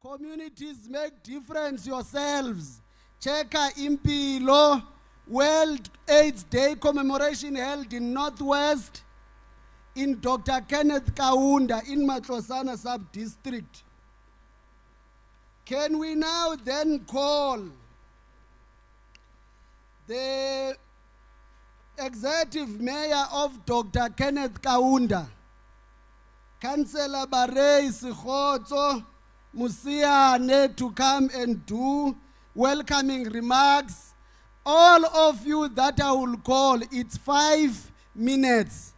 Communities make difference yourselves. Cheka Impilo, World AIDS Day commemoration held in Northwest, in Dr. Kenneth Kaunda in Matlosana sub-district. Can we now then call the executive mayor of Dr. Kenneth Kaunda, Councillor Barei Sikhoto Musiane, to come and do welcoming remarks? All of you that I will call, it's 5 minutes.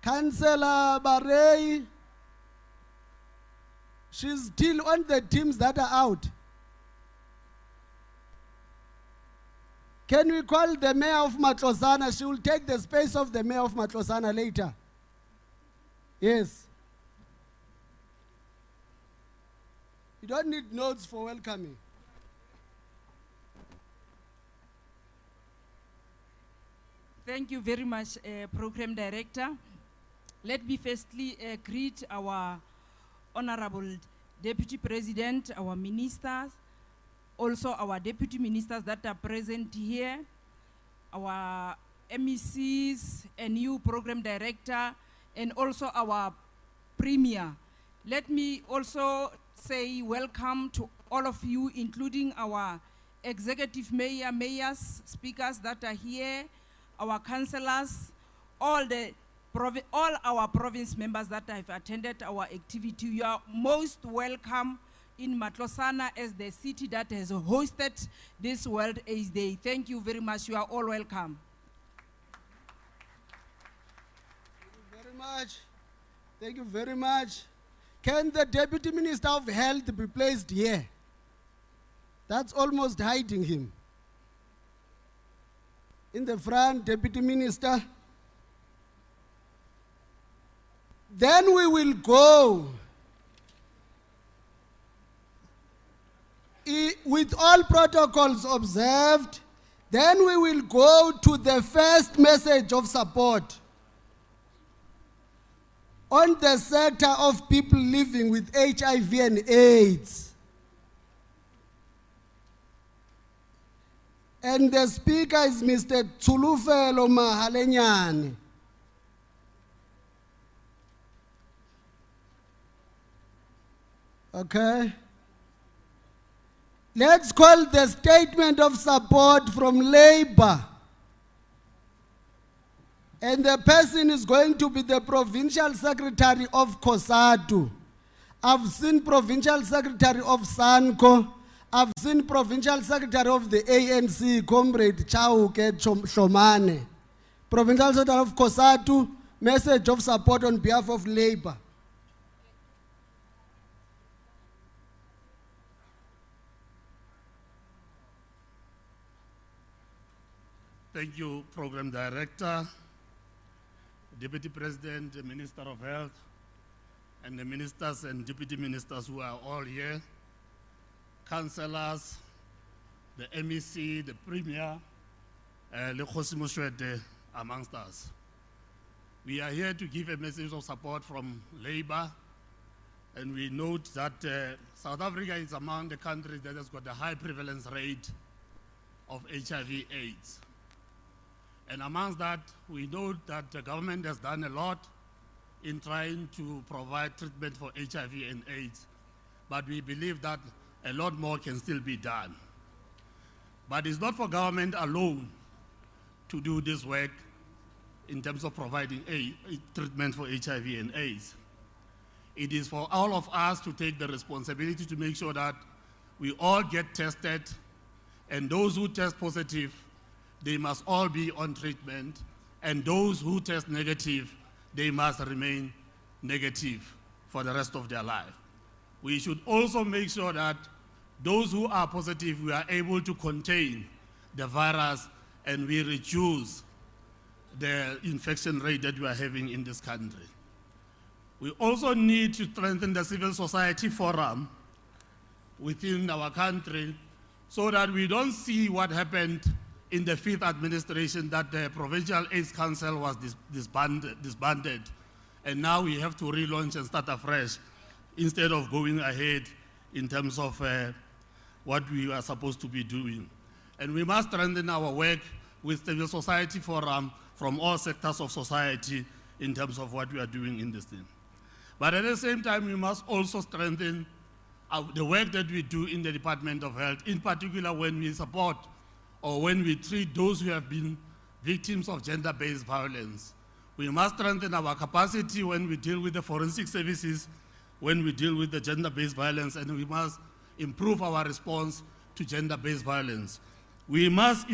Councillor Barei, she's still on the teams that are out. Can we call the mayor of Matlosana? She will take the space of the mayor of Matlosana later. Yes. You don't need notes for welcoming. Thank you very much, Program Director. Let me firstly greet our Honorable Deputy President, our ministers, also our deputy ministers that are present here, our MECs, a new Program Director, and also our Premier. Let me also say welcome to all of you, including our executive mayors, speakers that are here, our councillors, all our province members that have attended our activity. You are most welcome in Matlosana as the city that has hosted this World AIDS Day. Thank you very much. You are all welcome. Thank you very much. Thank you very much. Can the Deputy Minister of Health be placed here? That's almost hiding him. In the front, Deputy Minister. Then we will go with all protocols observed. Then we will go to the first message of support on the sector of people living with HIV and AIDS. And the speaker is Mr. Tulufelo Mahalenyane. Okay. Let's call the statement of support from Labour. And the person is going to be the Provincial Secretary of COSATU. I've seen Provincial Secretary of SANCO. I've seen Provincial Secretary of the ANC, Comrade Chauke Shomane. Provincial Secretary of COSATU, message of support on behalf of Labour. Thank you, Program Director, Deputy President, the Minister of Health, and the ministers and deputy ministers who are all here, councillors, the MEC, the Premier, Le Kgosi Moshwete, amongst us. We are here to give a message of support from Labour, and we note that South Africa is among the countries that has got a high prevalence rate of HIV/AIDS. And amongst that, we know that the government has done a lot in trying to provide treatment for HIV and AIDS. But we believe that a lot more can still be done. But it's not for government alone to do this work in terms of providing treatment for HIV and AIDS. It is for all of us to take the responsibility to make sure that we all get tested, and those who test positive, they must all be on treatment, and those who test negative, they must remain negative for the rest of their life. We should also make sure that those who are positive, we are able to contain the virus and we reduce the infection rate that we are having in this country. We also need to strengthen the civil society forum within our country so that we don't see what happened in the 5th administration, that the Provincial AIDS Council was disbanded, and now we have to relaunch and start afresh. instead of going ahead in terms of what we are supposed to be doing. And we must strengthen our work with civil society forum from all sectors of society in terms of what we are doing in this thing. But at the same time, we must also strengthen the work that we do in the Department of Health, in particular when we support or when we treat those who have been victims of gender-based violence. We must strengthen our capacity when we deal with the forensic services, when we deal with the gender-based violence, and we must improve our response to gender-based violence. We must,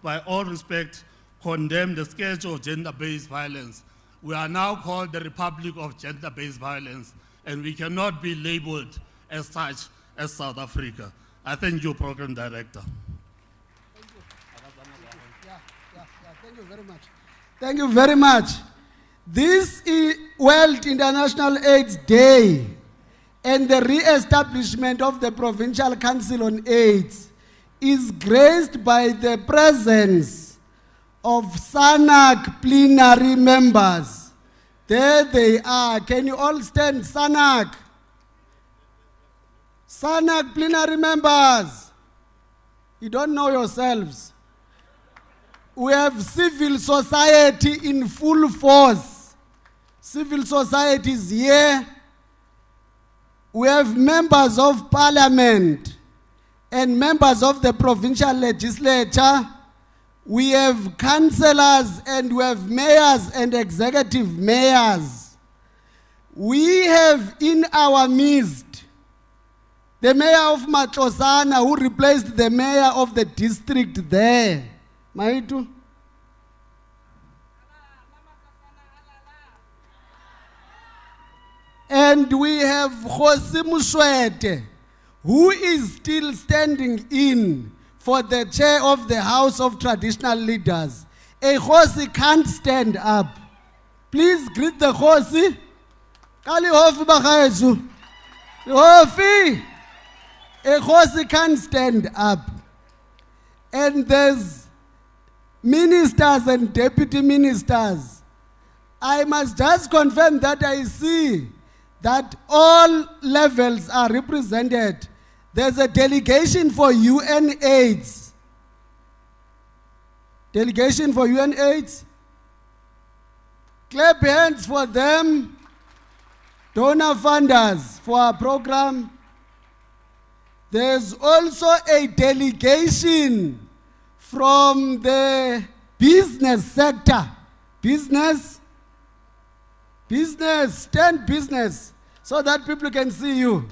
by all respect, condemn the scourge of gender-based violence. We are now called the Republic of Gender-Based Violence, and we cannot be labeled as such as South Africa. I thank you, Program Director. Thank you very much. Thank you very much. This is World International AIDS Day and the re-establishment of the Provincial Council on AIDS is graced by the presence of SANAC plenary members. There they are. Can you all stand, SANAC? SANAC plenary members. You don't know yourselves. We have civil society in full force. Civil society is here. We have members of parliament and members of the provincial legislature. We have councillors and we have mayors and executive mayors. We have in our midst the mayor of Matlosana who replaced the mayor of the district there. Maitu? And we have Khosi Mushwete, who is still standing in for the chair of the House of Traditional Leaders. A Khosi can't stand up. Please greet the Khosi. Kali Hofi Bakaezu. Hofi. A Khosi can't stand up. And there's ministers and deputy ministers. I must just confirm that I see that all levels are represented. There's a delegation for UN AIDS. Delegation for UN AIDS. Clap hands for them. Donor funders for our program. There's also a delegation from the business sector. Business, stand business, so that people can see you.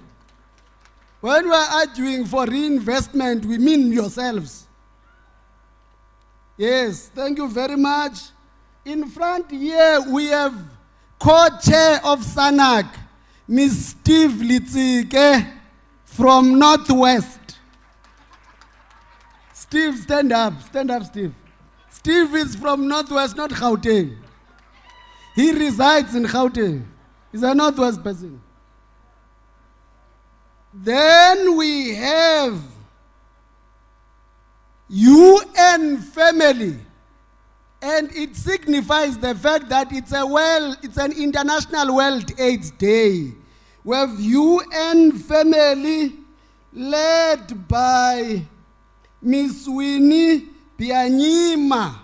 When we are arguing for reinvestment, we mean yourselves. Yes, thank you very much. In front here, we have co-chair of SANAC, Ms. Steve Litsike from Northwest. Steve, stand up, Steve. Steve is from Northwest, not Gauteng. He resides in Gauteng. He's a Northwest person. Then we have UN family, and it signifies the fact that it's an International World AIDS Day. We have UN family led by Miss Winnie Bianyima.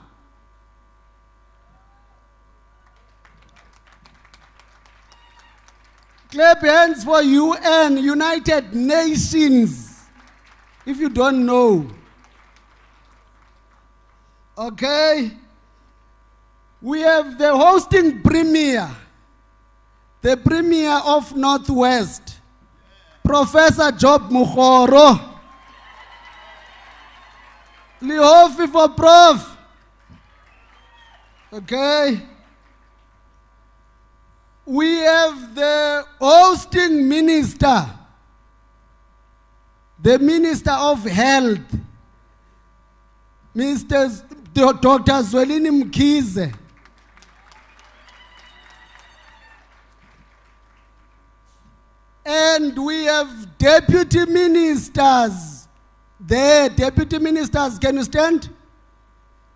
Clap hands for UN, United Nations, if you don't know. Okay. We have the hosting premier, the premier of Northwest, Professor Job Mukhoro. Lihofi for Prof. Okay. We have the hosting minister, the Minister of Health, Dr. Zwelini Mkhize. And we have deputy ministers. There, deputy ministers, can you stand?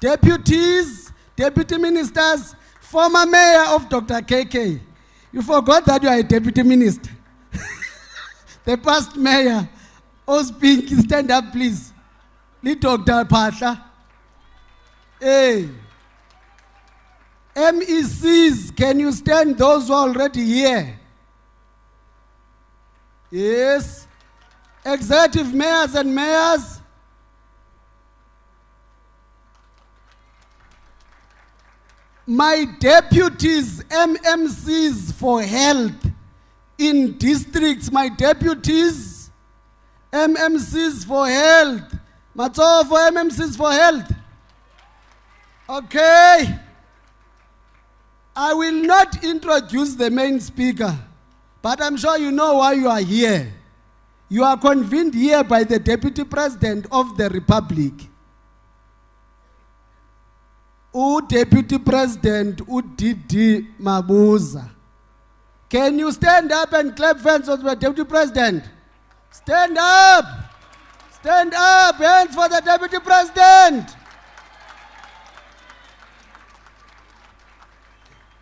Deputies, deputy ministers, former mayor of Dr. KK. You forgot that you are a deputy minister. The past mayor, Ospink, stand up, please. Lead Dr. Patla. Hey. MECs, can you stand, those who are already here? Yes. Executive mayors and mayors. My deputies, MMCs for health in districts, my deputies, MMCs for health. Matso for MMCs for health. Okay. I will not introduce the main speaker, but I'm sure you know why you are here. You are convened here by the Deputy President of the Republic. Deputy President David Mabuza. Can you stand up and clap hands for the Deputy President? Stand up! Stand up! Hands for the Deputy President!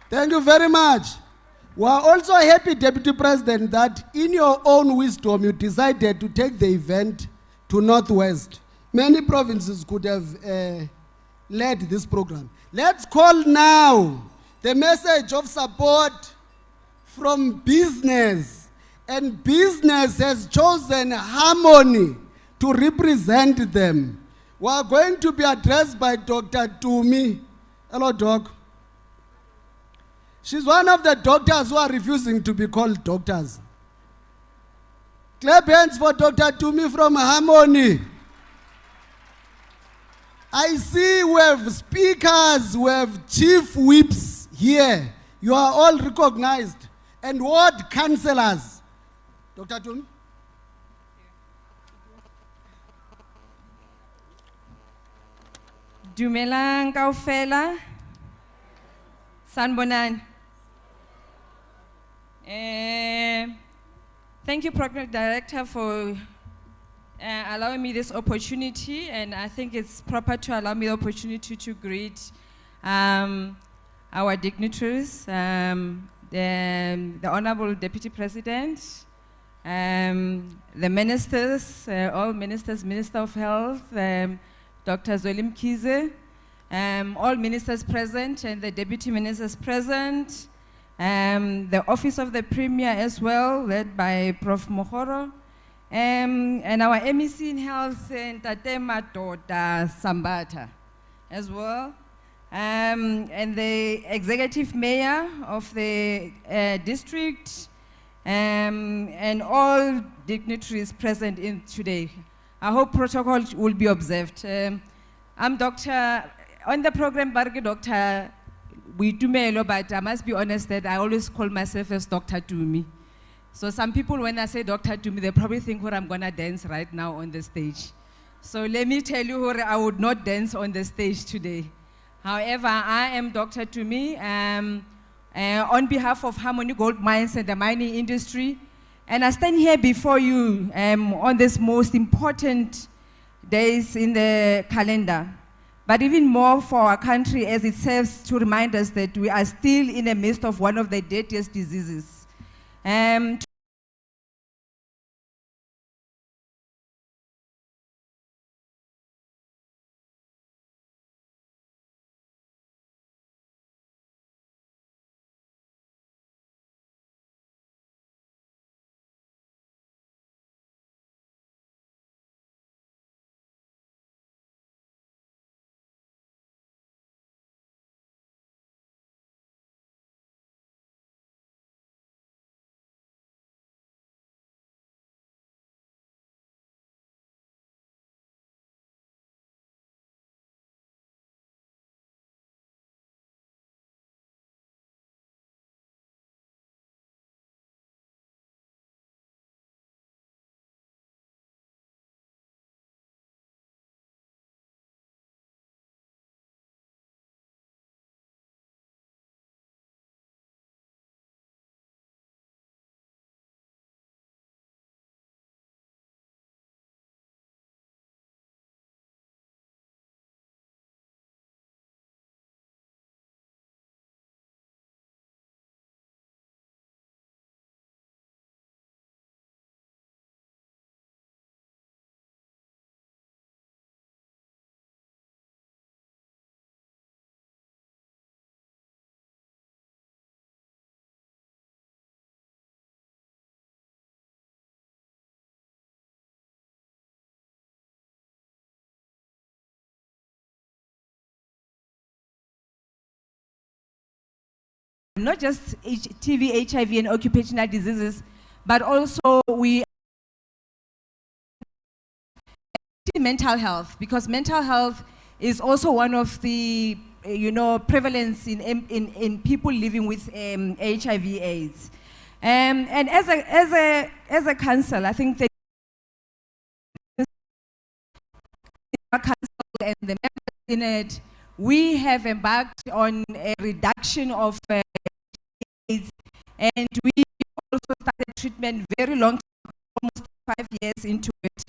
Thank you very much. We are also happy, Deputy President, that in your own wisdom you decided to take the event to Northwest. Many provinces could have led this program. Let's call now the message of support from business. And business has chosen Harmony to represent them. We are going to be addressed by Dr. Tumi. Hello, Doc. She's one of the doctors who are refusing to be called doctors. Clap hands for Dr. Tumi from Harmony. I see we have speakers, we have chief whips here. You are all recognized. And ward councillors. Dr. Tumi? Dumelang kaofela. Sanbonan. Thank you, Program Director, for allowing me this opportunity, and I think it's proper to allow me the opportunity to greet our dignitaries, the Honorable Deputy President, the ministers, all ministers, Minister of Health, Dr. Zolim Kize, all ministers present and the deputy ministers present, the Office of the Premier as well, led by Prof. Mohoro, and our MEC in Health, Tatema Tota Sambata as well, and the Executive Mayor of the district, and all dignitaries present in today. I hope protocol will be observed. I'm Dr. On the program, Barge Dr. Witumelo, but I must be honest that I always call myself as Dr. Tumi. So some people, when I say Dr. Tumi, they probably think where I'm gonna dance right now on the stage. So let me tell you where I would not dance on the stage today. However, I am Dr. Tumi on behalf of Harmony Gold Mines and the mining industry. And I stand here before you on this most important days in the calendar. But even more for our country, as it serves to remind us that we are still in the midst of one of the deadliest diseases. not just TB, HIV, and occupational diseases, but also we mental health, because mental health is also one of the prevalence in people living with HIV/AIDS. And as a council, I think the council and the members in it, we have embarked on a reduction of AIDS, and we also started treatment very long time, almost 5 years into it.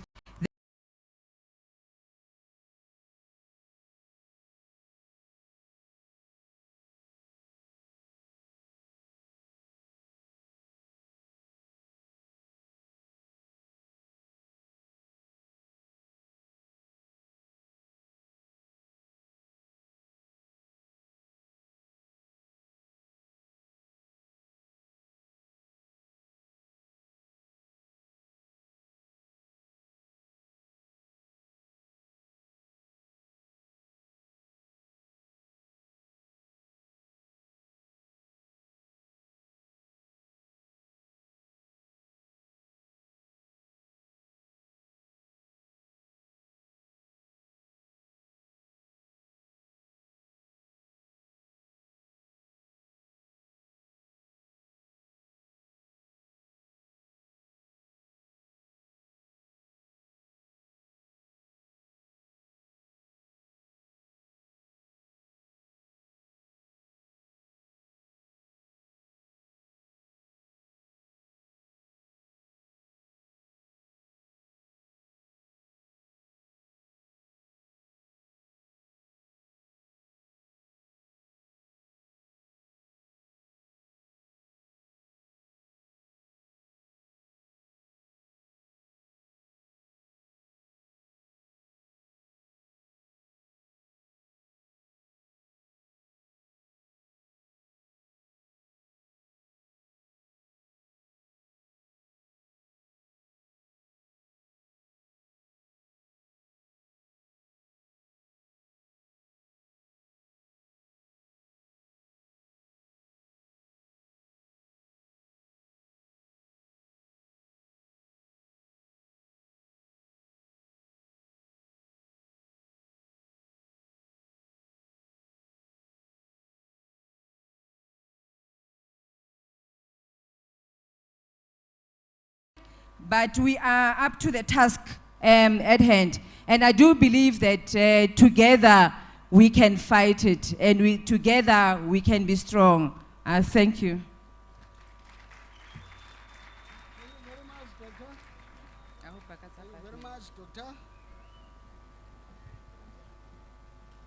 But we are up to the task at hand. And I do believe that together we can fight it, and together we can be strong. Thank you.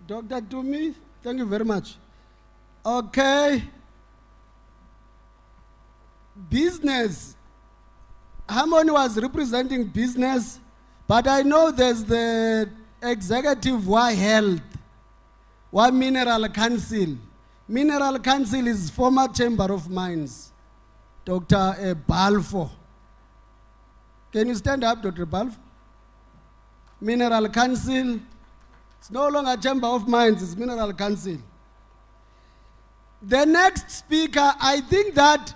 Dr. Tumi, thank you very much. Okay. Business. Harmony was representing business, but I know there's the executive wa health, wa Mineral Council. Mineral Council is former Chamber of Mines, Dr. Balfour. Can you stand up, Dr. Balfour? Mineral Council. It's no longer Chamber of Mines, it's Mineral Council. The next speaker, I think that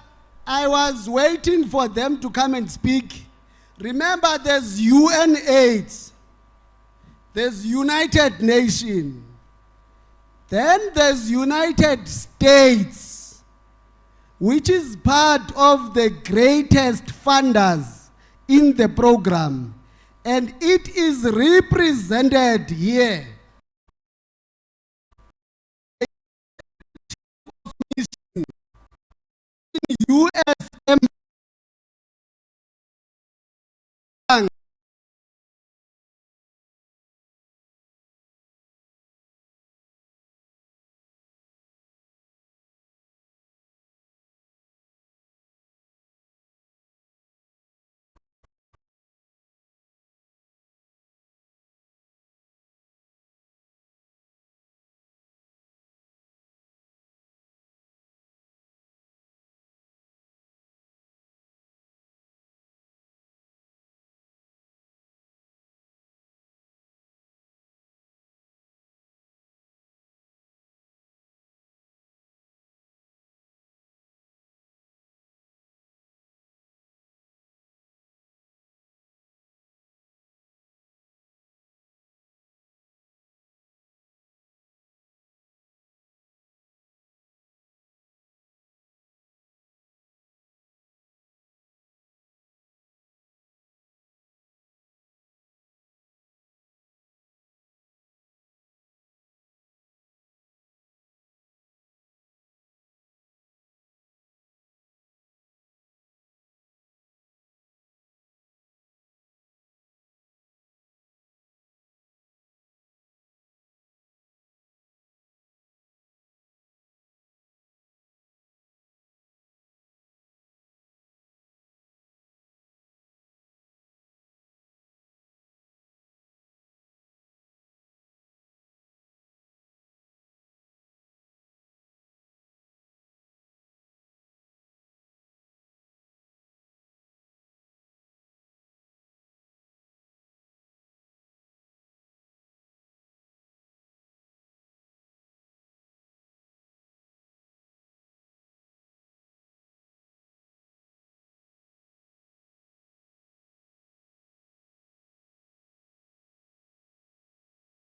I was waiting for them to come and speak. Remember, there's UNAIDS, there's United Nations, then there's United States, which is part of the greatest funders in the program, and it is represented here. US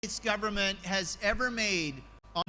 States government has ever made on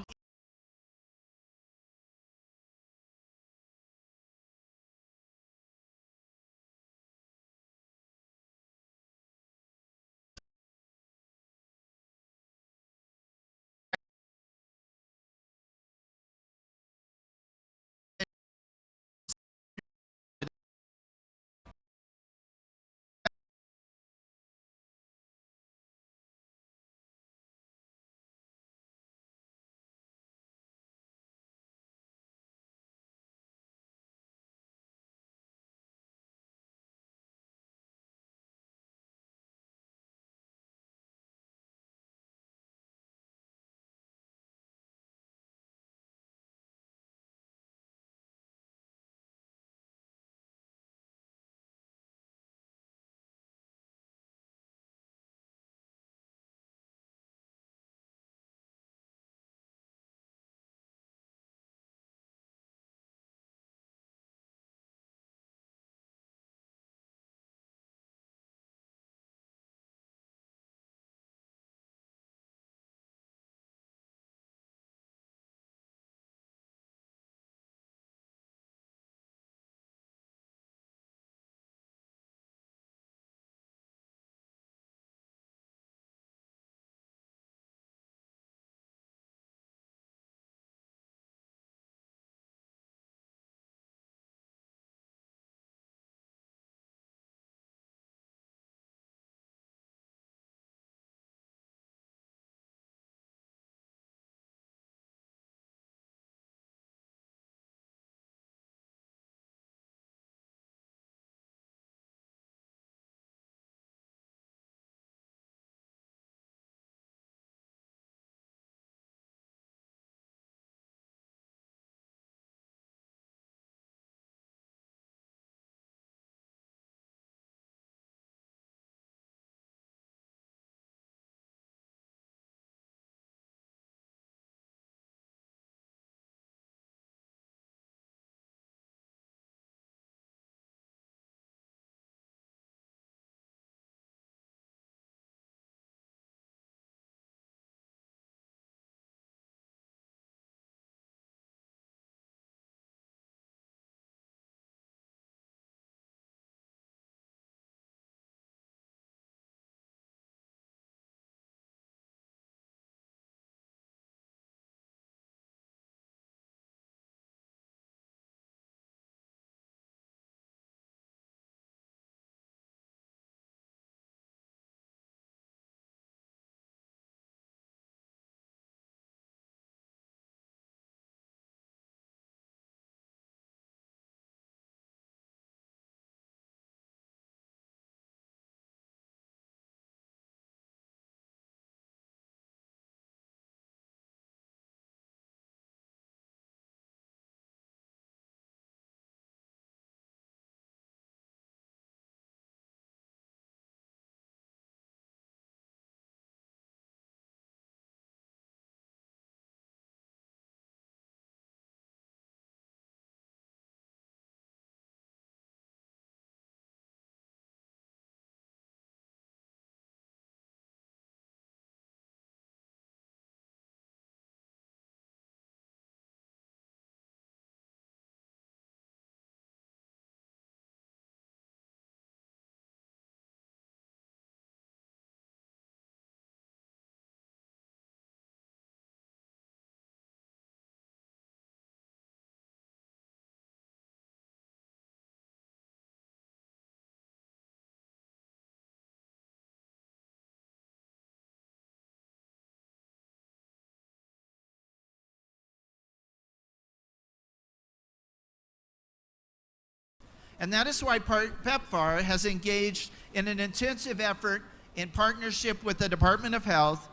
And that is why PEPFAR has engaged in an intensive effort in partnership with the Department of Health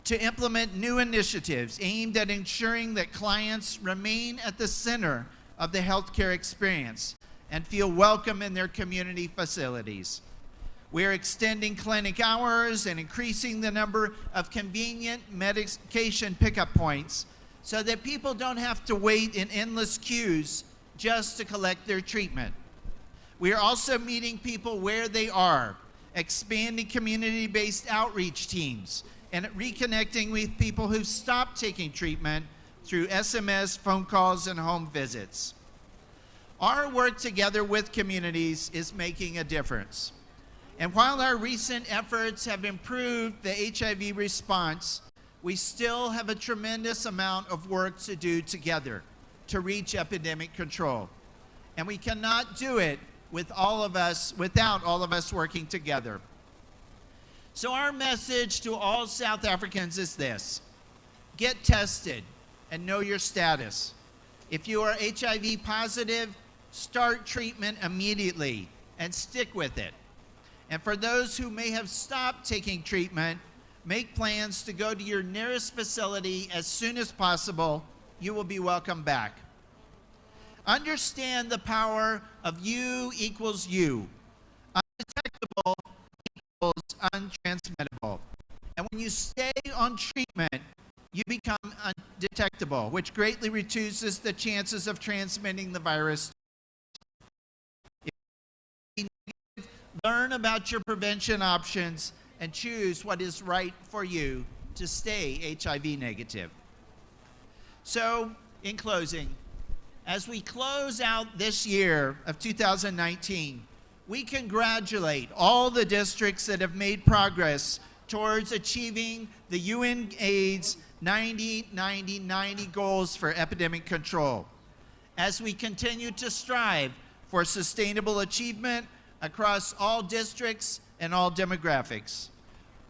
to implement new initiatives aimed at ensuring that clients remain at the center of the healthcare experience and feel welcome in their community facilities. We are extending clinic hours and increasing the number of convenient medication pickup points so that people don't have to wait in endless queues just to collect their treatment. We are also meeting people where they are, expanding community-based outreach teams, and reconnecting with people who've stopped taking treatment through SMS, phone calls, and home visits. Our work together with communities is making a difference. And while our recent efforts have improved the HIV response, we still have a tremendous amount of work to do together to reach epidemic control. And we cannot do it without all of us working together. So our message to all South Africans is this: get tested and know your status. If you are HIV positive, start treatment immediately and stick with it. And for those who may have stopped taking treatment, make plans to go to your nearest facility as soon as possible. You will be welcome back. Understand the power of you equals you. Undetectable equals untransmittable. And when you stay on treatment, you become undetectable, which greatly reduces the chances of transmitting the virus. Learn about your prevention options and choose what is right for you to stay HIV negative. So, in closing, as we close out this year of 2019, we congratulate all the districts that have made progress towards achieving the UNAIDS 90-90-90 goals for epidemic control, as we continue to strive for sustainable achievement across all districts and all demographics.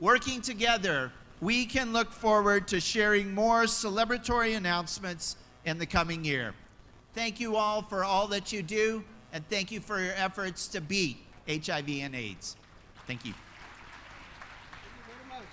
Working together, we can look forward to sharing more celebratory announcements in the coming year. Thank you all for all that you do, and thank you for your efforts to beat HIV and AIDS. Thank you. Thank you very much.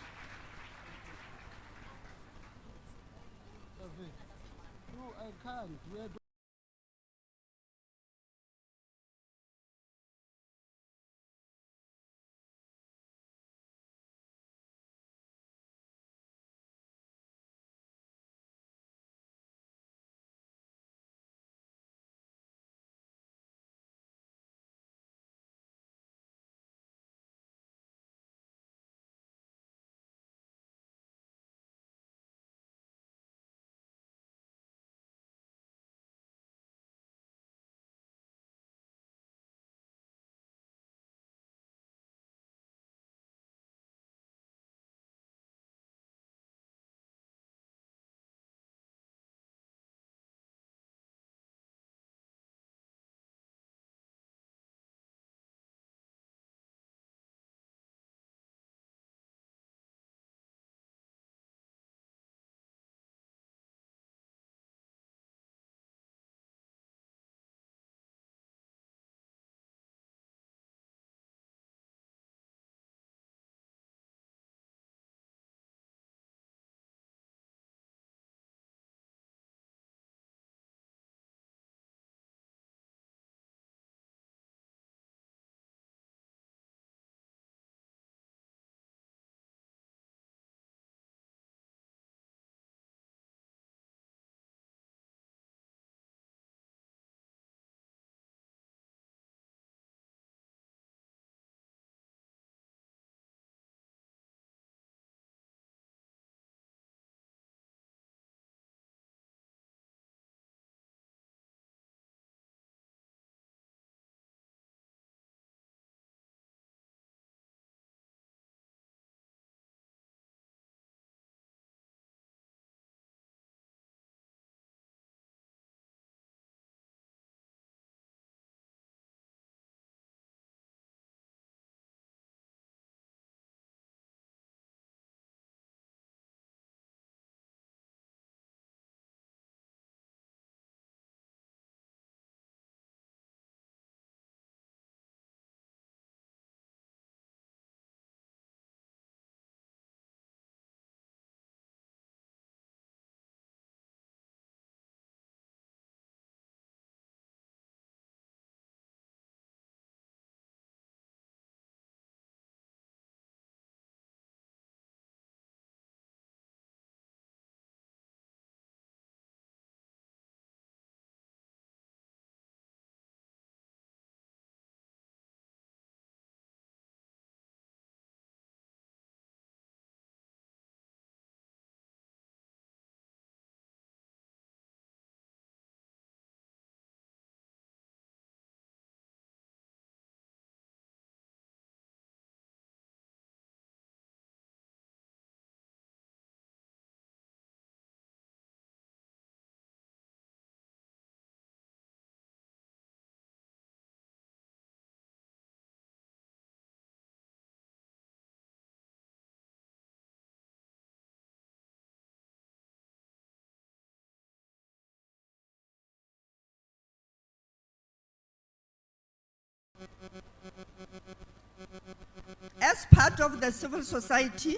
of the civil society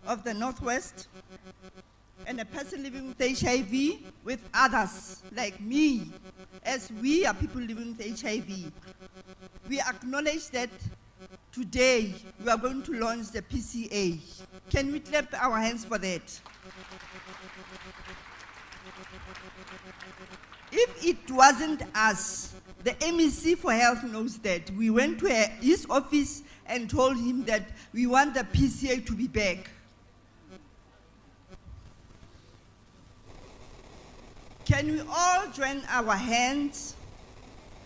of the Northwest and a person living with HIV with others like me, as we are people living with HIV. We acknowledge that today we are going to launch the PCA. Can we clap our hands for that? If it wasn't us, the MEC for Health knows that. We went to his office and told him that we want the PCA to be back. Can we all join our hands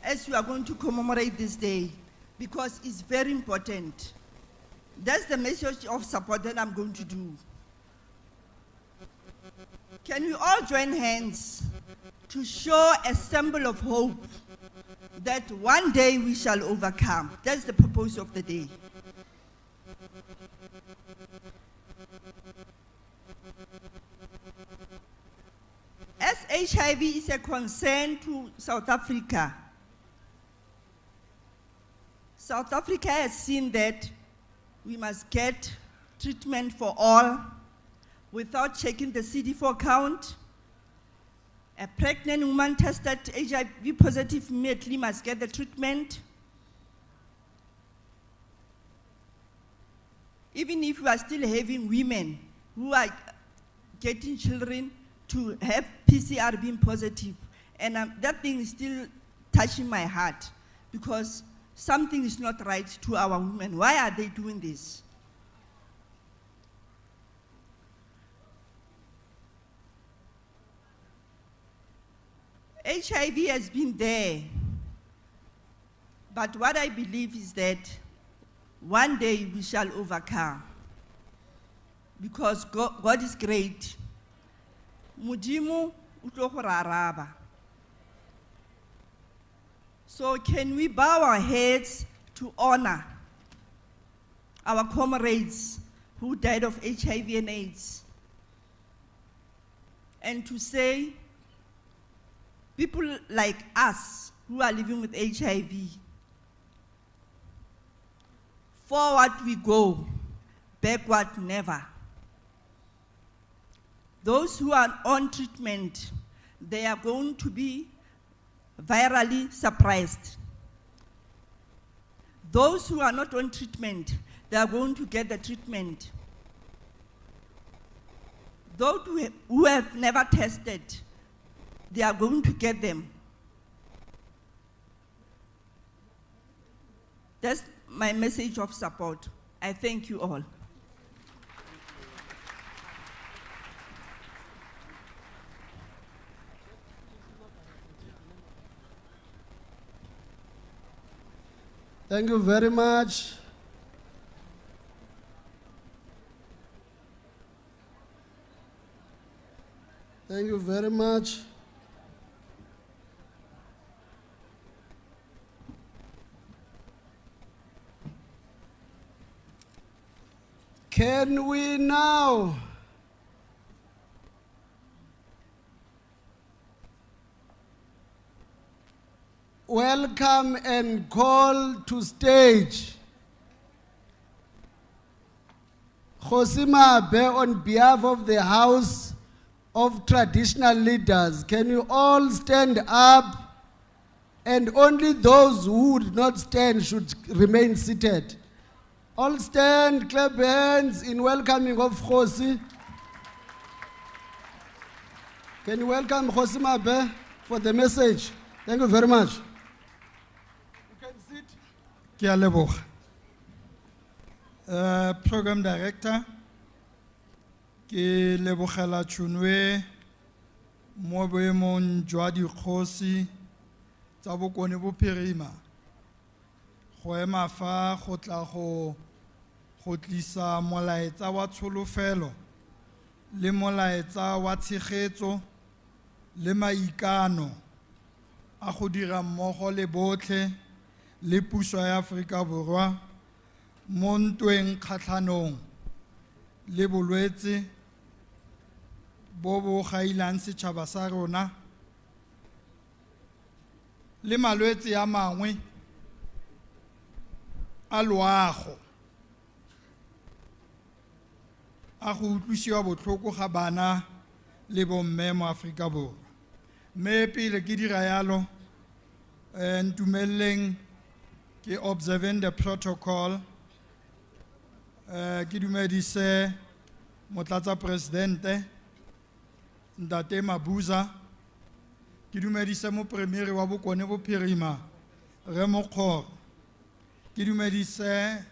as we are going to commemorate this day? Because it's very important. That's the message of support that I'm going to do. Can we all join hands to show a symbol of hope that one day we shall overcome? That's the purpose of the day. As HIV is a concern to South Africa, South Africa has seen that we must get treatment for all without checking the CD4 count. A pregnant woman tested HIV positive immediately must get the treatment. Even if we are still having women who are getting children to have PCR being positive. And that thing is still touching my heart because something is not right to our women. Why are they doing this? HIV has been there, but what I believe is that one day we shall overcome because God is great. Mudimu utlo go re araba. So can we bow our heads to honor our comrades who died of HIV and AIDS, and to say, people like us who are living with HIV, forward we go, backward never. Those who are on treatment, they are going to be virally suppressed. Those who are not on treatment, they are going to get the treatment. Those who have never tested, they are going to get them. That's my message of support. I thank you all. Thank you very much. Thank you very much. Can we now welcome and call to stage Kgosi Mabe on behalf of the House of Traditional Leaders? Can you all stand up? And only those who would not stand should remain seated. All stand, clap hands in welcoming of Kgosi. Can you welcome Kgosi Mabe for the message? Thank you very much. You can sit. Ke a leboga. Program Director, ke lebogela tšhono mo boemong jwa dikgosi tsa bokone bophirima go ema fa go tla go tlisa molaetsa wa tsholofelo le molaetsa wa tshegetso le maikano a go dira mmogo le botlhe le puso ya Afrika Borwa mo ntweng kgatlhanong le bolwetse bo bo gailang setšhaba sa rona le malwetse a mangwe a loago a go utlwisiwa botlhoko ga bana le bomme mo Afrika Borwa. Mme pele ke dira yalo ntumeleng ke observing the protocol ke dumedise Motlatsa Presidente David Mabuza, ke dumedise mo Premier wa Bokone Bophirima Re Mokgoro, ke dumedise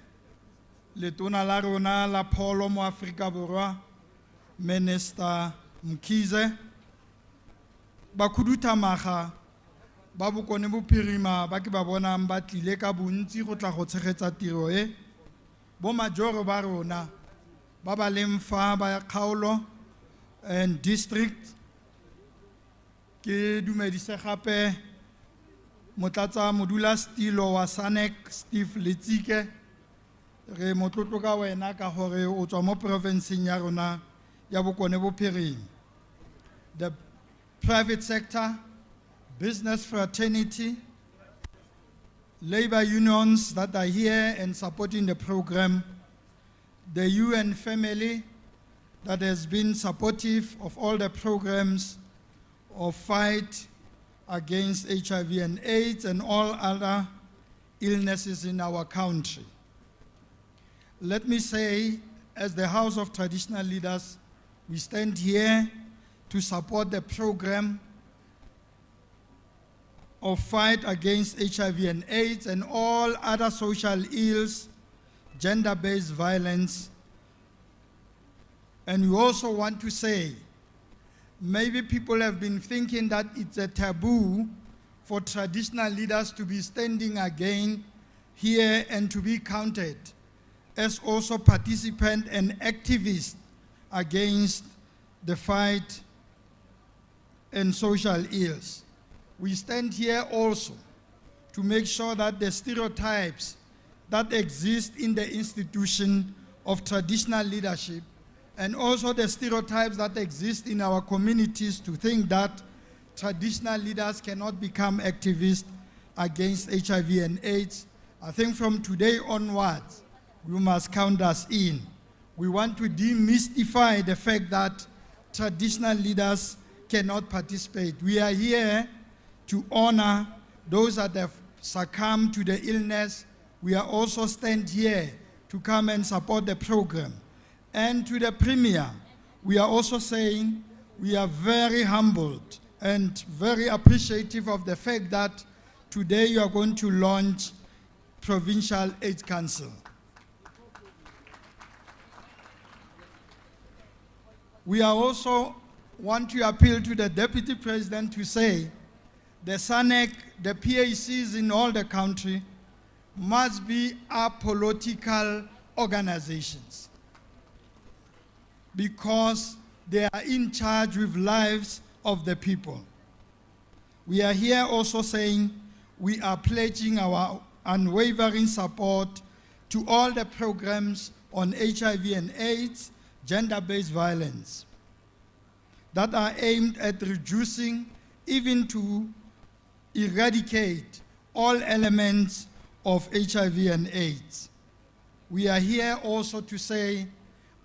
letona la rona la pholo mo Afrika Borwa Minister Mkhize, bakhuduthamaga ba Bokone Bophirima ba ke ba bonang ba tlile ka bontsi go tla go tshegetsa tiro e, bo majoro ba rona ba ba leng fa ba kgaolo and district, ke dumedise gape Motlatsa Modulasetilo wa SANEC Steve Letsike, re motlotlo ka wena ka gore o tswa mo provinceng ya rona ya Bokone Bophirima. The private sector, business fraternity, labor unions that are here and supporting the program, the UN family that has been supportive of all the programs of fight against HIV and AIDS and all other illnesses in our country. Let me say, as the House of Traditional Leaders, we stand here to support the program of fight against HIV and AIDS and all other social ills, gender-based violence. And we also want to say, maybe people have been thinking that it's a taboo for traditional leaders to be standing again here and to be counted as also participant and activist against the fight and social ills. We stand here also to make sure that the stereotypes that exist in the institution of traditional leadership and also the stereotypes that exist in our communities to think that traditional leaders cannot become activists against HIV and AIDS. I think from today onwards, we must count us in. We want to demystify the fact that traditional leaders cannot participate. We are here to honor those that have succumbed to the illness. We are also stand here to come and support the program. And to the Premier, we are also saying we are very humbled and very appreciative of the fact that today you are going to launch Provincial AIDS Council. We are also want to appeal to the Deputy President to say the SANEC, the PACs in all the country must be apolitical organizations because they are in charge with lives of the people. We are here also saying we are pledging our unwavering support to all the programs on HIV and AIDS, gender-based violence, that are aimed at reducing, even to eradicate all elements of HIV and AIDS. We are here also to say,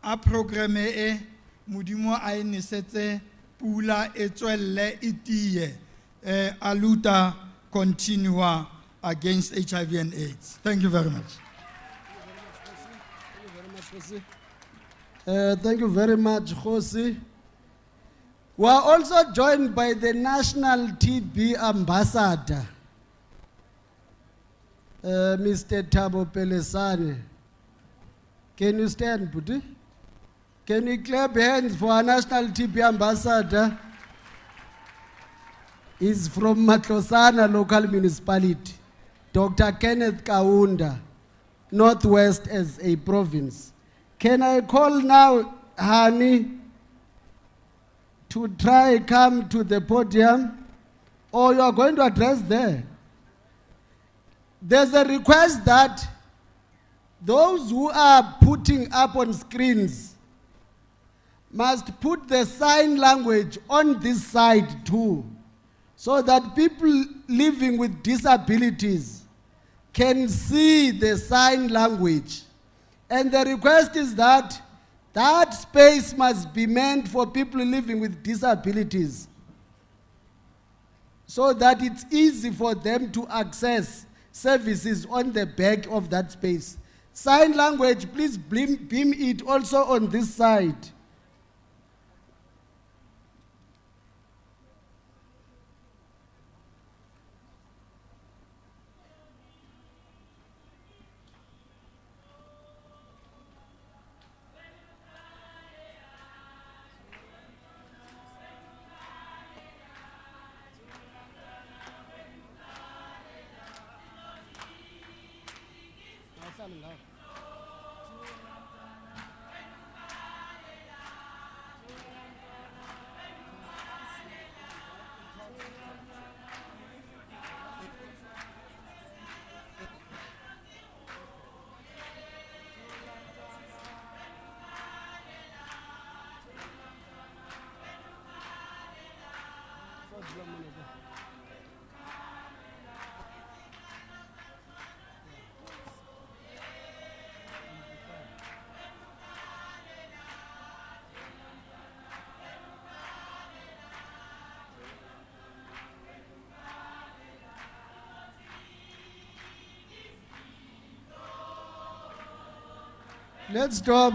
a programme e modimo a inisetse pula e tswelle itie aluta continua against HIV and AIDS. Thank you very much. Thank you very much, Khosi. We are also joined by the National TB Ambassador, Mr. Thabo Pelesane. Can you stand, Buddha? Can you clap hands for our National TB Ambassador? He's from Matlosana local municipality, Dr. Kenneth Kaunda, Northwest as a province. Can I call now Hani to try come to the podium, or you are going to address there? There's a request that those who are putting up on screens must put the sign language on this side too, so that people living with disabilities can see the sign language. And the request is that that space must be meant for people living with disabilities, so that it's easy for them to access services on the back of that space. Sign language, please beam it also on this side. Let's stop.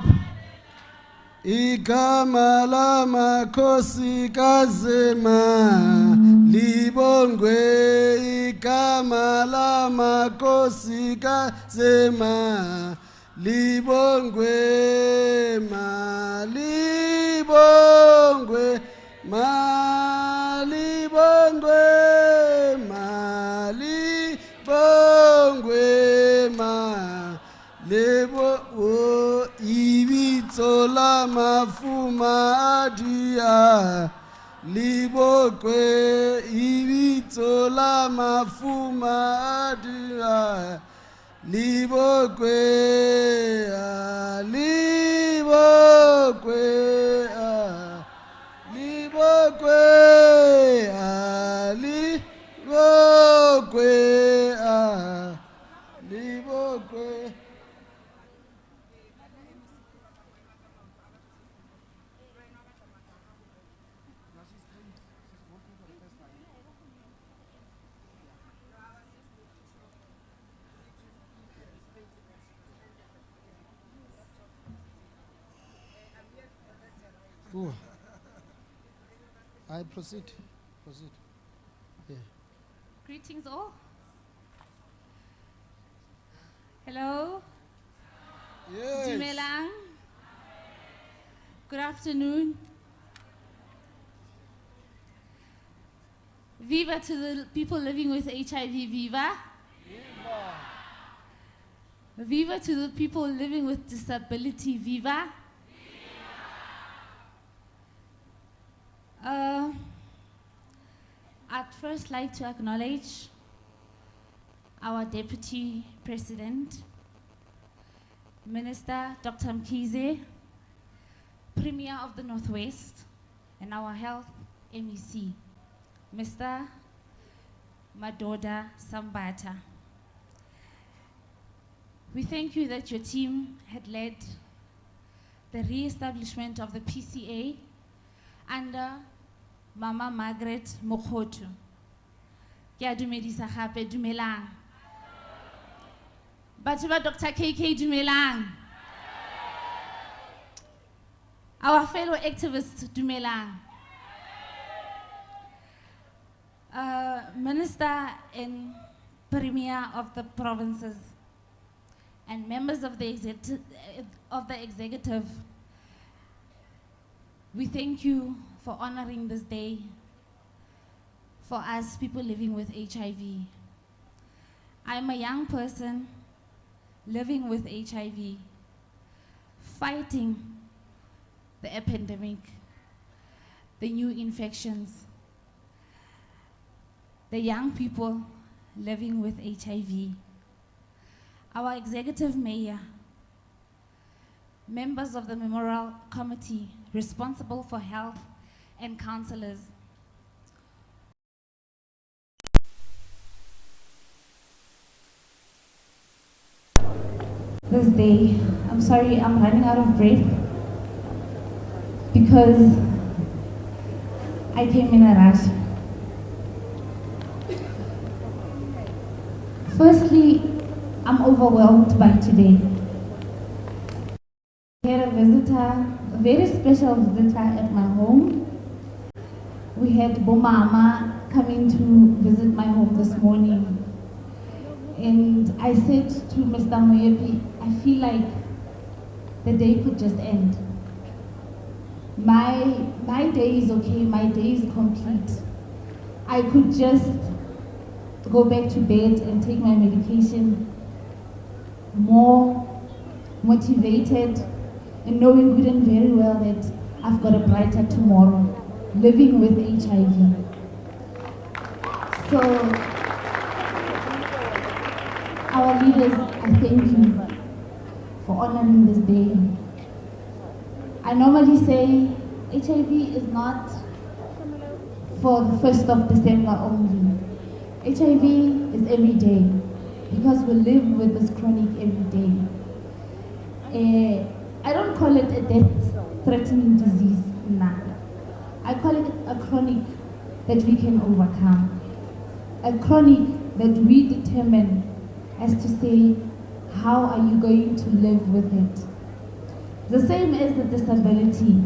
Igama lamakhosi kazema libongwe, igama lamakhosi kazema libongwe, malibongwe, malibongwe, malibongwe, malibongwe. Ibitola mafuma adia libokwe, ibitola mafuma adia libokwe, libokwe, libokwe, libokwe, libokwe. Ooh. I proceed. Yeah. Greetings all. Hello. Yes. Dumelang. Good afternoon. Viva to the people living with HIV, viva. Viva to the people living with disability, viva. I'd first like to acknowledge our Deputy President, Minister Dr. Mkhize, Premier of the Northwest, and our Health MEC, Mr. Madoda Sambata. We thank you that your team had led the re-establishment of the PCA under Mama Margaret Mokhotu. Ke a dumedisa gape, dumelang. Batho ba Dr. KK, dumelang. Our fellow activists, dumelang. Minister and Premier of the provinces and members of the executive, we thank you for honoring this day for us people living with HIV. I'm a young person living with HIV, fighting the epidemic, the new infections, the young people living with HIV. Our executive mayor, members of the memorial committee responsible for health and councillors. this day. I'm sorry, I'm running out of breath because I came in a rush. Firstly, I'm overwhelmed by today. We had a visitor, a very special visitor at my home. We had Bomama coming to visit my home this morning. And I said to Mr. Moyepi, I feel like the day could just end. My day is okay, my day is complete. I could just go back to bed and take my medication more motivated and knowing good and very well that I've got a brighter tomorrow living with HIV. So, our leaders, I thank you for honoring this day. I normally say HIV is not for the 1st of December only. HIV is every day because we live with this chronic every day. I don't call it a death-threatening disease, nah. I call it a chronic that we can overcome. A chronic that we determine as to say, how are you going to live with it? The same as the disability.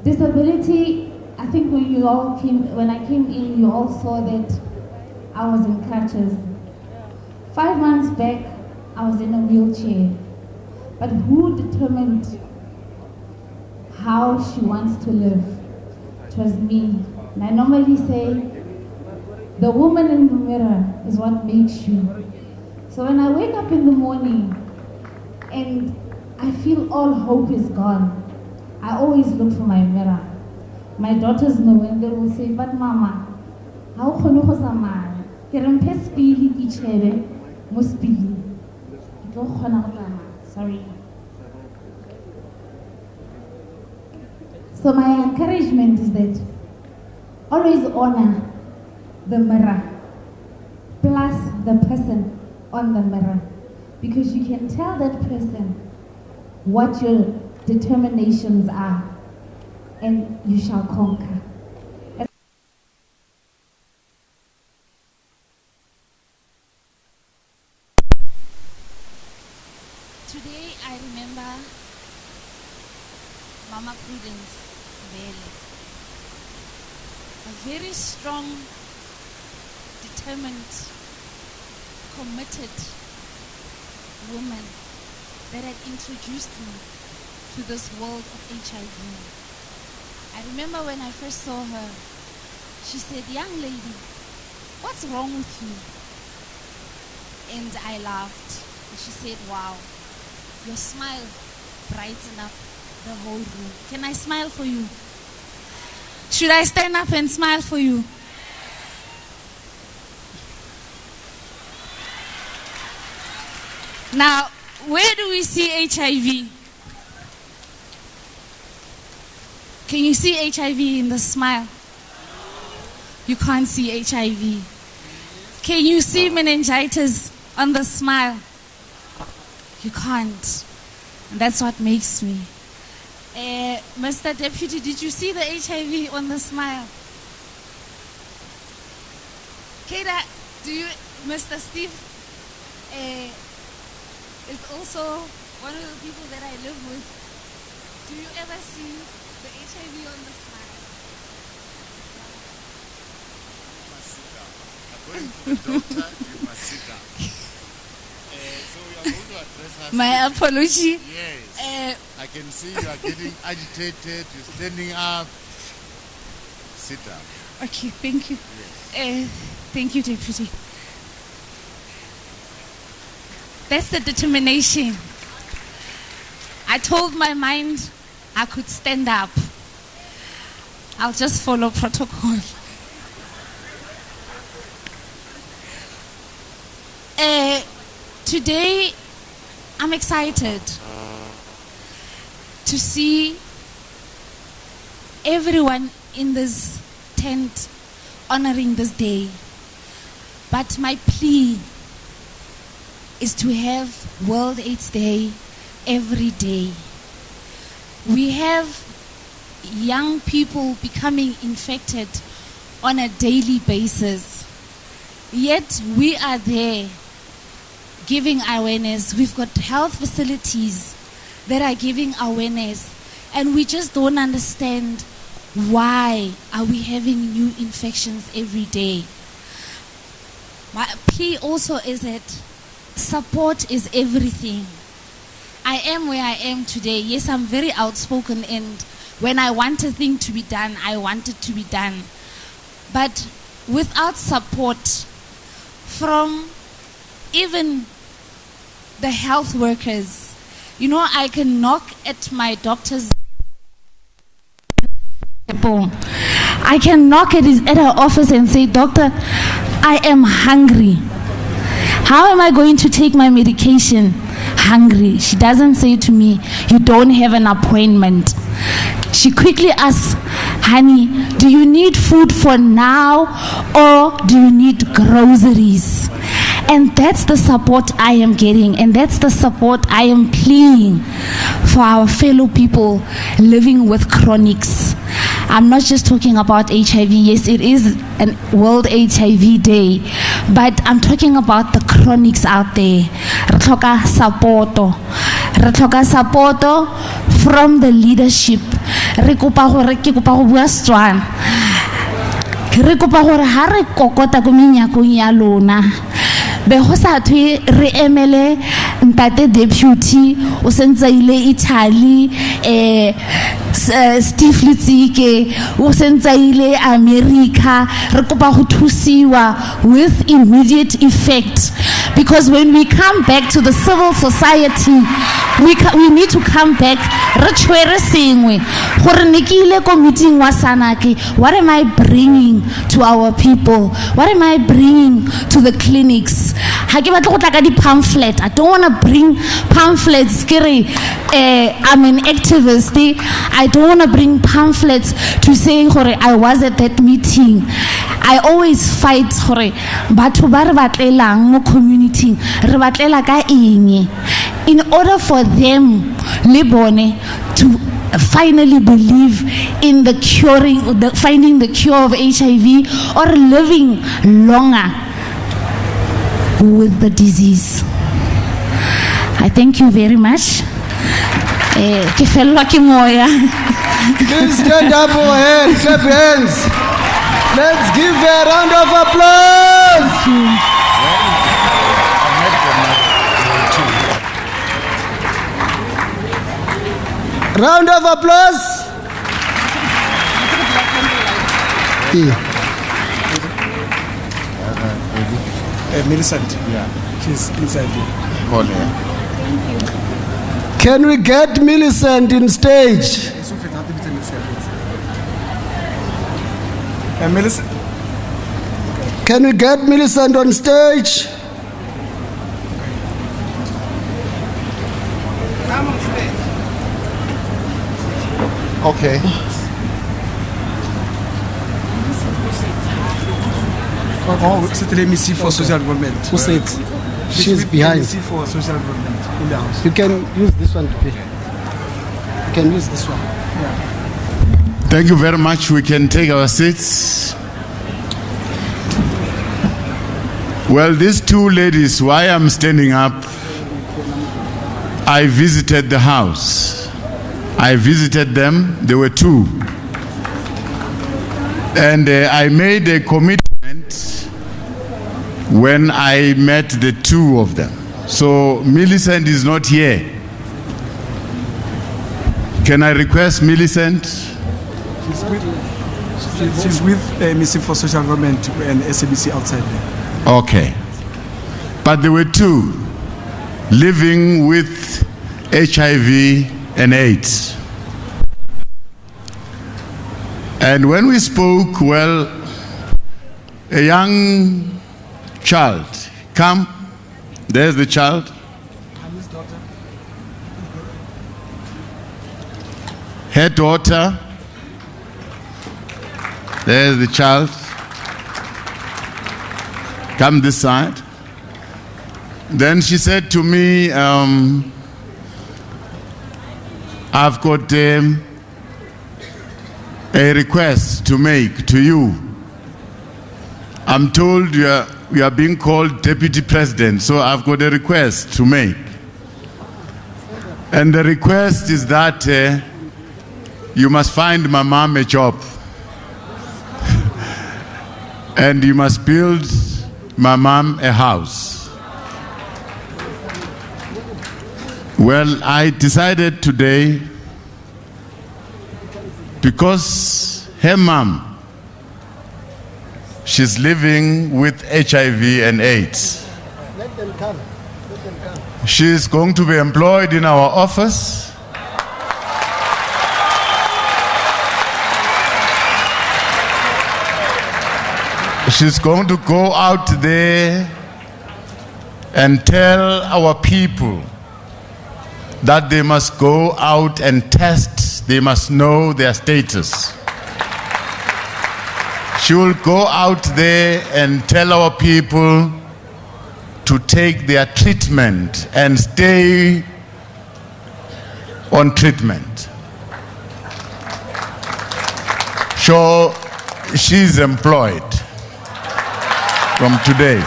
Disability, I think when I came in, you all saw that I was in crutches. 5 months back, I was in a wheelchair. But who determined how she wants to live? It was me. And I normally say, the woman in the mirror is what makes you. So when I wake up in the morning and I feel all hope is gone, I always look for my mirror. My daughters know and they will say, but Mama, how can you go Sorry. So my encouragement is that always honor the mirror plus the person on the mirror, because you can tell that person what your determinations are and you shall conquer. Today I remember Mama Prudence Vele, a very strong, determined, committed woman that had introduced me to this world of HIV. I remember when I first saw her, she said, "Young lady, what's wrong with you?" And I laughed. And she said, "Wow, your smile brightened up the whole room. Can I smile for you? Should I stand up and smile for you?" Now, where do we see HIV? Can you see HIV in the smile? You can't see HIV. Can you see meningitis on the smile? You can't. And that's what makes me. Mr. Deputy, did you see the HIV on the smile? Keda, Mr. Steve is also one of the people that I live with. Do you ever see the HIV on the smile? You must sit down. According to the doctor, you must sit down. So we are going to address her. My apology. Yes. I can see you are getting agitated. You're standing up. Sit down. Okay, thank you. Yes. Thank you, Deputy. That's the determination. I told my mind I could stand up. I'll just follow protocol. Today, I'm excited to see everyone in this tent honoring this day. But my plea is to have World AIDS Day every day. We have young people becoming infected on a daily basis. Yet we are there giving awareness. We've got health facilities that are giving awareness, and we just don't understand why are we having new infections every day. My plea also is that support is everything. I am where I am today. Yes, I'm very outspoken, and when I want a thing to be done, I want it to be done. But without support from even the health workers, you know, I can knock at my doctor's. I can knock at her office and say, "Doctor, I am hungry. How am I going to take my medication? Hungry." She doesn't say to me, "You don't have an appointment." She quickly asks, "Honey, do you need food for now or do you need groceries?" And that's the support I am getting, and that's the support I am pleading for our fellow people living with chronics. I'm not just talking about HIV. Yes, it is a World HIV Day, but I'm talking about the chronics out there. Re tlhoka supporto. Re tlhoka supporto from the leadership. Re kopa gore ke kopa go bua Setswana. Re kopa gore ha re kokota go menyakong ya lona, be go sa thwe re emele ntate deputy o sentse ile Italy, Steve Litsike o sentse ile America. Re kopa go thusiwa with immediate effect, because when we come back to the civil society, we need to come back re tshwere sengwe gore ne ke ile ko meeting wa Sanaki. What am I bringing to our people? What am I bringing to the clinics? Ha ke batla go tla ka di pamphlet. I don't want to bring pamphlets. I'm an activist. I don't want to bring pamphlets to say gore I was at that meeting. I always fight gore batho ba re batlelang mo community re batlela ka eng, in order for them le bone to finally believe in the finding the cure of HIV or living longer with the disease. I thank you very much. Ke fellwa ke moya. Please stand up for hands, clap hands. Let's give a round of applause. Round of applause. Millicent, she's inside here. Can we get Millicent in stage? Millicent. Can we get Millicent on stage? Okay. Oh, c'est l'MEC for social development. Who said? She's behind. MEC for social development in the house. You can use this one to pay. You can use this one. Yeah. Thank you very much. We can take our seats. Well, these two ladies, why I'm standing up, I visited the house. I visited them. There were two. And I made a commitment when I met the two of them. So Millicent is not here. Can I request Millicent? She's with MEC for social development and SABC outside there. Okay. But there were two living with HIV and AIDS. And when we spoke, well, a young child, come, there's the child. Her daughter, there's the child. Come this side. Then she said to me, I've got a request to make to you. I'm told you are being called Deputy President, so I've got a request to make. And the request is that you must find my mom a job. And you must build my mom a house. Well, I decided today, because her mom, she's living with HIV and AIDS. Let them come. Let them come. She's going to be employed in our office. She's going to go out there and tell our people that they must go out and test, they must know their status. She will go out there and tell our people to take their treatment and stay on treatment. So she's employed from today.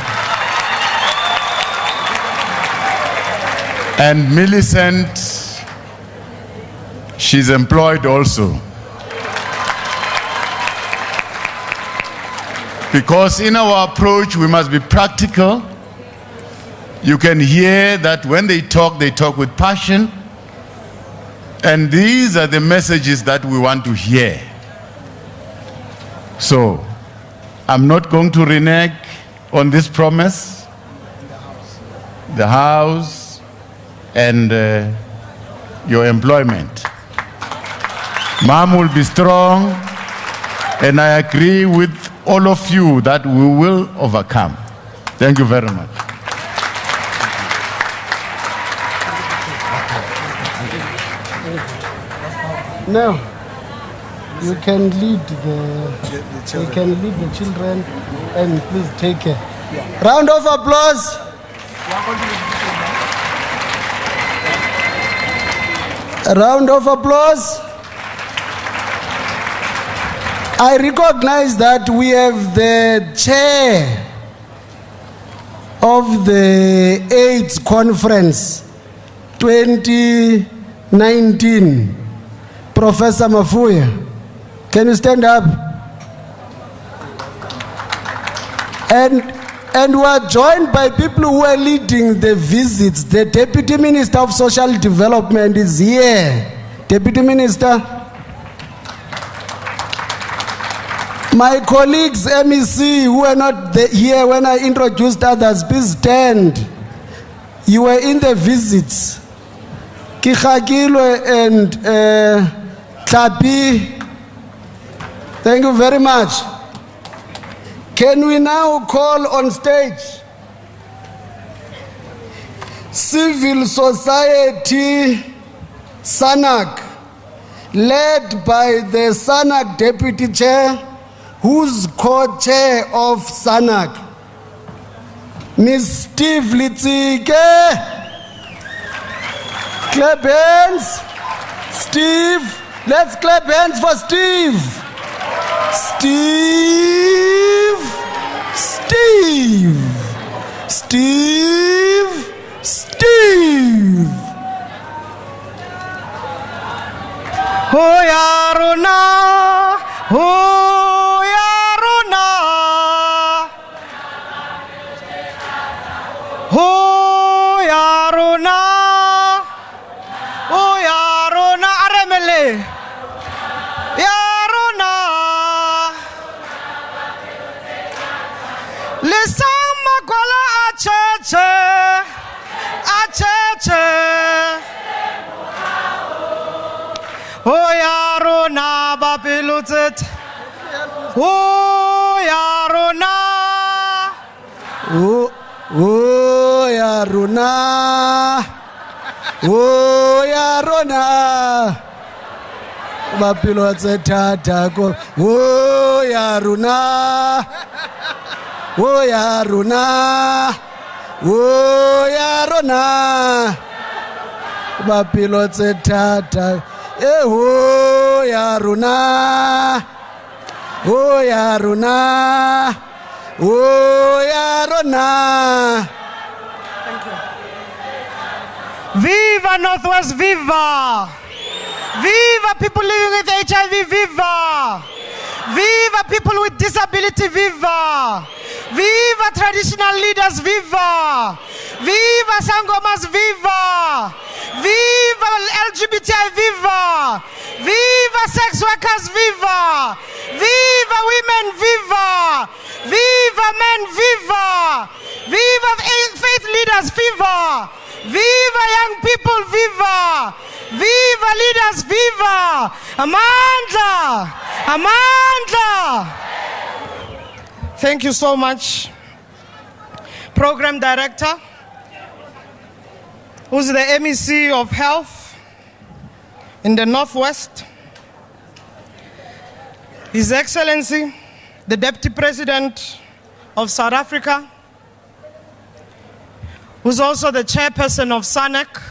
And Millicent, she's employed also. Because in our approach, we must be practical. You can hear that when they talk with passion. And these are the messages that we want to hear. So, I'm not going to renege on this promise. The house and your employment. Mom will be strong, and I agree with all of you that we will overcome. Thank you very much. Now, you can lead the children, and please take care. Round of applause. A round of applause. I recognize that we have the chair of the AIDS Conference 2019, Professor Mafuya. Can you stand up? And we are joined by people who are leading the visits. The Deputy Minister of Social Development is here. Deputy Minister. My colleagues, MEC, who were not here when I introduced others, please stand. You were in the visits. Kikhakilwe and Tlapi. Thank you very much. Can we now call on stage Civil Society SANAC, led by the SANAC Deputy Chair, who's co-chair of SANAC, Ms. Steve Litsike. Clap hands. Steve. Let's clap hands for Steve. Steve. Steve. Steve. Steve. Hoyaruna. Hoyaruna. Hoyaruna. Hoyaruna. Aremele. Yaruna. Lisama kola acheche. Acheche. Hoyaruna bapilutet. Hoyaruna. Hoyaruna. Hoyaruna. Bapilutet. Hoyaruna. Hoyaruna. Oh ya rona bapilo tse thata oh ya rona oh ya rona oh ya rona. Viva Northwest, viva! Viva people living with HIV, viva! Viva people with disability, viva! Viva traditional leaders, viva! Viva Sangomas, viva! Viva LGBTI, viva! Viva sex workers, viva! Viva women, viva! Viva men, viva! Viva faith leaders, viva! Viva young people, viva! Viva leaders, viva! Amandla! Amandla! Thank you so much. Program Director, who's the MEC of Health in the Northwest, His Excellency, the Deputy President of South Africa, who's also the chairperson of SANEC,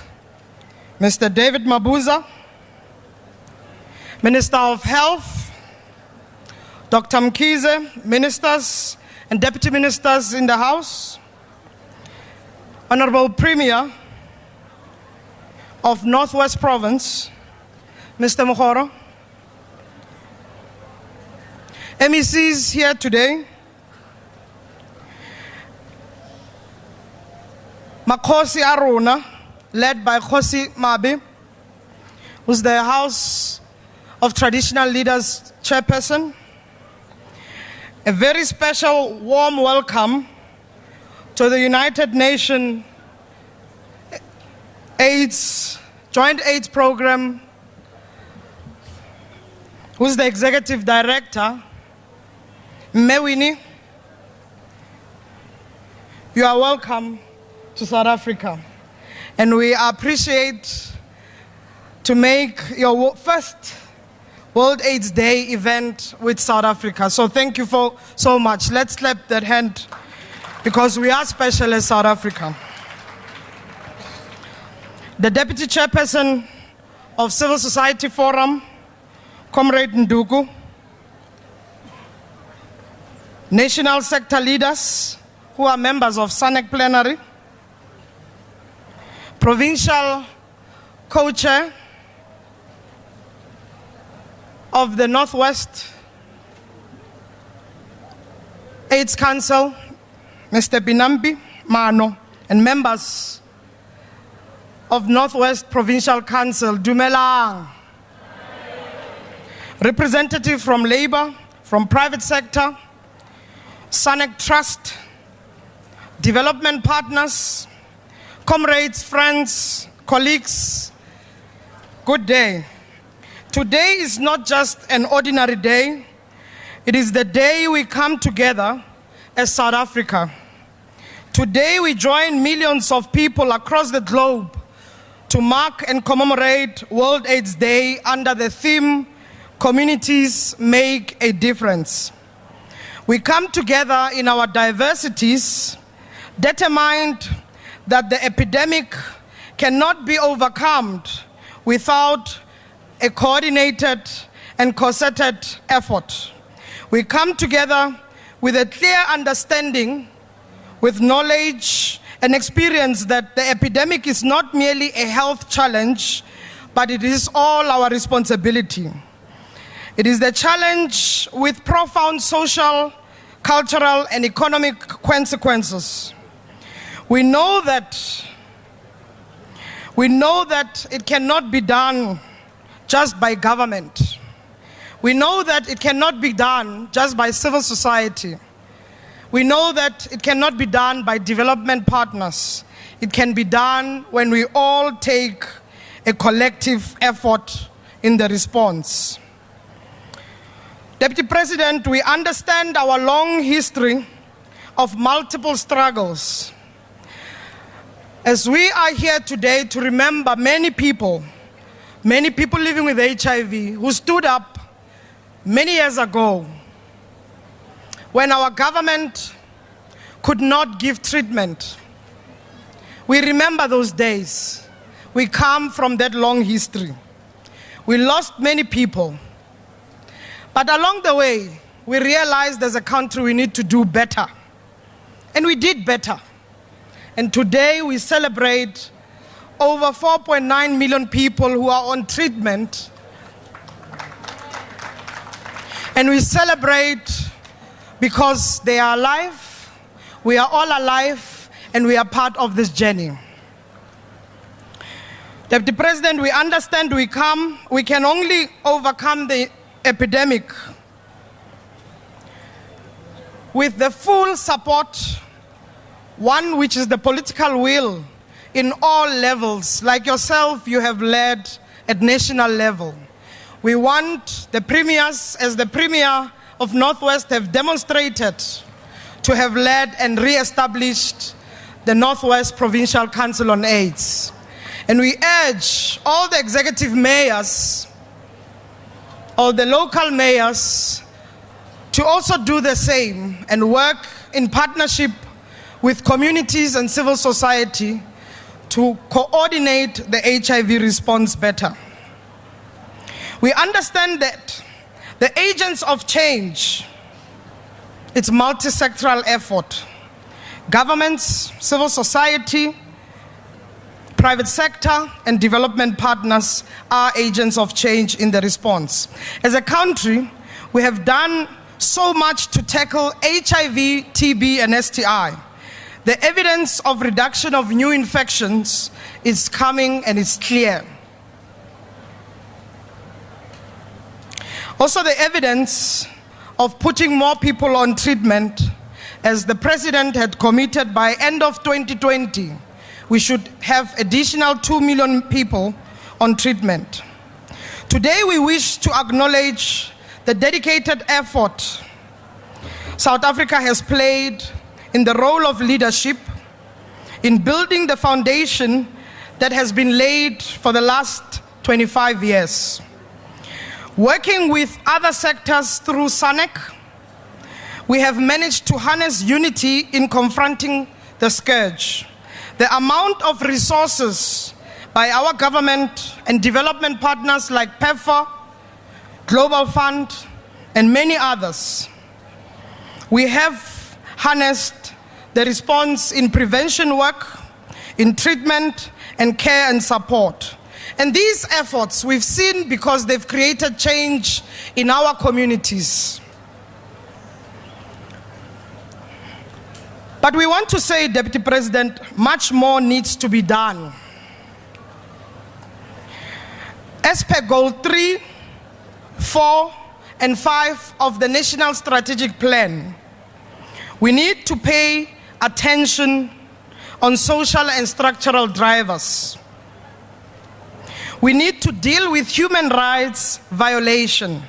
Mr. David Mabuza, Minister of Health, Dr. Mkhize, ministers and deputy ministers in the House, Honorable Premier of Northwest Province, Mr. Mokgoro, MECs here today, Makhosi Aruna, led by Khosi Mabi, who's the House of Traditional Leaders Chairperson. A very special warm welcome to the United Nations Joint AIDS Program, who's the Executive Director, Mewini. You are welcome to South Africa, and we appreciate to make your first World AIDS Day event with South Africa. So thank you so much. Let's clap that hand because we are special as South Africa. The Deputy Chairperson of Civil Society Forum, Comrade Nduku, National Sector Leaders who are members of SANEC Plenary, Provincial Co-Chair of the Northwest AIDS Council, Mr. Binambi Mano, and members of Northwest Provincial Council, Dumelang. Representative from Labour, from private sector, SANEC Trust, development partners, comrades, friends, colleagues, good day. Today is not just an ordinary day, it is the day we come together as South Africa. Today we join millions of people across the globe to mark and commemorate World AIDS Day under the theme, Communities Make a Difference. We come together in our diversities, determined that the epidemic cannot be overcome without a coordinated and concerted effort. We come together with a clear understanding, with knowledge and experience that the epidemic is not merely a health challenge, but it is all our responsibility. It is the challenge with profound social, cultural, and economic consequences. We know that it cannot be done just by government. We know that it cannot be done just by civil society. We know that it cannot be done by development partners. It can be done when we all take a collective effort in the response. Deputy President, we understand our long history of multiple struggles. As we are here today to remember many people living with HIV who stood up many years ago when our government could not give treatment, We remember those days. We come from that long history. We lost many people. But along the way, we realized as a country we need to do better. And we did better. And today we celebrate over 4.9 million people who are on treatment. And we celebrate because they are alive, we are all alive, and we are part of this journey. Deputy President, we understand we can only overcome the epidemic with the full support, one which is the political will in all levels. Like yourself, you have led at national level. We want the premiers, as the Premier of Northwest have demonstrated, to have led and re-established the Northwest Provincial Council on AIDS. And we urge all the executive mayors, all the local mayors, to also do the same and work in partnership with communities and civil society to coordinate the HIV response better. We understand that the agents of change, it's a multi-sectoral effort. Governments, civil society, private sector, and development partners are agents of change in the response. As a country, we have done so much to tackle HIV, TB, and STI. The evidence of reduction of new infections is coming and it's clear. Also, the evidence of putting more people on treatment, as the President had committed by end of 2020, we should have additional 2 million people on treatment. Today, we wish to acknowledge the dedicated effort South Africa has played in the role of leadership in building the foundation that has been laid for the last 25 years. Working with other sectors through SANEC, we have managed to harness unity in confronting the scourge. The amount of resources by our government and development partners like PEPFAR, Global Fund, and many others. We have harnessed the response in prevention work, in treatment and care and support. And these efforts we've seen because they've created change in our communities. But we want to say, Deputy President, much more needs to be done. As per Goal 3, 4, and 5 of the National Strategic Plan, we need to pay attention on social and structural drivers. We need to deal with human rights violation.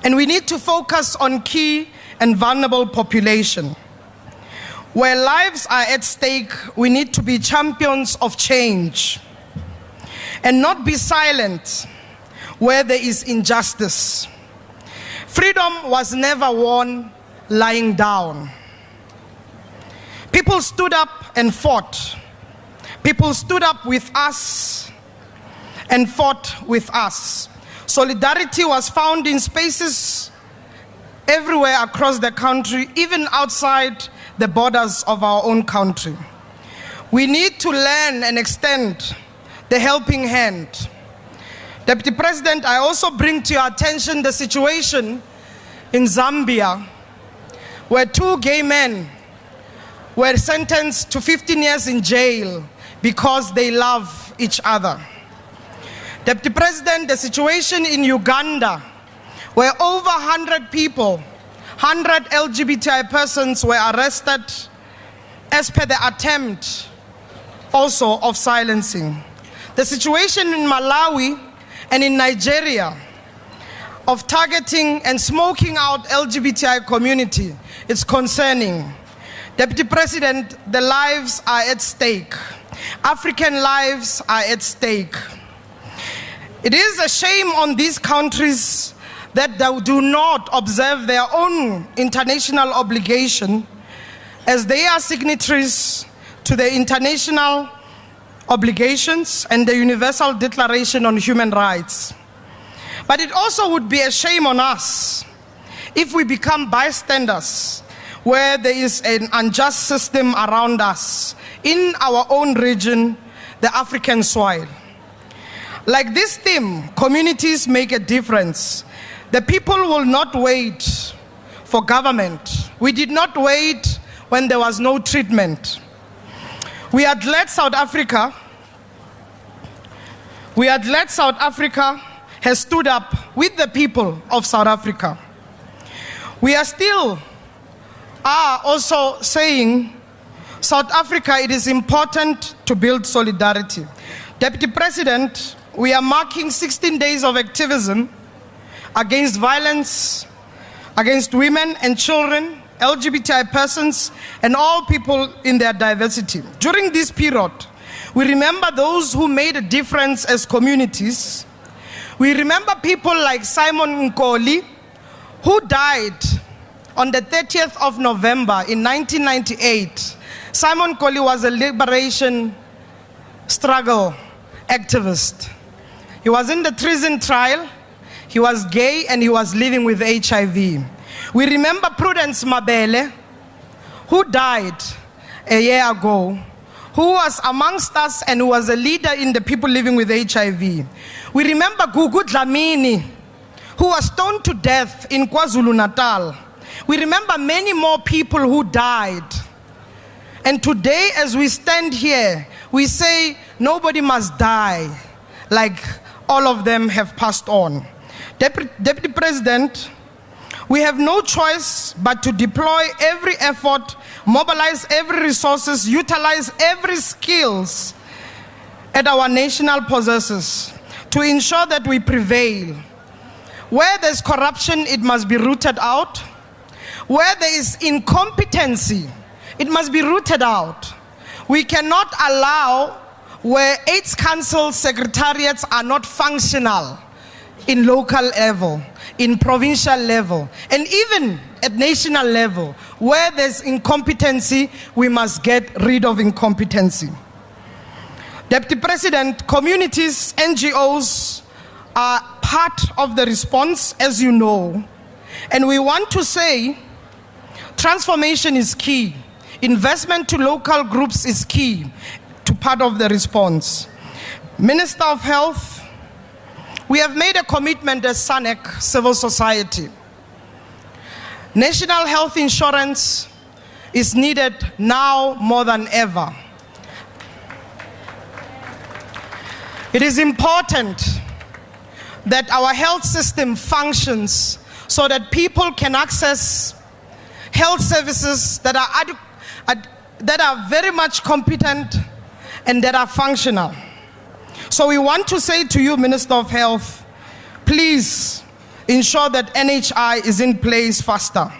And we need to focus on key and vulnerable population. Where lives are at stake, we need to be champions of change and not be silent where there is injustice. Freedom was never won lying down. People stood up and fought. People stood up with us and fought with us. Solidarity was found in spaces everywhere across the country, even outside the borders of our own country. We need to learn and extend the helping hand. Deputy President, I also bring to your attention the situation in Zambia, where 2 gay men were sentenced to 15 years in jail because they love each other. Deputy President, the situation in Uganda, where over 100 people, 100 LGBTI persons were arrested as per the attempt also of silencing. The situation in Malawi and in Nigeria of targeting and smoking out LGBTI community is concerning. Deputy President, the lives are at stake. African lives are at stake. It is a shame on these countries that they do not observe their own international obligation, as they are signatories to the international obligations and the Universal Declaration on Human Rights. But it also would be a shame on us if we become bystanders where there is an unjust system around us in our own region, the African soil. Like this theme, communities make a difference. The people will not wait for government. We did not wait when there was no treatment. We had led South Africa has stood up with the people of South Africa. We are still also saying, South Africa, it is important to build solidarity. Deputy President, we are marking 16 days of activism against violence against women and children, LGBTI persons, and all people in their diversity. During this period, we remember those who made a difference as communities. We remember people like Simon Nkoli, who died on the 30th of November in 1998. Simon Nkoli was a liberation struggle activist. He was in the treason trial, he was gay, and he was living with HIV. We remember Prudence Mabele, who died a year ago, who was amongst us and who was a leader in the people living with HIV. We remember Gugu Dlamini, who was stoned to death in KwaZulu-Natal. We remember many more people who died. And today, as we stand here, we say nobody must die, like all of them have passed on. Deputy President, we have no choice but to deploy every effort, mobilize every resources, utilize every skills at our national possesses to ensure that we prevail. Where there's corruption, it must be rooted out. Where there is incompetency, it must be rooted out. We cannot allow where AIDS Council secretariats are not functional in local level, in provincial level, and even at national level. Where there's incompetency, we must get rid of incompetency. Deputy President, communities, NGOs are part of the response, as you know. And we want to say transformation is key. Investment to local groups is key to part of the response. Minister of Health, we have made a commitment as SANEC, civil society. National health insurance is needed now more than ever. It is important that our health system functions so that people can access health services that are very much competent and that are functional. So we want to say to you, Minister of Health, please ensure that NHI is in place faster.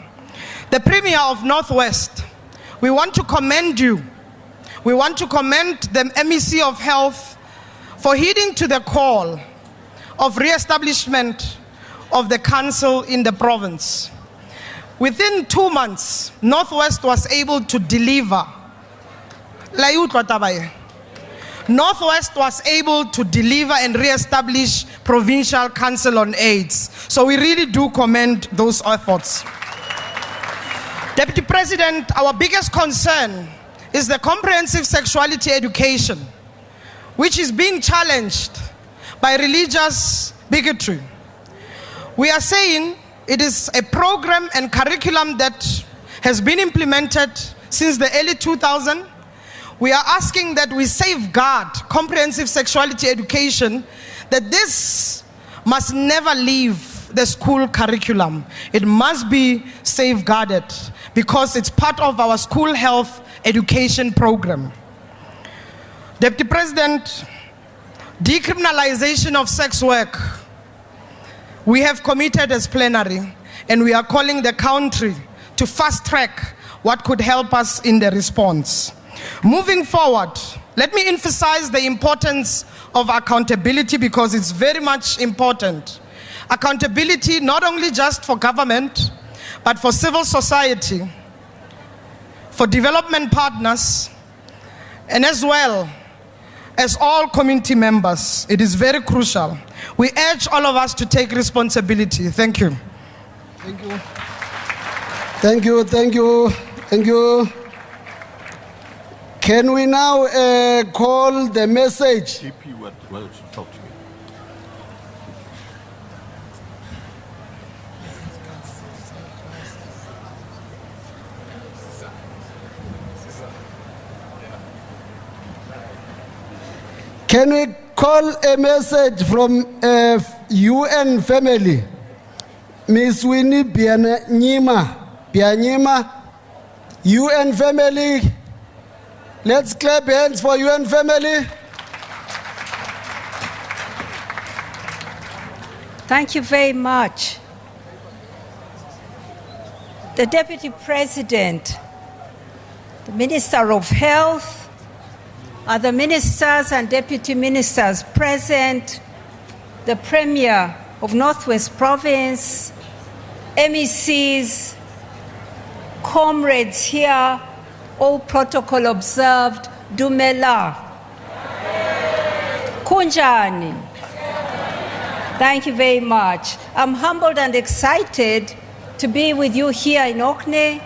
The Premier of Northwest, we want to commend you. We want to commend the MEC of Health for heeding to the call of re-establishment of the council in the province. Within 2 months, Northwest was able to deliver. Northwest was able to deliver and re-establish Provincial Council on AIDS. So we really do commend those efforts. Deputy President, our biggest concern is the comprehensive sexuality education, which is being challenged by religious bigotry. We are saying it is a program and curriculum that has been implemented since the early 2000s. We are asking that we safeguard comprehensive sexuality education, that this must never leave the school curriculum. It must be safeguarded because it's part of our school health education program. Deputy President, decriminalization of sex work, we have committed as plenary, and we are calling the country to fast track what could help us in the response. Moving forward, let me emphasize the importance of accountability because it's very much important. Accountability not only just for government, but for civil society, for development partners, and as well as all community members. It is very crucial. We urge all of us to take responsibility. Thank you. Thank you. Thank you, thank you, thank you. Can we now call the message? GP, well, should talk to you. Can we call a message from UN family? Miss Winnie Bianyima, UN family. Let's clap hands for UN family. Thank you very much. The Deputy President, the Minister of Health, other ministers and deputy ministers present, the Premier of Northwest Province, MECs, comrades here, all protocol observed, Dumela. Kunjani. Thank you very much. I'm humbled and excited to be with you here in Orkney,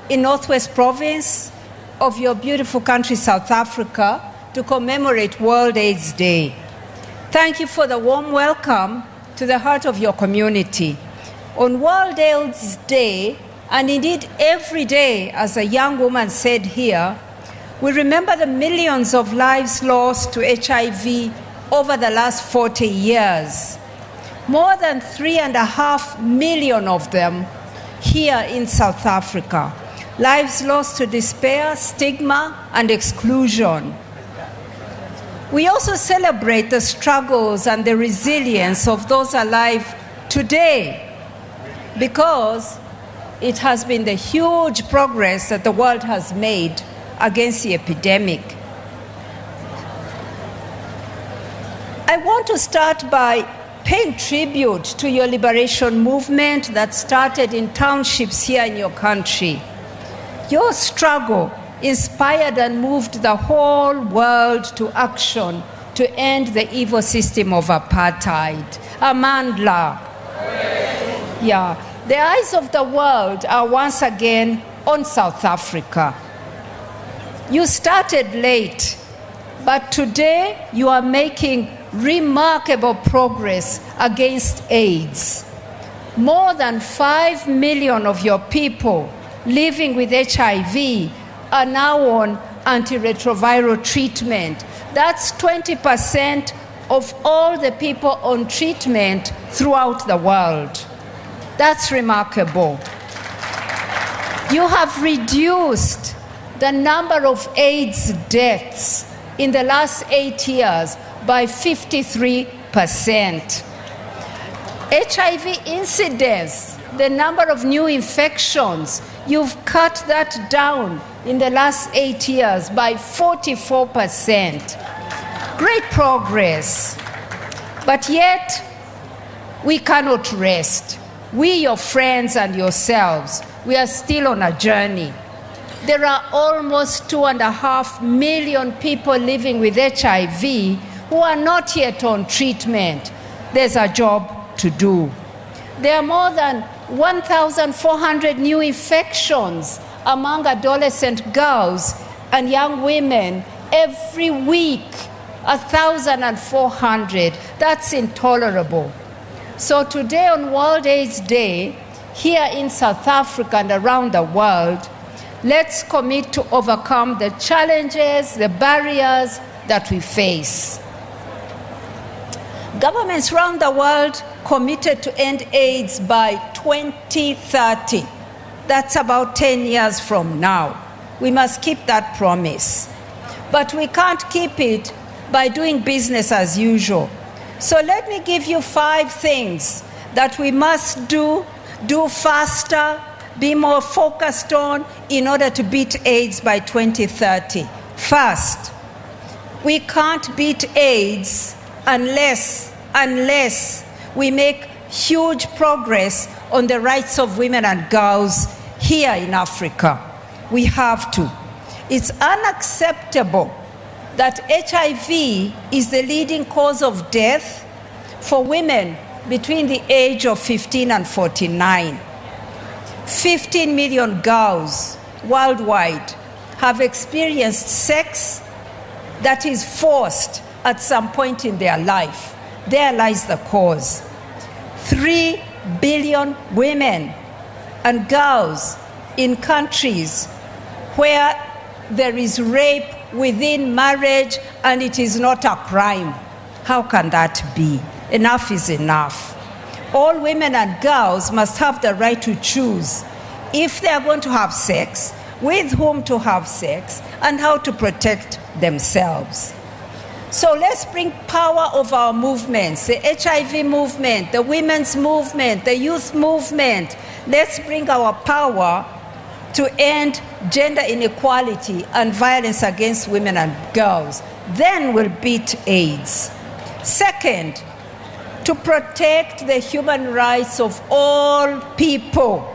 in Northwest Province of your beautiful country, South Africa, to commemorate World AIDS Day. Thank you for the warm welcome to the heart of your community. On World AIDS Day, and indeed every day, as a young woman said here, we remember the millions of lives lost to HIV over the last 40 years. More than 3.5 million of them here in South Africa. Lives lost to despair, stigma, and exclusion. We also celebrate the struggles and the resilience of those alive today, because it has been the huge progress that the world has made against the epidemic. I want to start by paying tribute to your liberation movement that started in townships here in your country. Your struggle inspired and moved the whole world to action to end the evil system of apartheid. Amandla. Yeah. The eyes of the world are once again on South Africa. You started late, but today you are making remarkable progress against AIDS. More than 5 million of your people living with HIV are now on antiretroviral treatment. That's 20% of all the people on treatment throughout the world. That's remarkable. You have reduced the number of AIDS deaths in the last 8 years by 53%. HIV incidence, the number of new infections, you've cut that down in the last 8 years by 44%. Great progress. But yet, we cannot rest. We, your friends and yourselves, we are still on a journey. There are almost 2.5 million people living with HIV who are not yet on treatment. There's a job to do. There are more than 1,400 new infections among adolescent girls and young women every week. 1,400. That's intolerable. So today on World AIDS Day, here in South Africa and around the world, let's commit to overcome the challenges, the barriers that we face. Governments around the world committed to end AIDS by 2030. That's about 10 years from now. We must keep that promise. But we can't keep it by doing business as usual. So let me give you 5 things that we must do faster, be more focused on in order to beat AIDS by 2030. First, we can't beat AIDS unless we make huge progress on the rights of women and girls here in Africa. We have to. It's unacceptable that HIV is the leading cause of death for women between the age of 15 and 49. 15 million girls worldwide have experienced sex that is forced at some point in their life. There lies the cause. 3 billion women and girls in countries where there is rape within marriage and it is not a crime. How can that be? Enough is enough. All women and girls must have the right to choose if they are going to have sex, with whom to have sex, and how to protect themselves. So let's bring power of our movements, the HIV movement, the women's movement, the youth movement. Let's bring our power to end gender inequality and violence against women and girls. Then we'll beat AIDS. Second, to protect the human rights of all people,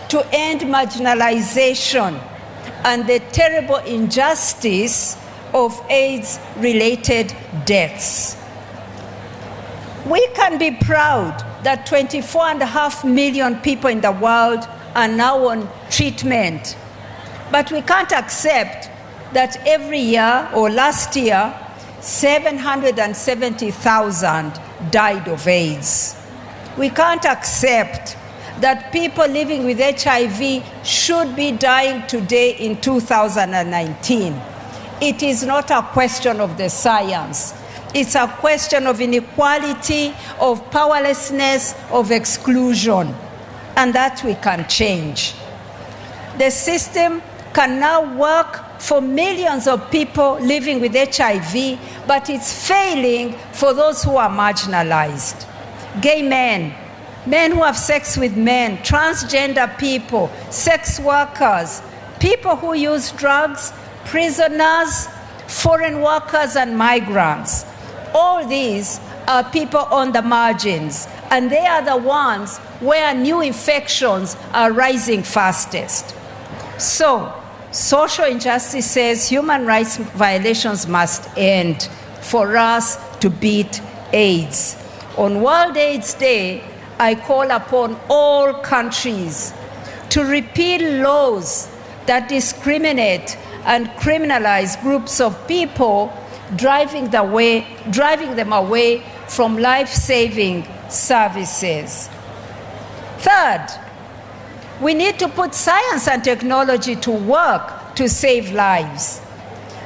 to end marginalization and the terrible injustice of AIDS-related deaths. We can be proud that 24.5 million people in the world are now on treatment. But we can't accept that every year, or last year, 770,000 died of AIDS. We can't accept that people living with HIV should be dying today in 2019. It is not a question of the science. It's a question of inequality, of powerlessness, of exclusion, and that we can change. The system can now work for millions of people living with HIV, but it's failing for those who are marginalized. Gay men, men who have sex with men, transgender people, sex workers, people who use drugs, prisoners, foreign workers, and migrants. All these are people on the margins, and they are the ones where new infections are rising fastest. So, social injustice says human rights violations must end for us to beat AIDS. On World AIDS Day, I call upon all countries to repeal laws that discriminate and criminalize groups of people, driving them away from life-saving services. Third, we need to put science and technology to work to save lives.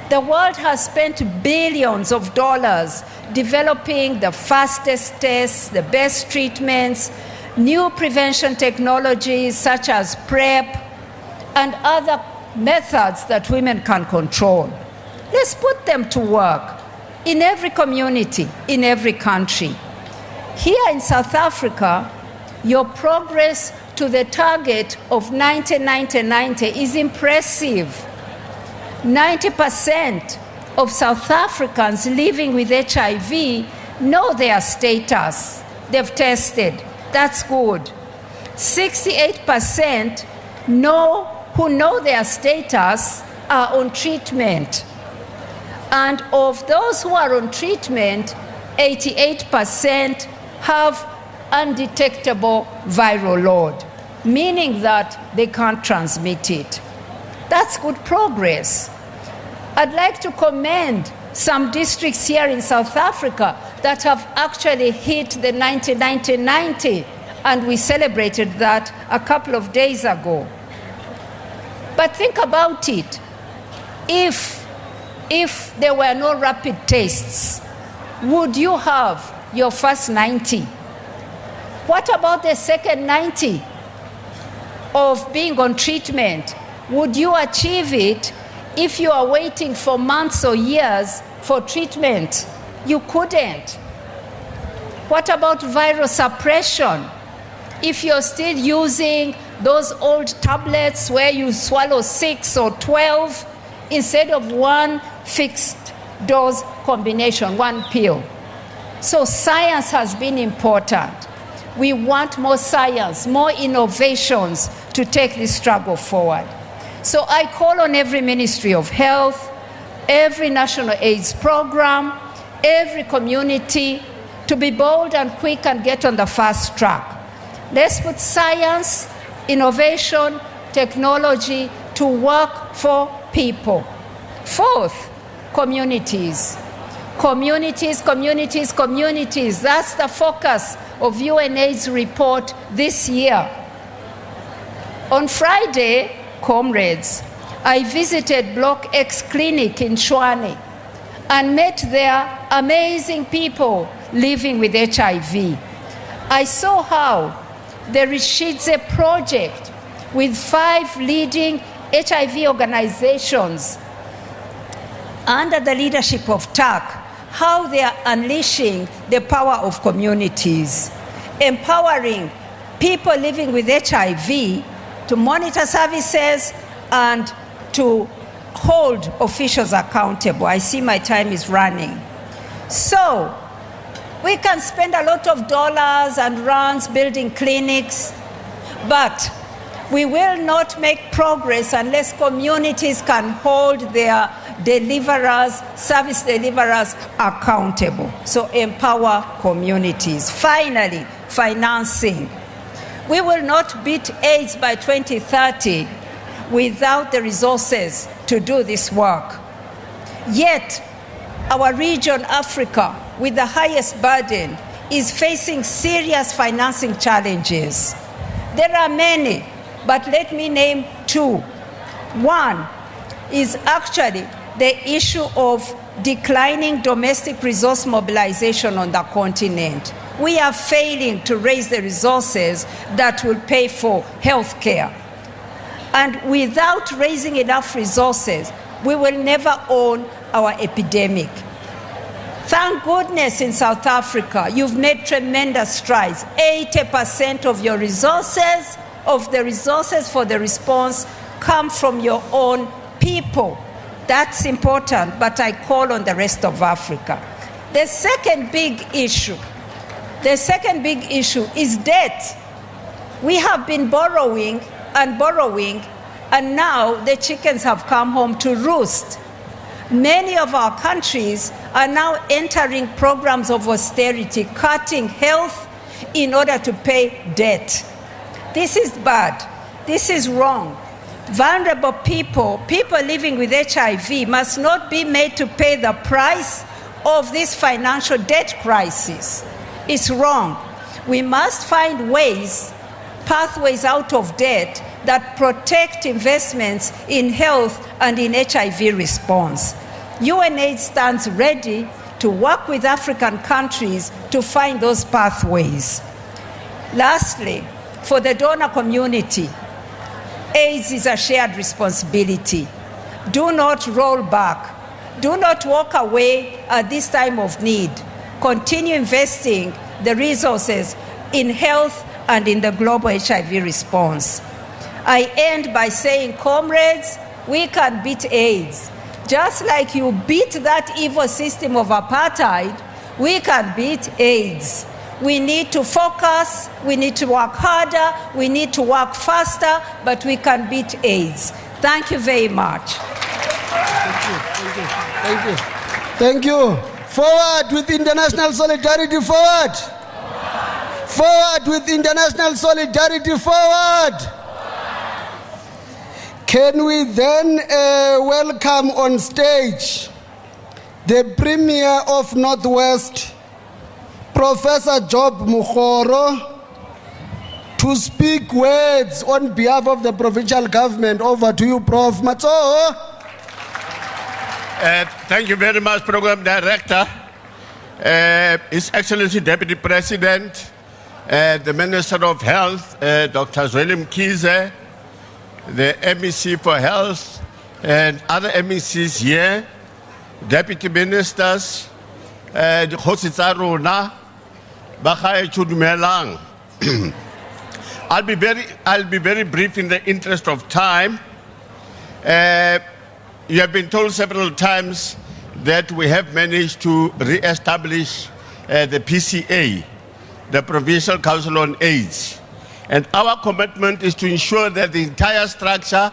The world has spent billions of dollars developing the fastest tests, the best treatments, new prevention technologies such as PrEP, and other methods that women can control. Let's put them to work in every community, in every country. Here in South Africa, your progress to the target of 90-90-90 is impressive. 90% of South Africans living with HIV know their status. They've tested. That's good. 68% who know their status are on treatment. And of those who are on treatment, 88% have undetectable viral load, meaning that they can't transmit it. That's good progress. I'd like to commend some districts here in South Africa that have actually hit the 90-90-90, and we celebrated that a couple of days ago. But think about it. If there were no rapid tests, would you have your first 90? What about the second 90 of being on treatment? Would you achieve it if you are waiting for months or years for treatment? You couldn't. What about viral suppression? If you're still using those old tablets where you swallow 6 or 12 instead of one fixed dose combination, one pill. So science has been important. We want more science, more innovations to take this struggle forward. So I call on every Ministry of Health, every national AIDS program, every community to be bold and quick and get on the fast track. Let's put science, innovation, technology to work for people. Fourth, communities. Communities, communities, communities. That's the focus of UNAIDS report this year. On Friday, comrades, I visited Block X Clinic in Shwane and met there amazing people living with HIV. I saw how the Rishidze project with 5 leading HIV organizations under the leadership of TAC, how they are unleashing the power of communities, empowering people living with HIV to monitor services and to hold officials accountable. I see my time is running. So, we can spend a lot of dollars and rands building clinics, but we will not make progress unless communities can hold their deliverers, service deliverers accountable. So empower communities. Finally, financing. We will not beat AIDS by 2030 without the resources to do this work. Yet, our region, Africa, with the highest burden, is facing serious financing challenges. There are many, but let me name 2. One is actually the issue of declining domestic resource mobilization on the continent. We are failing to raise the resources that will pay for health care. And without raising enough resources, we will never own our epidemic. Thank goodness in South Africa, you've made tremendous strides. 80% of your resources, of the resources for the response, come from your own people. That's important, but I call on the rest of Africa. The second big issue is debt. We have been borrowing, and now the chickens have come home to roost. Many of our countries are now entering programs of austerity, cutting health in order to pay debt. This is bad. This is wrong. Vulnerable people living with HIV must not be made to pay the price of this financial debt crisis. It's wrong. We must find pathways out of debt that protect investments in health and in HIV response. UNAIDS stands ready to work with African countries to find those pathways. Lastly, for the donor community, AIDS is a shared responsibility. Do not roll back. Do not walk away at this time of need. Continue investing the resources in health and in the global HIV response. I end by saying, comrades, we can beat AIDS. Just like you beat that evil system of apartheid, we can beat AIDS. We need to focus, we need to work harder, we need to work faster, but we can beat AIDS. Thank you very much. Thank you. Forward with international solidarity, forward. Forward with international solidarity, forward. Can we then welcome on stage the Premier of Northwest, Professor Job Mukhoro, to speak words on behalf of the provincial government. Over to you, Prof. Matsoho. Thank you very much, Program Director, His Excellency Deputy President, the Minister of Health, Dr. Zweli Mkhize, the MEC for Health, and other MECs here, Deputy Ministers, the Khositsa Rona, Bakhae Chudumelang. I'll be very brief in the interest of time. You have been told several times that we have managed to re-establish the PCA, the Provincial Council on AIDS. And our commitment is to ensure that the entire structure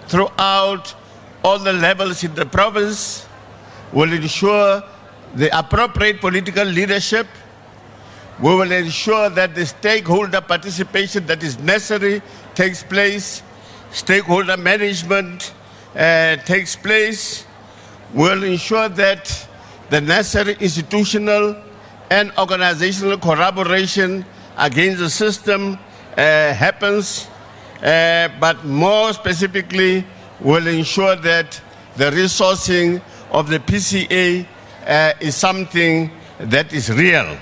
throughout all the levels in the province, will ensure the appropriate political leadership. We will ensure that the stakeholder participation that is necessary takes place, stakeholder management takes place. We will ensure that the necessary institutional and organizational collaboration against the system happens, but more specifically, will ensure that the resourcing of the PCA is something that is real.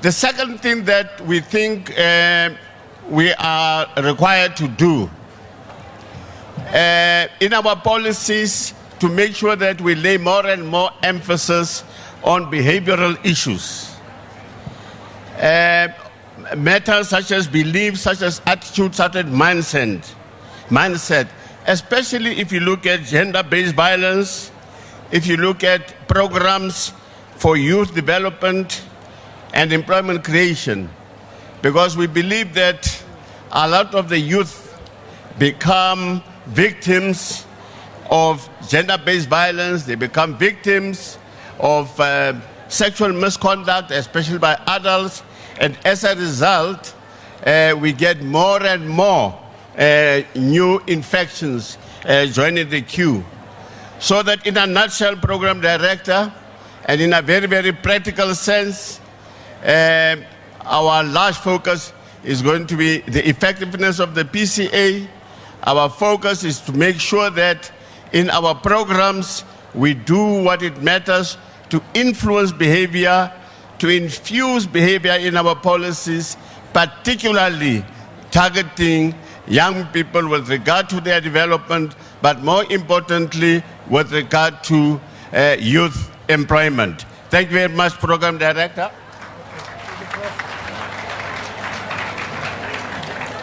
The second thing that we think we are required to do in our policies to make sure that we lay more and more emphasis on behavioral issues. Matters such as beliefs, such as attitude, such as mindset, especially if you look at gender-based violence, if you look at programs for youth development and employment creation, because we believe that a lot of the youth become victims of gender-based violence, they become victims of sexual misconduct, especially by adults, and as a result, we get more and more new infections joining the queue. So that in a nutshell, Program Director, and in a very, very practical sense, our large focus is going to be the effectiveness of the PCA. Our focus is to make sure that in our programs, we do what it matters to influence behavior, to infuse behavior in our policies, particularly targeting young people with regard to their development, but more importantly, with regard to youth employment. Thank you very much, Program Director.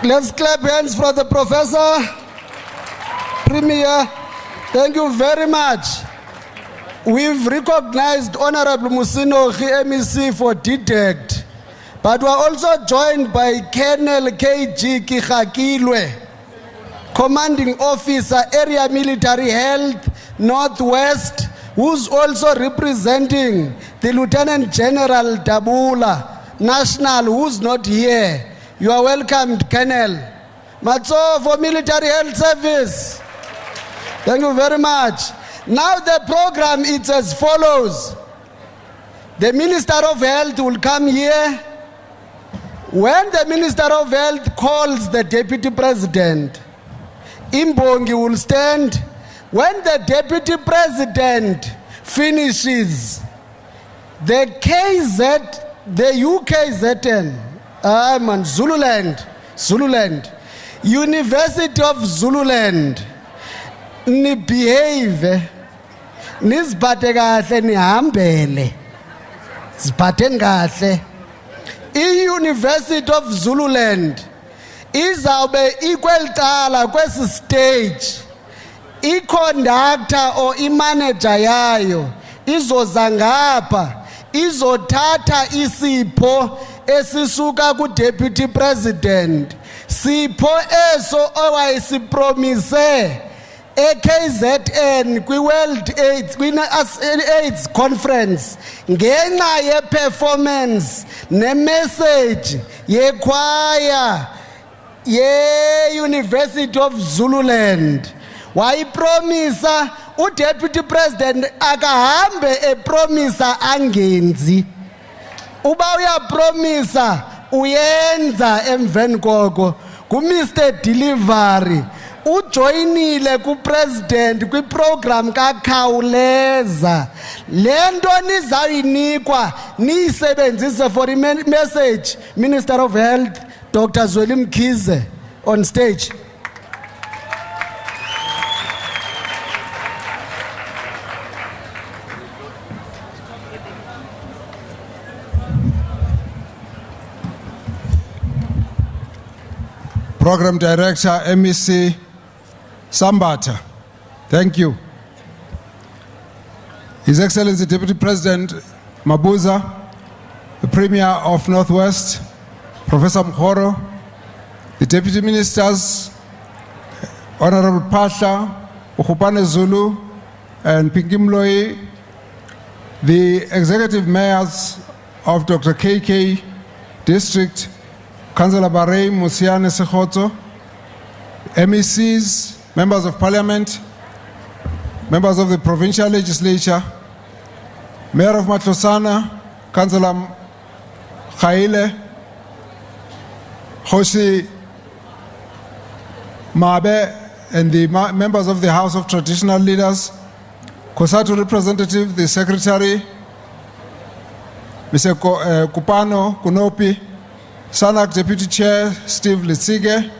Let's clap hands for the Professor, Premier. Thank you very much. We've recognized Honorable Musinogi MEC for DDECT, but we're also joined by Colonel KG Kihakilwe, Commanding Officer, Area Military Health, Northwest, who's also representing the Lieutenant General Dabula, National, who's not here. You are welcomed, Colonel. Matso for Military Health Service. Thank you very much. Now the program is as follows. The Minister of Health will come here. When the Minister of Health calls the Deputy President, Imbongi will stand. When the Deputy President finishes, the UKZN, Zululand, University of Zululand, ni behave, niziphathe kahle nihambele, ziphatheni kahle. I-University of Zululand izawube ikwelcala kwesi stage. I-conductor or i-manager yayo izoza ngapha izothatha isipho esisuka ku-Deputy President, sipho eso owayesipromise e-KZN kwi-World AIDS Conference ngenxa ye-performance ne-message yekhwaya ye-University of Zululand. Wayipromisa u-Deputy President akahambe epromisa angenzi. Uba uyapromisa uyenza emveni koko ku-Mr. Delivery ujoyinile ku-President kwi-program kakhawuleza. Le nto nizayinikwa niyisebenzise for i-message. Minister of Health, Dr. Zweli Mkhize, on stage. Program Director, MEC Sambata. Thank you. His Excellency Deputy President Mabuza, the Premier of Northwest, Professor Mkhoro, the Deputy Ministers, Honorable Pasha, Ukupane Zulu and Pinky Mloyi, the executive mayors of Dr. KK District, Councillor Barei Musiane Sekhoto, MECs, members of parliament, members of the provincial legislature, Mayor of Matlosana, Councillor Khaile, Hoshi Mabe, and the members of the House of Traditional Leaders, COSATU representative, the secretary, Mr. Kupano Kunopi, SANAC Deputy Chair Steve Litsige,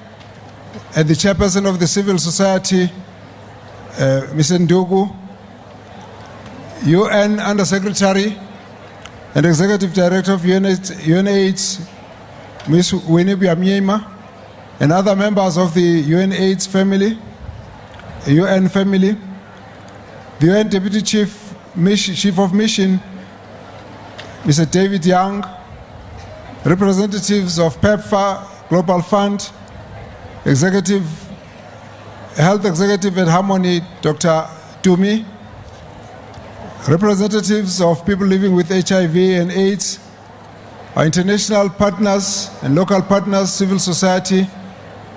and the chairperson of the civil society, Mr. Ndugu, UN Undersecretary and Executive Director of UNAIDS, Ms. Winnie Biamyema, and other members of the UNAIDS family, UN family, the UN Deputy Chief of Mission, Mr. David Young, representatives of PEPFAR, Global Fund, Health Executive at Harmony, Dr. Tumi, representatives of people living with HIV and AIDS, our international partners and local partners, civil society,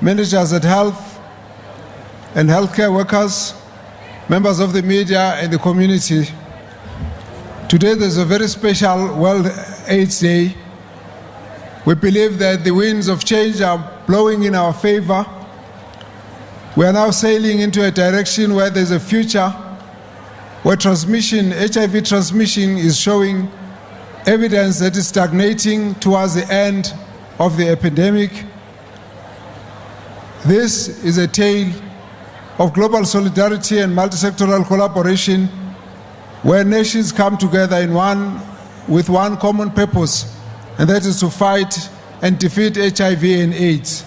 managers at health and healthcare workers, members of the media and the community. Today there's a very special World AIDS Day. We believe that the winds of change are blowing in our favor. We are now sailing into a direction where there's a future where HIV transmission is showing evidence that is stagnating towards the end of the epidemic. This is a tale of global solidarity and multi-sectoral collaboration where nations come together with one common purpose, and that is to fight and defeat HIV and AIDS.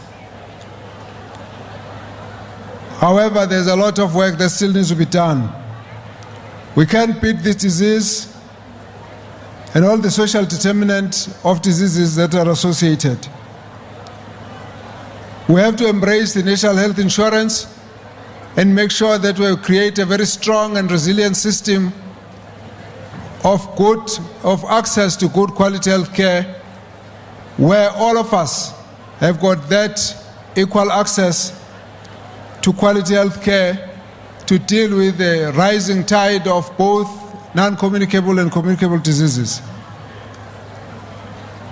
However, there's a lot of work that still needs to be done. We can't beat this disease and all the social determinants of diseases that are associated. We have to embrace the national health insurance and make sure that we create a very strong and resilient system of access to good quality health care, where all of us have got that equal access to quality health care to deal with the rising tide of both non-communicable and communicable diseases.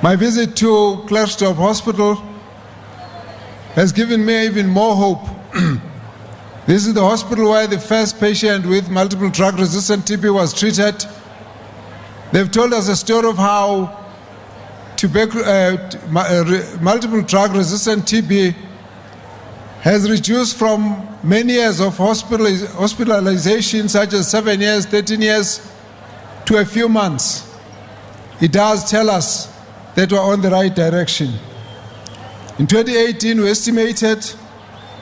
My visit to Klerksdorp Hospital has given me even more hope. This is the hospital where the first patient with multiple drug-resistant TB was treated. They've told us a story of how multiple drug-resistant TB has reduced from many years of hospitalization, such as 7 years, 13 years, to a few months. It does tell us that we're on the right direction. In 2018, we estimated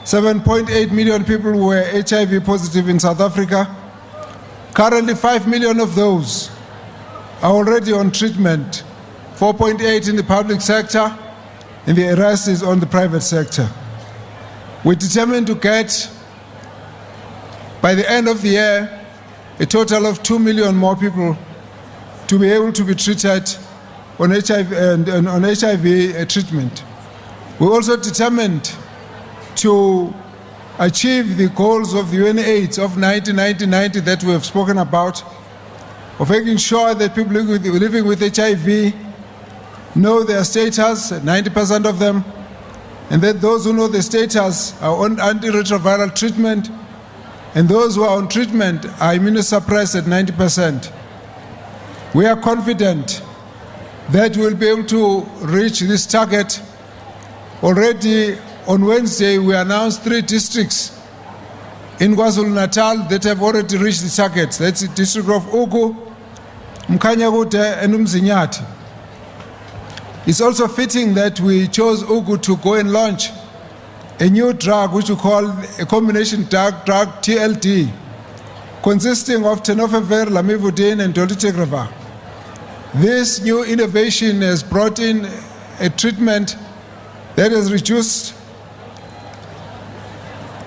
7.8 million people were HIV positive in South Africa. Currently, 5 million of those are already on treatment, 4.8 in the public sector, and the rest is on the private sector. We're determined to get, by the end of the year, a total of 2 million more people to be able to be treated on HIV treatment. We're also determined to achieve the goals of the UNAIDS of 1990 that we have spoken about, of making sure that people living with HIV know their status, 90% of them, and that those who know the status are on antiretroviral treatment, and those who are on treatment are immunosuppressed at 90%. We are confident that we'll be able to reach this target. Already on Wednesday, we announced 3 districts in KwaZulu-Natal that have already reached the targets. That's the district of Ugu, Mkhanyakude, and Umzinyathi. It's also fitting that we chose Ugu to go and launch a new drug which we call a combination drug TLD, consisting of tenofovir, lamivudine, and dolutegravir. This new innovation has brought in a treatment that has reduced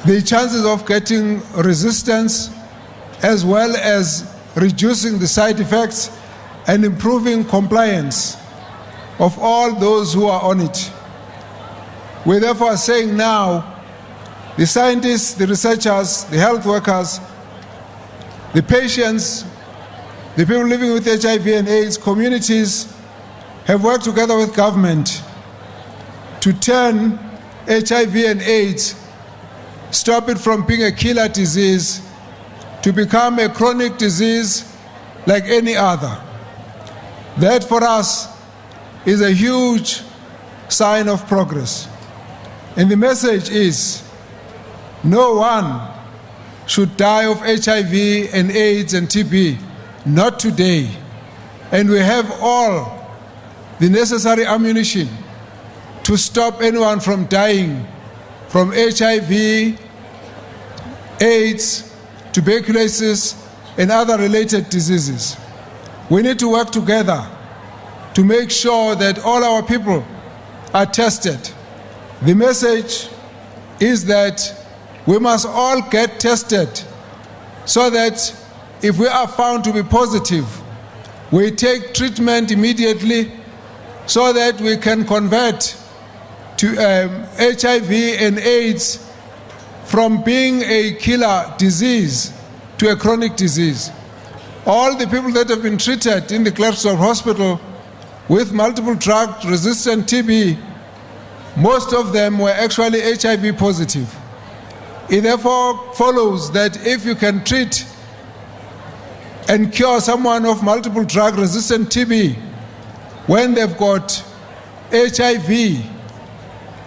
the chances of getting resistance, as well as reducing the side effects and improving compliance of all those who are on it. We therefore are saying now, the scientists, the researchers, the health workers, the patients, the people living with HIV and AIDS, communities, have worked together with government to turn HIV and AIDS, stop it from being a killer disease, to become a chronic disease like any other. That for us is a huge sign of progress. And the message is, no one should die of HIV and AIDS and TB, not today. And we have all the necessary ammunition to stop anyone from dying from HIV, AIDS, tuberculosis, and other related diseases. We need to work together to make sure that all our people are tested. The message is that we must all get tested so that if we are found to be positive, we take treatment immediately so that we can convert to HIV and AIDS from being a killer disease to a chronic disease. All the people that have been treated in the Clerksdorp Hospital with multiple drug-resistant TB, most of them were actually HIV positive. It therefore follows that if you can treat and cure someone of multiple drug-resistant TB when they've got HIV,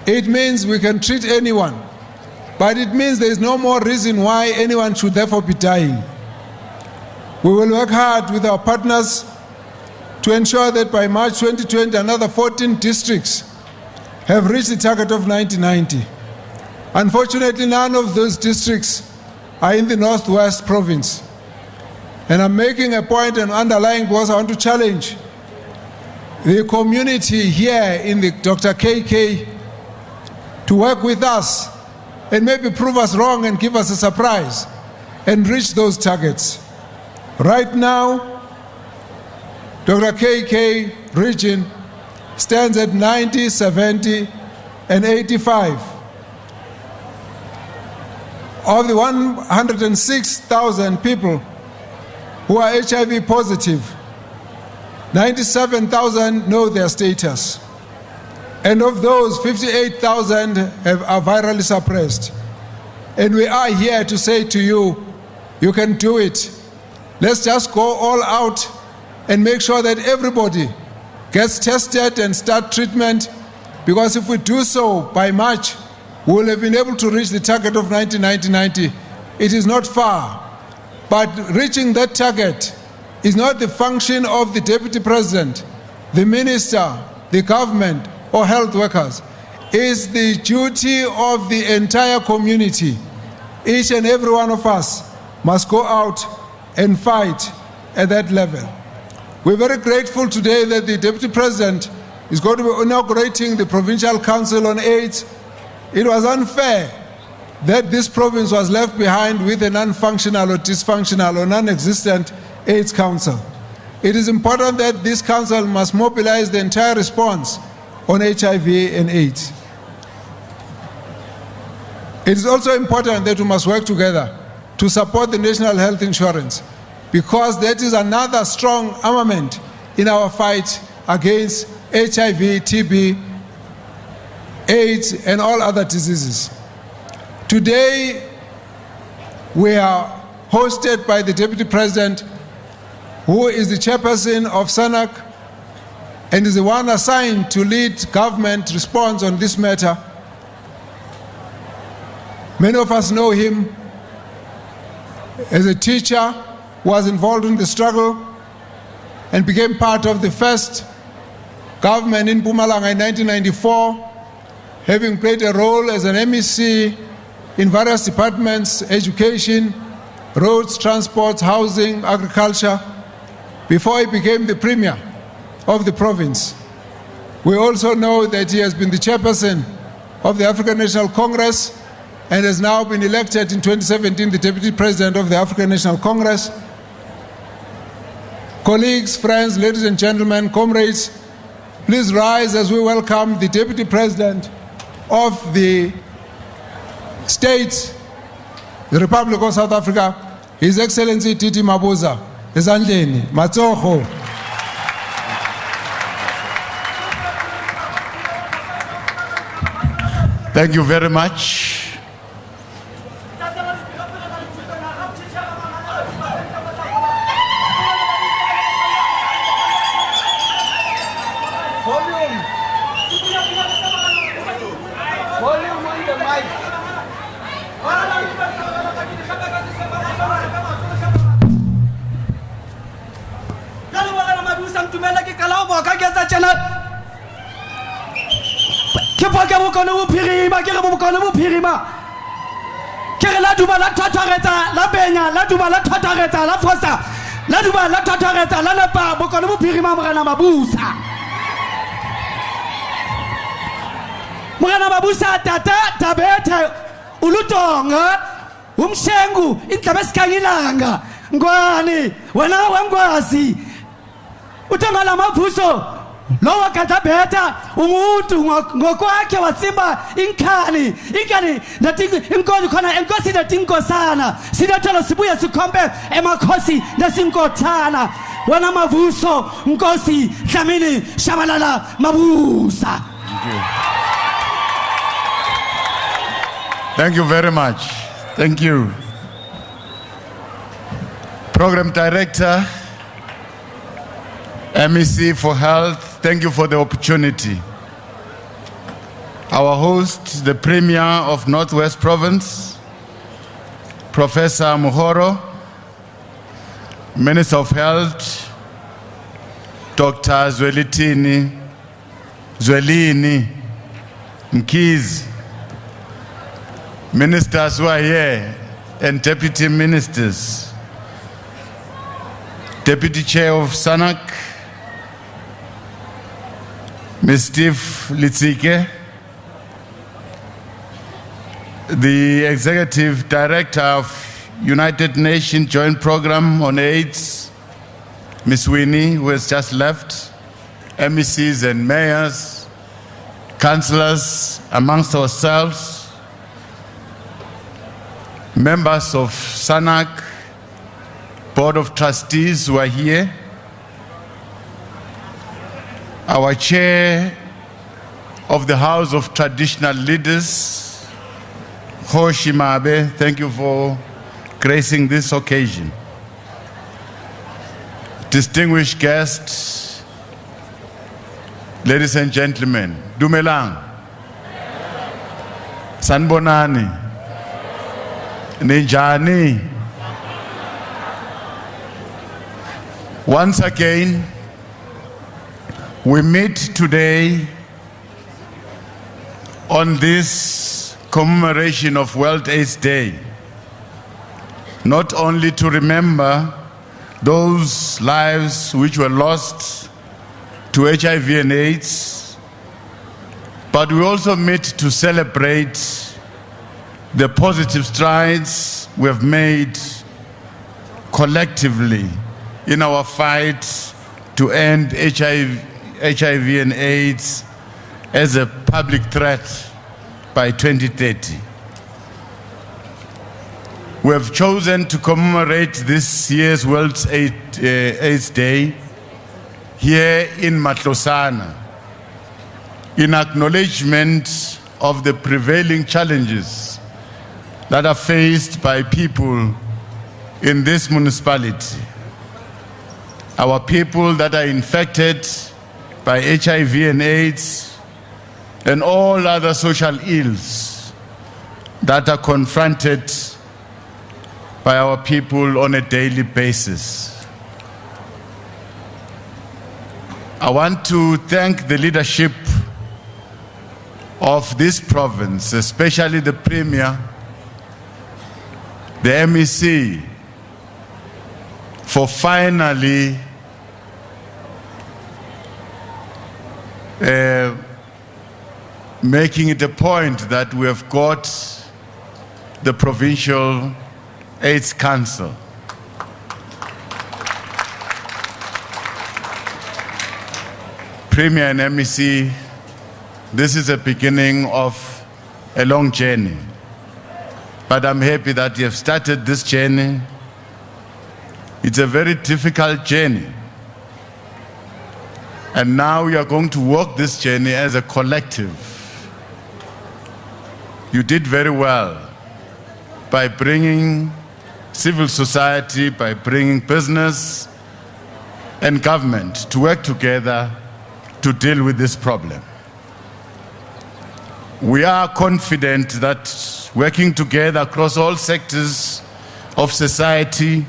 it means we can treat anyone. But it means there is no more reason why anyone should therefore be dying. We will work hard with our partners to ensure that by March 2020, another 14 districts have reached the target of 1990. Unfortunately, none of those districts are in the Northwest province. And I'm making a point and underlying because I want to challenge the community here in the Dr. KK to work with us and maybe prove us wrong and give us a surprise and reach those targets. Right now, Dr. KK region stands at 90, 70, and 85. Of the 106,000 people who are HIV positive, 97,000 know their status. And of those, 58,000 are virally suppressed. And we are here to say to you, you can do it. Let's just go all out and make sure that everybody gets tested and start treatment, because if we do so by March, we will have been able to reach the target of 1990. It is not far, but reaching that target is not the function of the Deputy President, the Minister, the government, or health workers. It is the duty of the entire community. Each and every one of us must go out and fight at that level. We're very grateful today that the Deputy President is going to be inaugurating the Provincial Council on AIDS. It was unfair that this province was left behind with a non-functional or dysfunctional or non-existent AIDS Council. It is important that this council must mobilize the entire response on HIV and AIDS. It is also important that we must work together to support the National Health Insurance, because that is another strong armament in our fight against HIV, TB, AIDS, and all other diseases. Today, we are hosted by the Deputy President, who is the chairperson of SANAC and is the one assigned to lead government response on this matter. Many of us know him as a teacher who was involved in the struggle and became part of the first government in Mpumalanga in 1994, having played a role as an MEC in various departments: education, roads, transport, housing, agriculture, before he became the premier of the province. We also know that he has been the chairperson of the African National Congress and has now been elected in 2017 the Deputy President of the African National Congress. Colleagues, friends, ladies and gentlemen, comrades, please rise as we welcome the Deputy President of the States, the Republic of South Africa, His Excellency David Mabuza. Ezandleni, matsogo. Thank you very much. Volume on the mic. Morena Mabuza tata tabethe ulutonga umshengu indaba esikhanyilanga ngwani wena wengwazi utonga lamavuso lowo kadabetha umuntu ngokwakhe watsimba inkani nathi inkosi khona enkosi nathi inkosana sinethola sibuye sikhombe emakhosi nesinkothana wena mavuso nkosi Dlamini Shabalala Mabuza. Thank you very much. Thank you. Program Director, MEC for Health, thank you for the opportunity. Our host, the Premier of Northwest Province, Professor Muhoro, Minister of Health, Dr. Zwelini Mkiz, Ministers who are here and Deputy Ministers, Deputy Chair of SANAC, Ms. Steve Litsike, the Executive Director of United Nations Joint Program on AIDS, Ms. Winnie, who has just left, MECs and mayors, councillors amongst ourselves, members of SANAC, Board of Trustees who are here, our Chair of the House of Traditional Leaders, Kgoshi Mabe, thank you for gracing this occasion. Distinguished guests, ladies and gentlemen, Dumelang, Sanbonani, Ninjani. Once again, we meet today on this commemoration of World AIDS Day, not only to remember those lives which were lost to HIV and AIDS, but we also meet to celebrate the positive strides we have made collectively in our fight to end HIV and AIDS as a public threat by 2030. We have chosen to commemorate this year's World AIDS Day here in Matlosana in acknowledgement of the prevailing challenges that are faced by people in this municipality. Our people that are infected by HIV and AIDS and all other social ills that are confronted by our people on a daily basis. I want to thank the leadership of this province, especially the Premier, the MEC, for finally making it a point that we have got the Provincial AIDS Council. Premier and MEC, this is the beginning of a long journey. But I'm happy that you have started this journey. It's a very difficult journey. And now we are going to walk this journey as a collective. You did very well by bringing civil society, by bringing business and government to work together to deal with this problem. We are confident that working together across all sectors of society,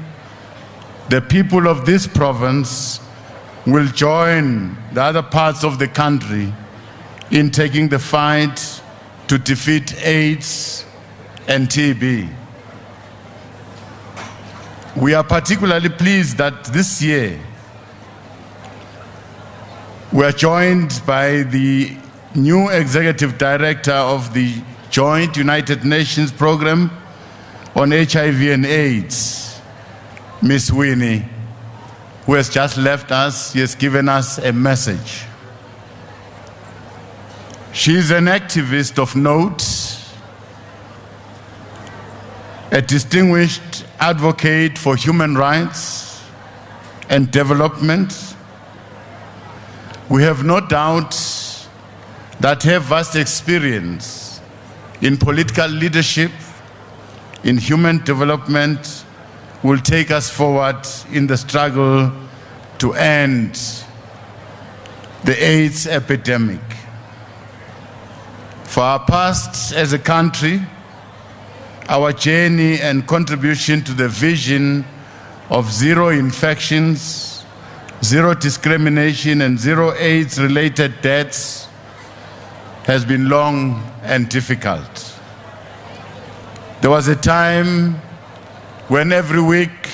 the people of this province will join the other parts of the country in taking the fight to defeat AIDS and TB. We are particularly pleased that this year we are joined by the new Executive Director of the Joint United Nations Program on HIV and AIDS, Ms. Winnie, who has just left us. She has given us a message. She is an activist of note, a distinguished advocate for human rights and development. We have no doubt that her vast experience in political leadership, in human development, will take us forward in the struggle to end the AIDS epidemic. For our past as a country, our journey and contribution to the vision of zero infections, zero discrimination, and zero AIDS-related deaths has been long and difficult. There was a time when every week,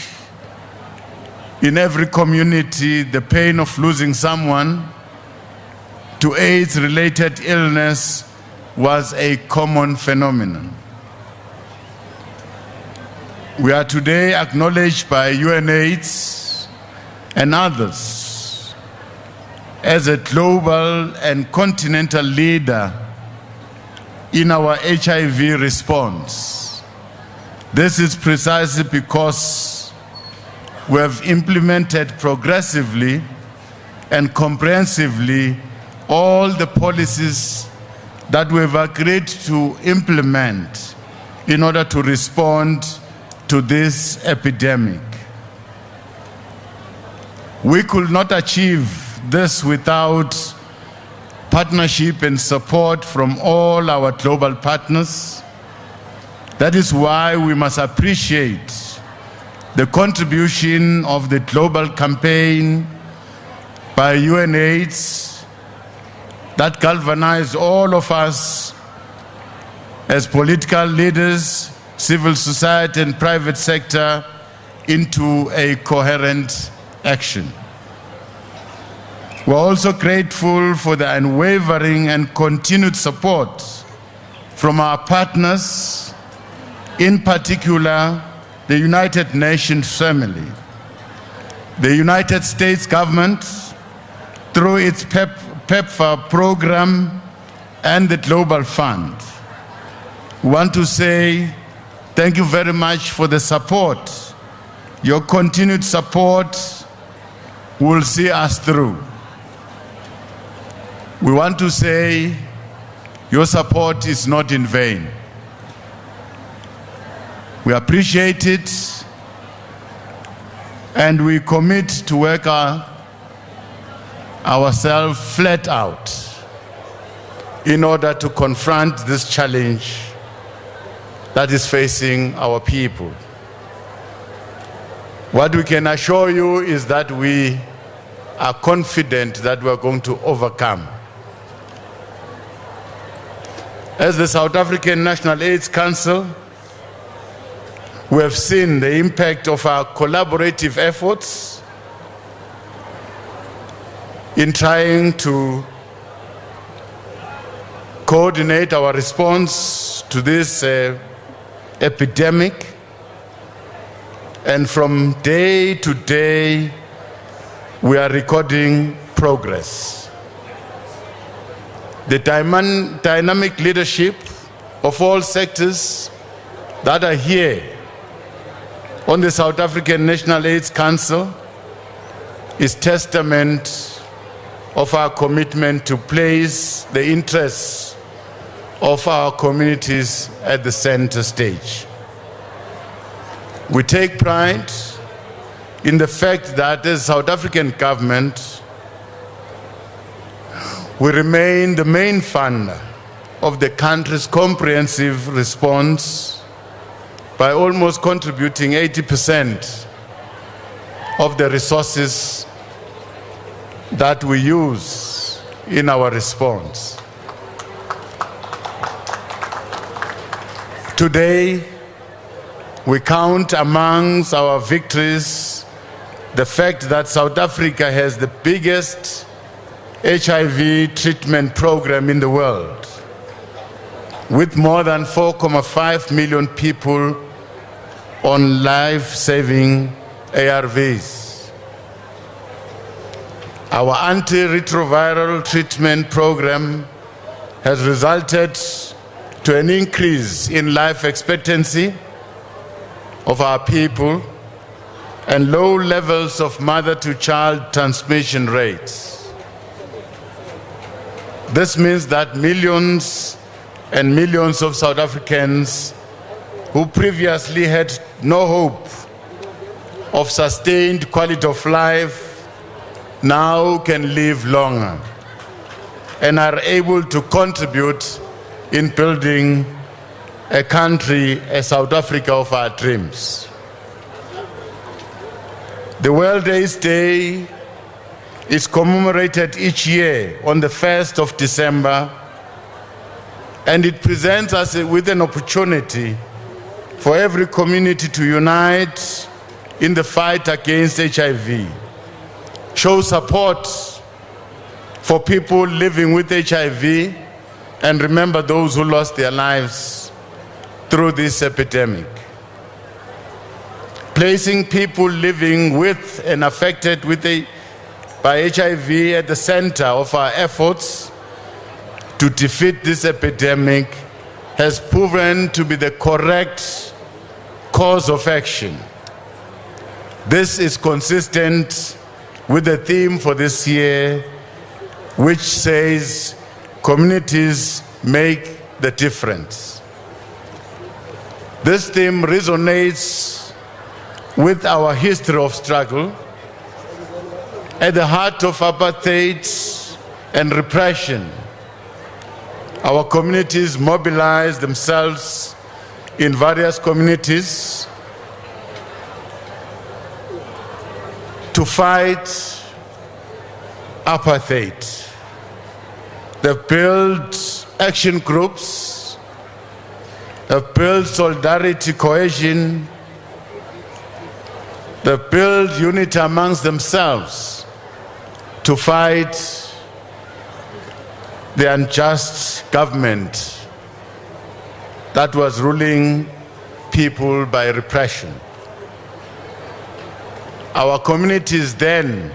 in every community, the pain of losing someone to AIDS-related illness was a common phenomenon. We are today acknowledged by UNAIDS and others as a global and continental leader in our HIV response. This is precisely because we have implemented progressively and comprehensively all the policies that we've agreed to implement in order to respond to this epidemic. We could not achieve this without partnership and support from all our global partners. That is why we must appreciate the contribution of the global campaign by UNAIDS that galvanized all of us as political leaders, civil society and private sector into a coherent action. We're also grateful for the unwavering and continued support from our partners, in particular the United Nations family, the United States government through its PEPFAR program and the Global Fund. We want to say thank you very much for the support. Your continued support will see us through. We want to say your support is not in vain. We appreciate it, and we commit to work ourselves flat out in order to confront this challenge that is facing our people. What we can assure you is that we are confident that we are going to overcome. As the South African National AIDS Council, we have seen the impact of our collaborative efforts in trying to coordinate our response to this epidemic, and from day to day, we are recording progress. The dynamic leadership of all sectors that are here on the South African National AIDS Council is testament of our commitment to place the interests of our communities at the center stage. We take pride in the fact that as South African government, we remain the main funder of the country's comprehensive response by almost contributing 80% of the resources that we use in our response. Today, we count amongst our victories the fact that South Africa has the biggest HIV treatment program in the world, with more than 4.5 million people on life-saving ARVs. Our antiretroviral treatment program has resulted to an increase in life expectancy of our people and low levels of mother-to-child transmission rates. This means that millions and millions of South Africans who previously had no hope of sustained quality of life now can live longer and are able to contribute in building a country, a South Africa of our dreams. The World AIDS Day is commemorated each year on the 1st of December, and it presents us with an opportunity for every community to unite in the fight against HIV, show support for people living with HIV, and remember those who lost their lives through this epidemic. Placing people living with and affected by HIV at the center of our efforts to defeat this epidemic has proven to be the correct course of action. This is consistent with the theme for this year, which says, communities make the difference. This theme resonates with our history of struggle at the heart of apartheid and repression. Our communities mobilize themselves in various communities to fight apartheid. They've built action groups, they've built solidarity, cohesion, they've built unity amongst themselves to fight the unjust government that was ruling people by repression. Our communities then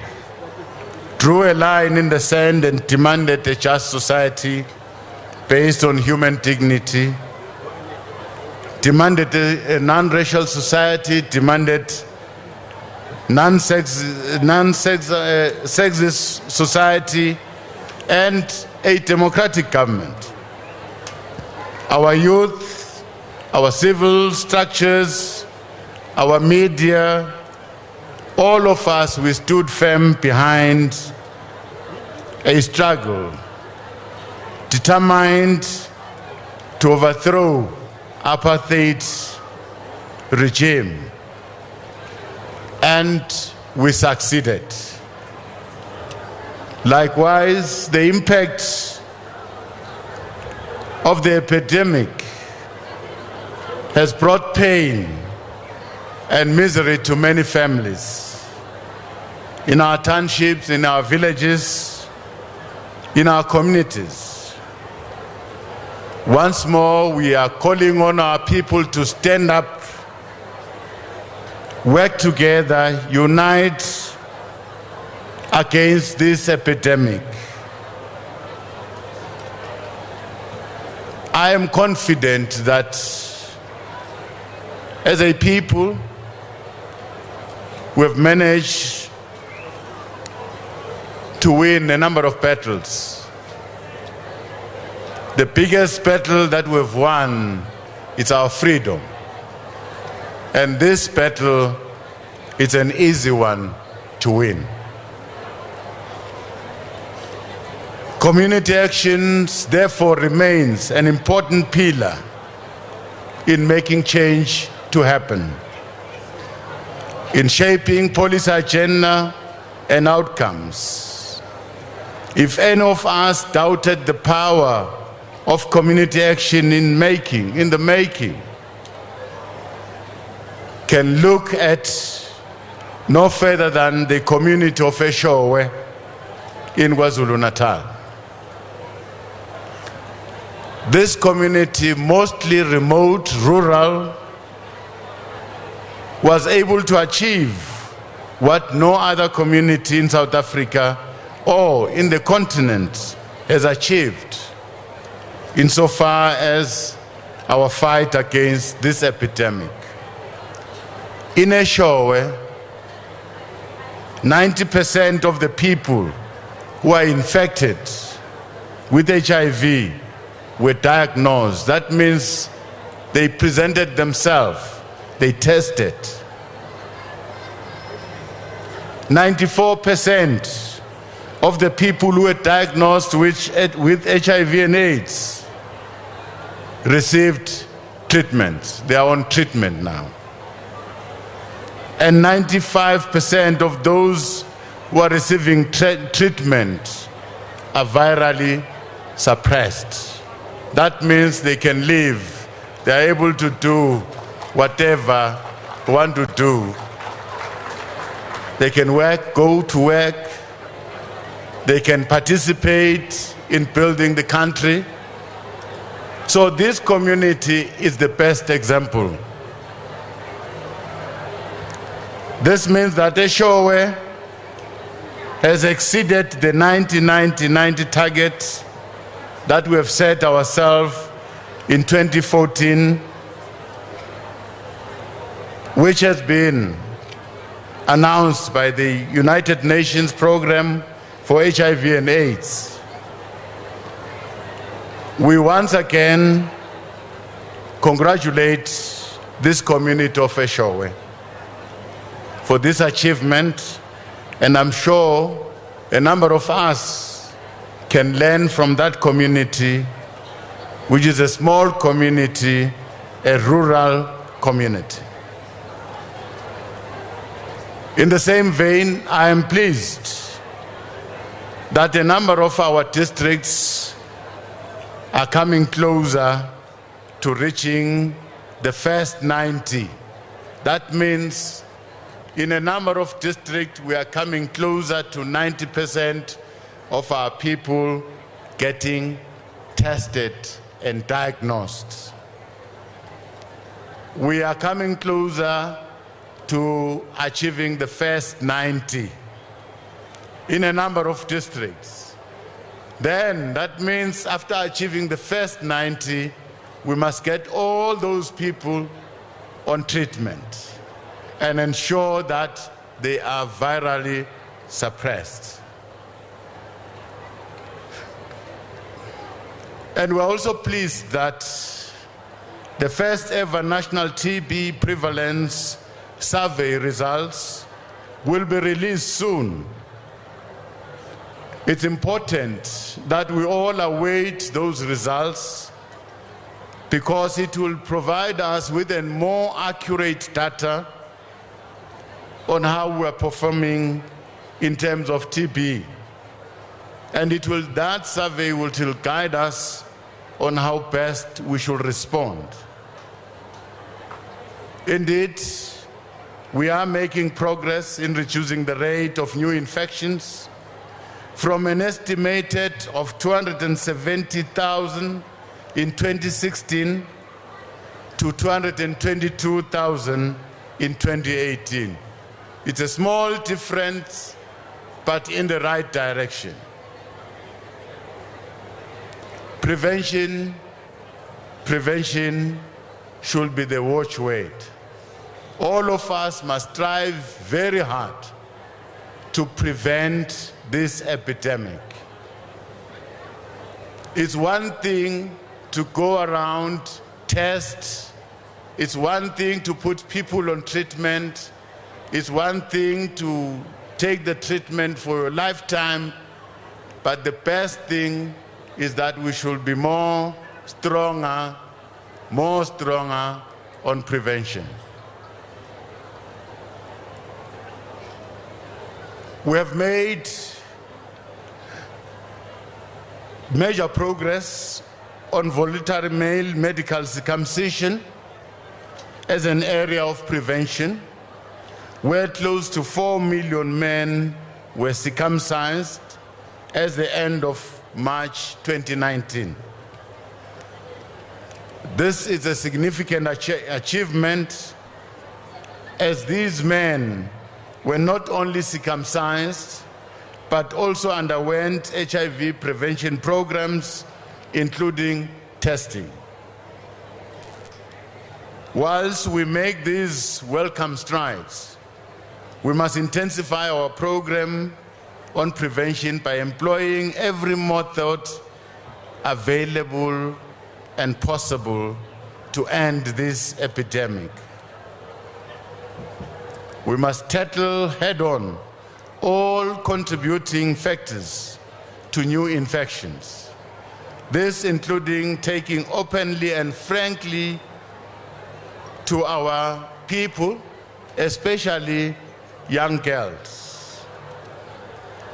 drew a line in the sand and demanded a just society based on human dignity, demanded a non-racial society, demanded non-sexist society, and a democratic government. Our youth, our civil structures, our media, all of us, we stood firm behind a struggle determined to overthrow apartheid regime, and we succeeded. Likewise, the impact of the epidemic has brought pain and misery to many families in our townships, in our villages, in our communities. Once more, we are calling on our people to stand up, work together, unite against this epidemic. I am confident that as a people, we have managed to win a number of battles. The biggest battle that we've won is our freedom. And this battle is an easy one to win. Community actions, therefore, remains an important pillar in making change to happen, in shaping policy agenda and outcomes. If any of us doubted the power of community action in the making, can look at no further than the community of Eshowe in KwaZulu-Natal. This community, mostly remote, rural, was able to achieve what no other community in South Africa or in the continent has achieved insofar as our fight against this epidemic. In Eshowe, 90% of the people who are infected with HIV were diagnosed. That means they presented themselves, they tested. 94% of the people who were diagnosed with HIV and AIDS received treatment. They are on treatment now. And 95% of those who are receiving treatment are virally suppressed. That means they can live, they are able to do whatever they want to do. They can work, go to work, they can participate in building the country. So this community is the best example. This means that Eshowe has exceeded the 90-90-90 target that we have set ourselves in 2014, which has been announced by the United Nations Program for HIV and AIDS. We once again congratulate this community of Eshowe for this achievement, and I'm sure a number of us can learn from that community, which is a small community, a rural community. In the same vein, I am pleased that a number of our districts are coming closer to reaching the first 90. That means in a number of districts, we are coming closer to 90% of our people getting tested and diagnosed. We are coming closer to achieving the first 90 in a number of districts. Then that means after achieving the first 90, we must get all those people on treatment and ensure that they are virally suppressed. And we're also pleased that the first ever national TB prevalence survey results will be released soon. It's important that we all await those results because it will provide us with a more accurate data on how we are performing in terms of TB. And that survey will guide us on how best we should respond. Indeed, we are making progress in reducing the rate of new infections from an estimated of 270,000 in 2016 to 222,000 in 2018. It's a small difference, but in the right direction. Prevention should be the watchword. All of us must strive very hard to prevent this epidemic. It's one thing to go around, test. It's one thing to put people on treatment. It's one thing to take the treatment for a lifetime. But the best thing is that we should be more stronger on prevention. We have made major progress on voluntary male medical circumcision as an area of prevention, where close to 4 million men were circumcised at the end of March 2019. This is a significant achievement, as these men were not only circumcised, but also underwent HIV prevention programs, including testing. Whilst we make these welcome strides, we must intensify our program on prevention by employing every method available and possible to end this epidemic. We must tackle head-on all contributing factors to new infections. This including taking openly and frankly to our people, especially young girls,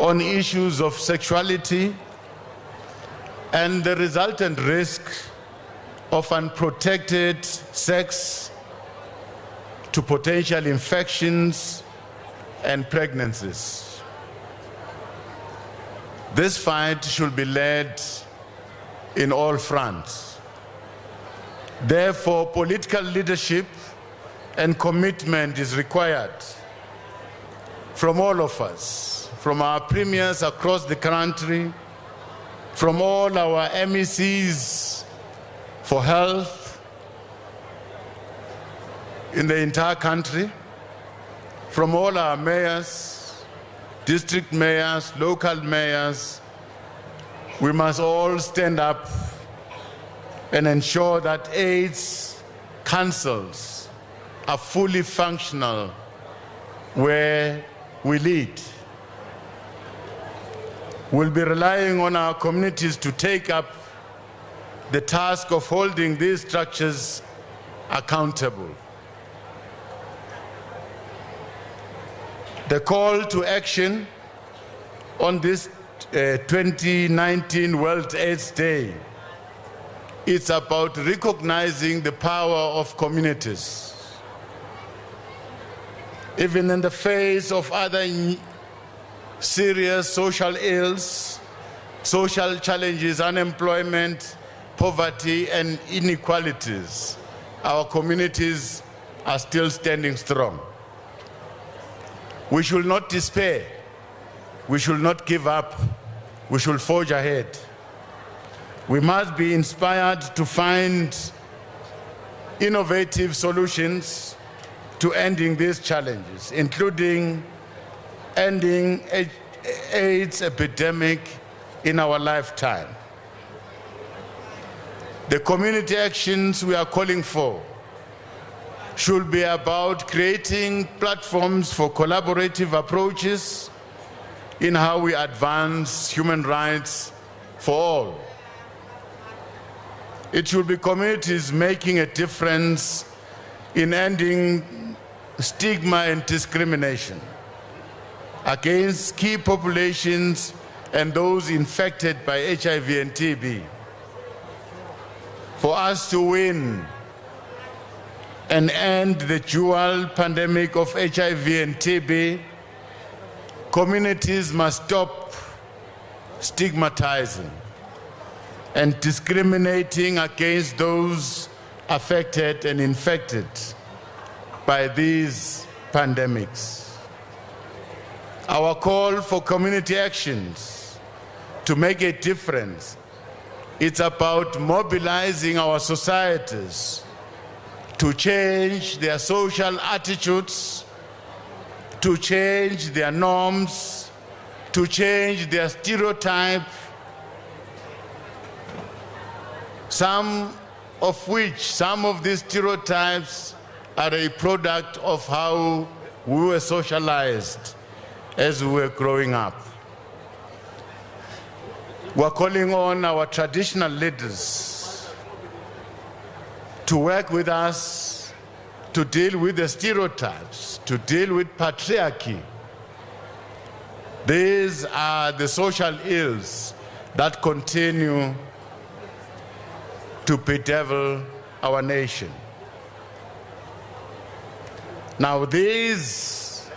on issues of sexuality and the resultant risk of unprotected sex to potential infections and pregnancies. This fight should be led in all fronts. Therefore, political leadership and commitment is required from all of us, from our premiers across the country, from all our MECs for health in the entire country, from all our mayors, district mayors, local mayors. We must all stand up and ensure that AIDS councils are fully functional where we lead. We'll be relying on our communities to take up the task of holding these structures accountable. The call to action on this 2019 World AIDS Day, it's about recognizing the power of communities. Even in the face of other serious social ills, social challenges, unemployment, poverty, and inequalities, our communities are still standing strong. We should not despair. We should not give up. We should forge ahead. We must be inspired to find innovative solutions to ending these challenges, including ending AIDS epidemic in our lifetime. The community actions we are calling for should be about creating platforms for collaborative approaches in how we advance human rights for all. It should be communities making a difference in ending stigma and discrimination against key populations and those infected by HIV and TB. For us to win and end the dual pandemic of HIV and TB, communities must stop stigmatizing and discriminating against those affected and infected by these pandemics. Our call for community actions to make a difference, it's about mobilizing our societies to change their social attitudes, to change their norms, to change their stereotypes, some of these stereotypes are a product of how we were socialized as we were growing up. We're calling on our traditional leaders to work with us to deal with the stereotypes, to deal with patriarchy. These are the social ills that continue to bedevil our nation. Now, these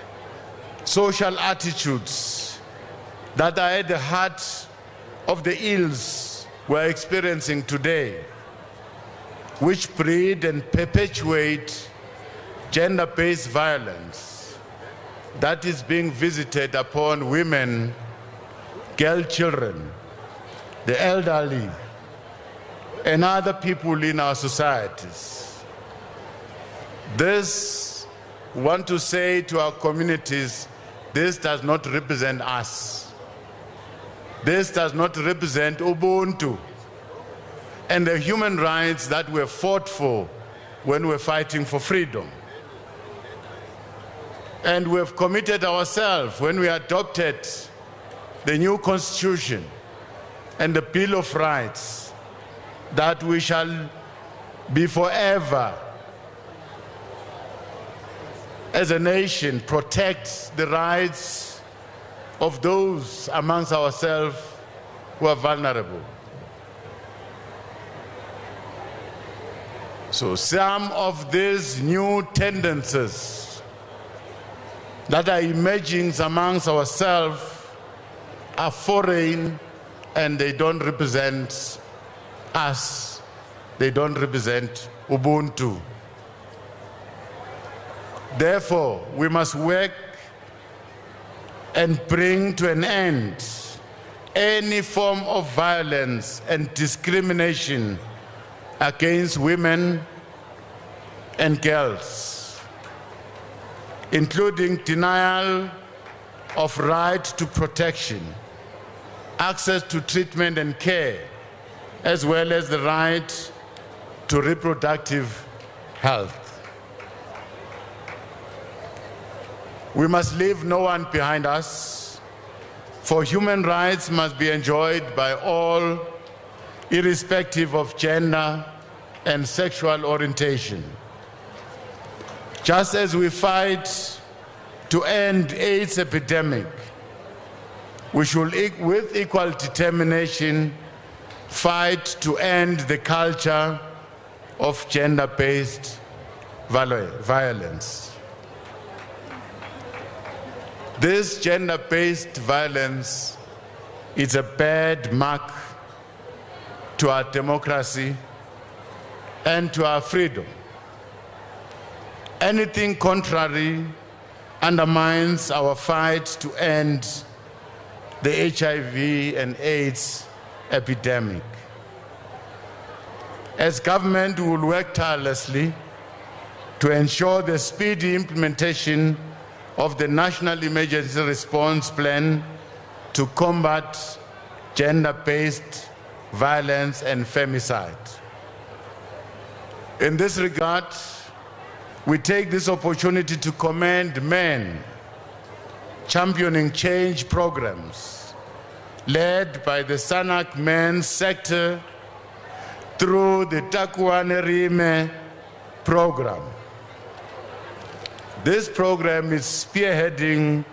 social attitudes that are at the heart of the ills we're experiencing today, which breed and perpetuate gender-based violence that is being visited upon women, girl children, the elderly, and other people in our societies. This, we want to say to our communities, this does not represent us. This does not represent Ubuntu and the human rights that were fought for when we're fighting for freedom. And we have committed ourselves when we adopted the new Constitution and the Bill of Rights that we shall be forever, as a nation, protect the rights of those amongst ourselves who are vulnerable. So some of these new tendencies that are emerging amongst ourselves are foreign and they don't represent us. They don't represent Ubuntu. Therefore, we must work and bring to an end any form of violence and discrimination against women and girls, including denial of right to protection, access to treatment and care, as well as the right to reproductive health. We must leave no one behind us, for human rights must be enjoyed by all, irrespective of gender and sexual orientation. Just as we fight to end AIDS epidemic, we should, with equal determination, fight to end the culture of gender-based violence. This gender-based violence is a bad mark to our democracy and to our freedom. Anything contrary undermines our fight to end the HIV and AIDS epidemic. As government, we will work tirelessly to ensure the speedy implementation of the National Emergency Response Plan to combat gender-based violence and femicide. In this regard, we take this opportunity to commend men championing change programs led by the Sanak Men's Sector through the Takuane Rime program. This program is spearheading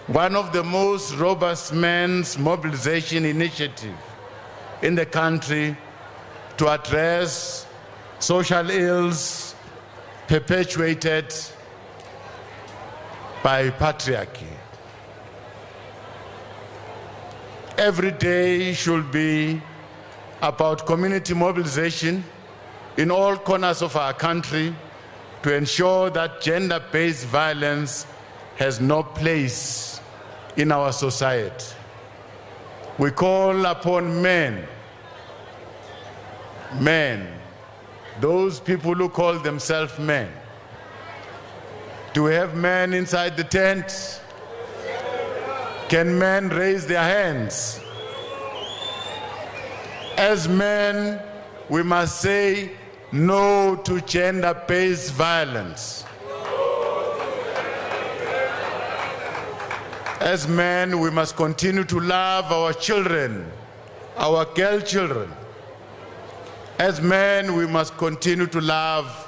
one of the most robust men's mobilization initiatives in the country to address social ills perpetuated by patriarchy. Every day should be about community mobilization in all corners of our country to ensure that gender-based violence has no place in our society. We call upon men, those people who call themselves men. Do we have men inside the tent? Can men raise their hands? As men, we must say no to gender-based violence. As men, we must continue to love our children, our girl children. As men, we must continue to love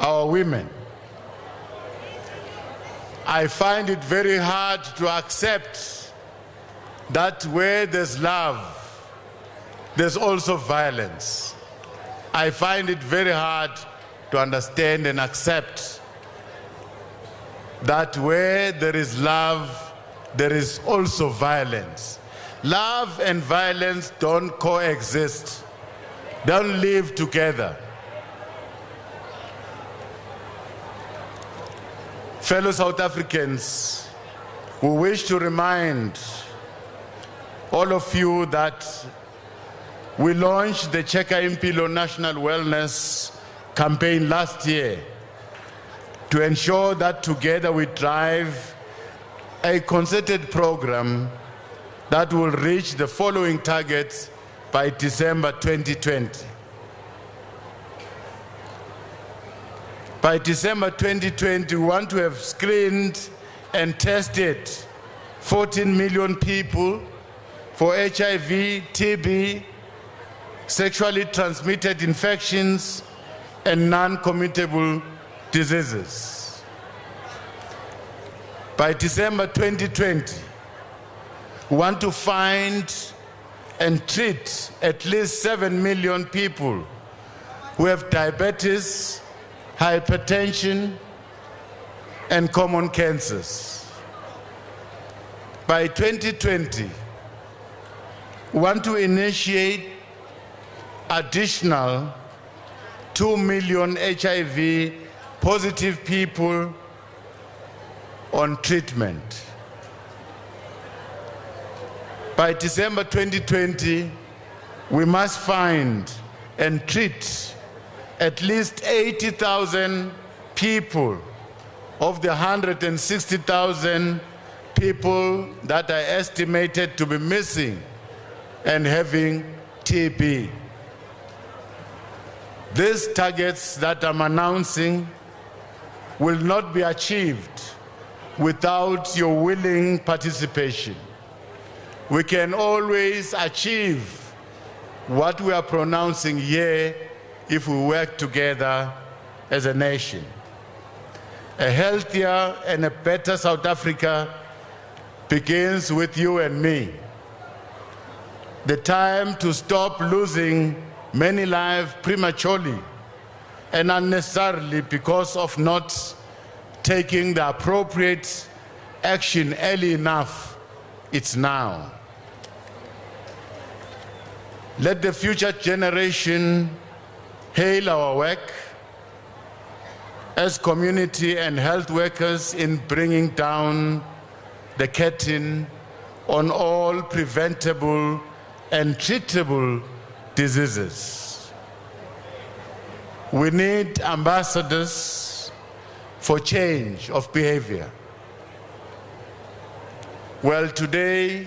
our women. I find it very hard to accept that where there's love, there's also violence. I find it very hard to understand and accept that where there is love, there is also violence. Love and violence don't coexist, don't live together. Fellow South Africans, we wish to remind all of you that we launched the Cheka Impilo National Wellness Campaign last year to ensure that together we drive a concerted program that will reach the following targets by December 2020. By December 2020, we want to have screened and tested 14 million people for HIV, TB, sexually transmitted infections, and non-communicable diseases. By December 2020, we want to find and treat at least 7 million people who have diabetes, hypertension, and common cancers. By 2020, we want to initiate additional 2 million HIV positive people on treatment. By December 2020, we must find and treat at least 80,000 people of the 160,000 people that are estimated to be missing and having TB. These targets that I'm announcing will not be achieved without your willing participation. We can always achieve what we are pronouncing here if we work together as a nation. A healthier and a better South Africa begins with you and me. The time to stop losing many lives prematurely and unnecessarily because of not taking the appropriate action early enough, it's now. Let the future generation hail our work as community and health workers in bringing down the curtain on all preventable and treatable diseases. We need ambassadors for change of behavior. Well, today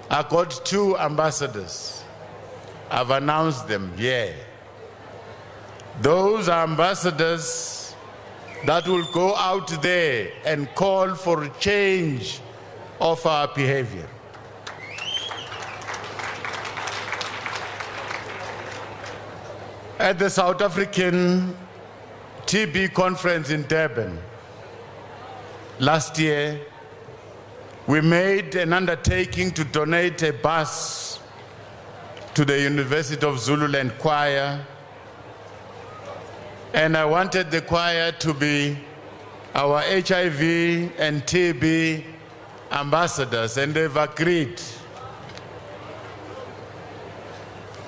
I got 2 ambassadors. I've announced them here. Those are ambassadors that will go out there and call for change of our behavior. At the South African TB conference in Durban last year, we made an undertaking to donate a bus to the University of Zululand Choir, and I wanted the choir to be our HIV and TB ambassadors, and they've agreed.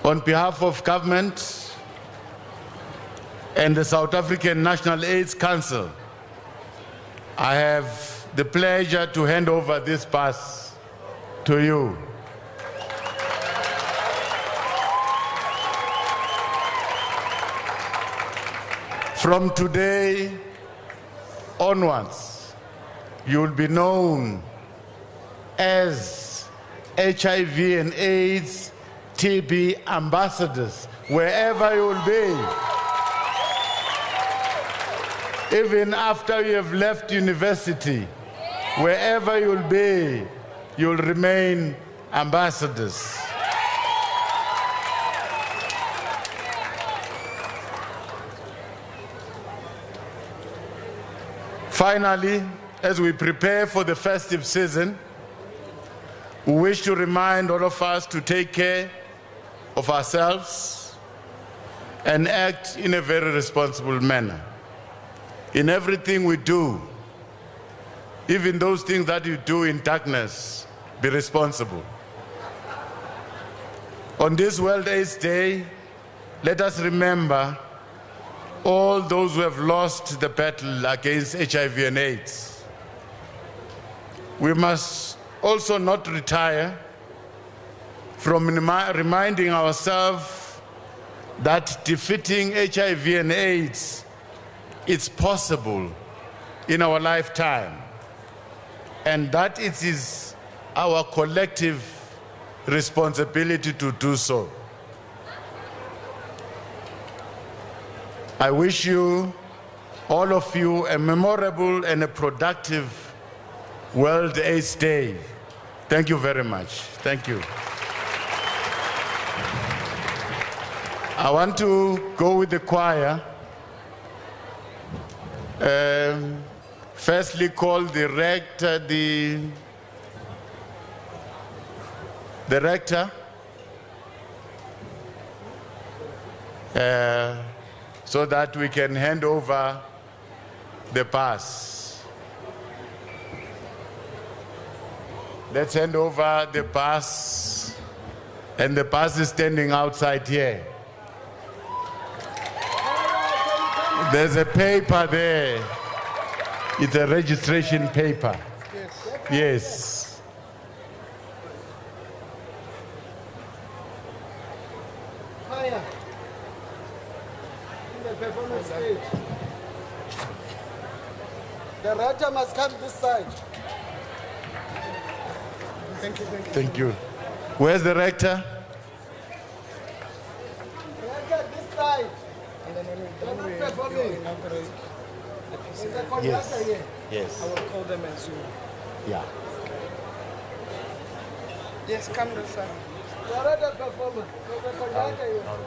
On behalf of government and the South African National AIDS Council, I have the pleasure to hand over this pass to you. From today onwards, you will be known as HIV and AIDS TB ambassadors, wherever you will be. Even after you have left university, wherever you will be, you will remain ambassadors. Finally, as we prepare for the festive season, we wish to remind all of us to take care of ourselves and act in a very responsible manner. In everything we do, even those things that you do in darkness, be responsible. On this World AIDS Day, let us remember all those who have lost the battle against HIV and AIDS. We must also not retire from reminding ourselves that defeating HIV and AIDS is possible in our lifetime, and that it is our collective responsibility to do so. I wish you, all of you, a memorable and a productive World AIDS Day. Thank you very much. Thank you. I want to go with the choir. Firstly, call the rector, so that we can hand over the pass. Let's hand over the pass, and the pass is standing outside here. There's a paper there. It's a registration paper. Yes. Higher. In the performance stage. The writer must come this side. Thank you. Thank you. Where's the rector? Rector, this side. Yes. Yes. I will call them as you. Yeah. Yes, come this side. I'll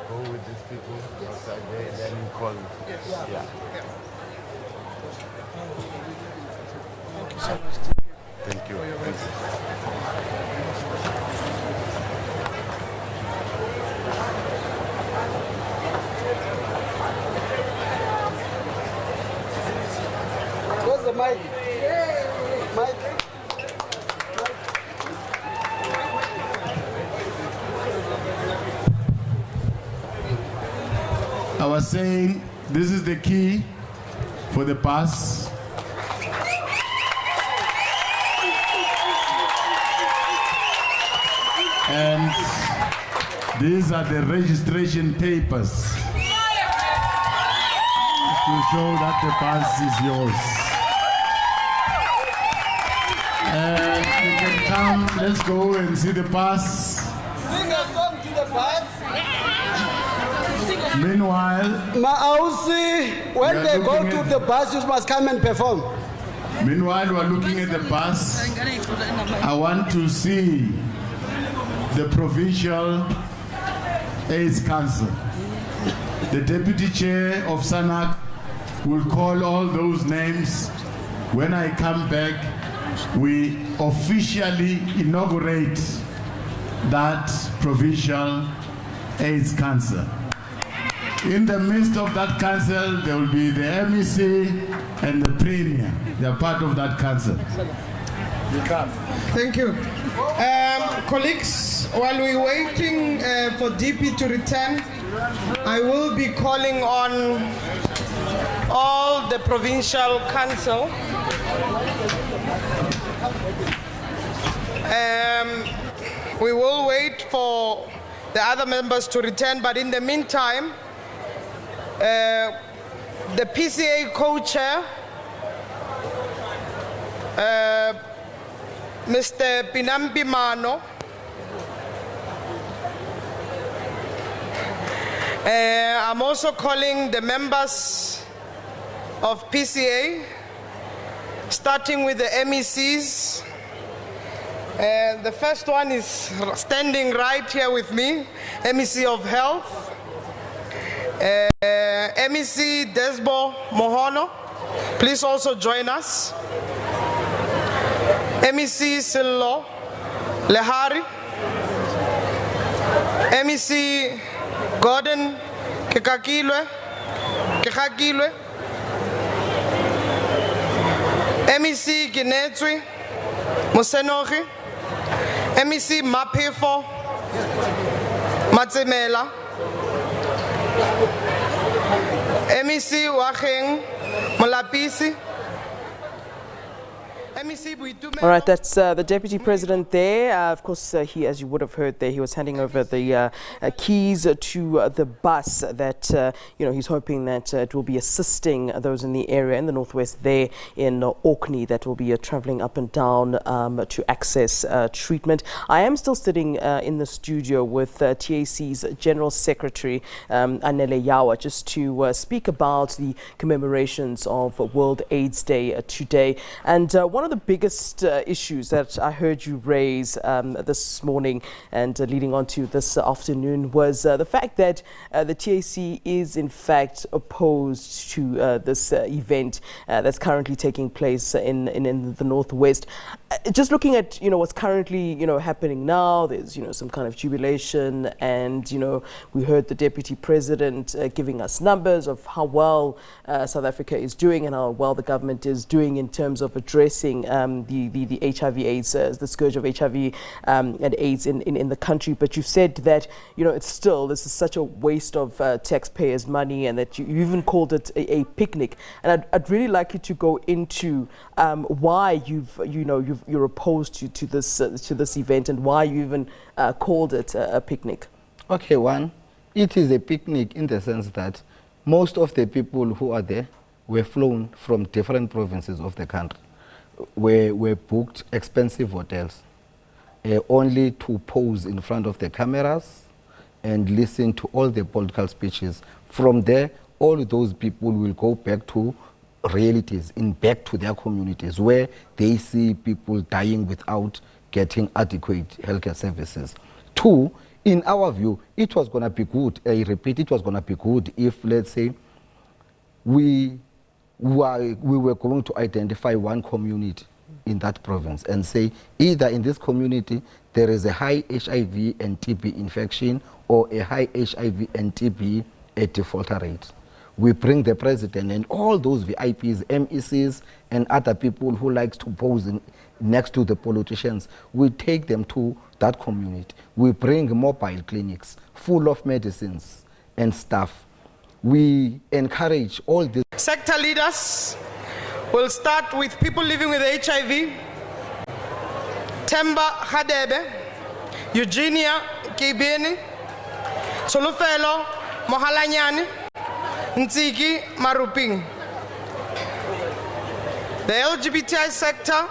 go with these people outside there, then you call. Yes. Yeah. Thank you so much. Thank you. Where's the mic? Mic. I was saying, this is the key for the pass. And these are the registration papers to show that the pass is yours. You can come, let's go and see the pass. Sing a song to the pass. Meanwhile, Maausi, when we are they go looking to the bus, you must come and perform. Meanwhile, we're looking at the pass. I want to see the Provincial AIDS Council. The Deputy Chair of SANAC will call all those names. When I come back, we officially inaugurate that Provincial AIDS Council. In the midst of that council, there will be the MEC and the Premier. They are part of that council. Thank you. Colleagues, while we're waiting for DP to return, I will be calling on all the Provincial Council. We will wait for the other members to return, but in the meantime, the PCA co-chair, Mr. Pinampi Mano, I'm also calling the members of PCA, starting with the MECs. The first one is standing right here with me, MEC of Health, MEC Desbo Mohono, please also join us. MEC Silo Lehari, MEC Gordon Kekakilwe, MEC Ginetswi Musenogi, MEC Mapefo Matsemela, MEC Wacheng Molapisi. All right, that's the Deputy President there. Of course, he, as you would have heard there, he was handing over the keys to the bus that, he's hoping that it will be assisting those in the area in the northwest there in Orkney that will be traveling up and down to access treatment. I am still sitting in the studio with TAC's General Secretary, Anele Yawa, just to speak about the commemorations of World AIDS Day today. And one of the biggest issues that I heard you raise this morning and leading on to this afternoon was the fact that the TAC is in fact opposed to this event that's currently taking place in the northwest. Just looking at what's currently happening now, there's some kind of jubilation, and we heard the Deputy President giving us numbers of how well South Africa is doing and how well the government is doing in terms of addressing the HIV/AIDS, the scourge of HIV and AIDS in the country. But you've said that this is such a waste of taxpayers' money, and that you even called it a picnic. And I'd really like you to go into why you're opposed to this event, and why you even called it a picnic. Okay, one, it is a picnic in the sense that most of the people who are there were flown from different provinces of the country, were booked expensive hotels, only to pose in front of the cameras and listen to all the political speeches. From there, all those people will go back to realities, back to their communities, where they see people dying without getting adequate healthcare services. Two, in our view, it was going to be good, I repeat, it was going to be good if, let's say, we were going to identify one community in that province and say either in this community there is a high HIV and TB infection or a high HIV and TB defaulter rate. We bring the president and all those VIPs, MECs and other people who like to pose next to the politicians. We take them to that community. We bring mobile clinics full of medicines and stuff. We encourage all these sector leaders. We'll start with people living with HIV. Temba Khadebe, Eugenia Kibeni, Solufelo Mohalanyani, Ntsiki Maruping. The LGBTI sector,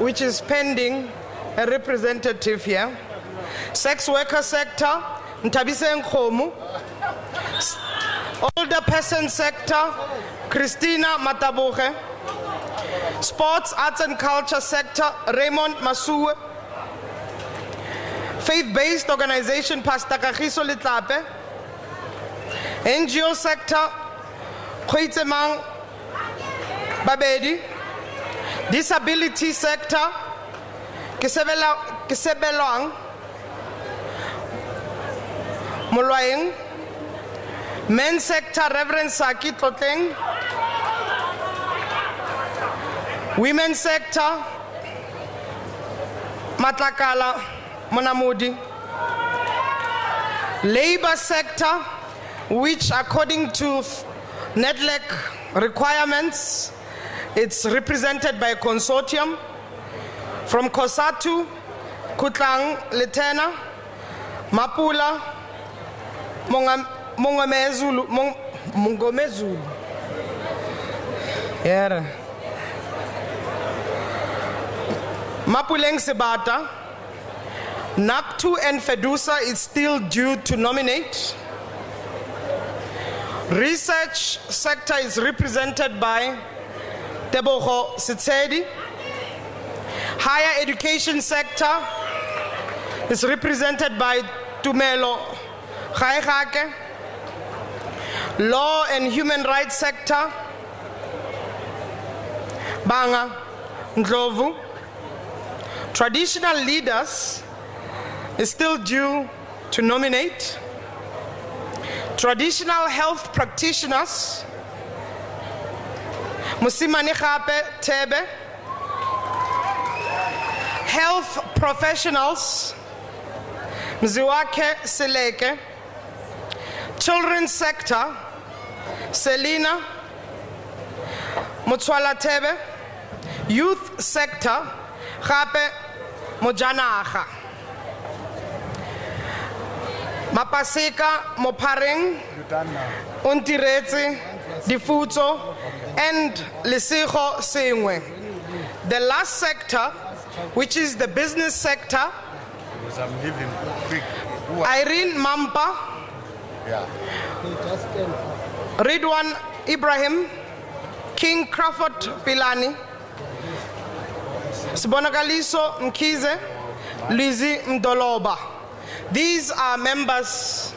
which is pending a representative here. Sex worker sector, Ntabise Nkhomu. Older person sector, Christina Matabuche. Sports, arts and culture sector, Raymond Masuwe. Faith-based organization, Pastor Kagiso Litlape. NGO sector, Khweitsemang Babedi. Disability sector, Kisebelwang Mulwaeng. Men's sector, Reverend Saki Tloteng. Women's sector, Matlakala Monamudi. Labor sector, which according to NEDLEC requirements, it's represented by a consortium from Kosatu, Kutlang, Letena, Mapula, Mungomezulu. Yeah. Mapuleng Sebata, NAPTU and FEDUSA is still due to nominate. Research sector is represented by Tebogo Sitsedi. Higher education sector is represented by Tumelo Khaihake. Law and human rights sector, Banga Ndlovu. Traditional leaders is still due to nominate. Traditional health practitioners, Musimani Khape Tebe. Health professionals, Mziwake Seleke. Children's sector, Selina Mutswala Tebe. Youth sector, Khape Mojanaha. Mapasika Mopareng, Untirezi, Difuzo, and Lisiho Singwe. The last sector, which is the business sector, Irene Mampa, Ridwan Ibrahim, King Crawford Pilani, Sibonagaliso Mkize, Lizzie Mdoloba. These are members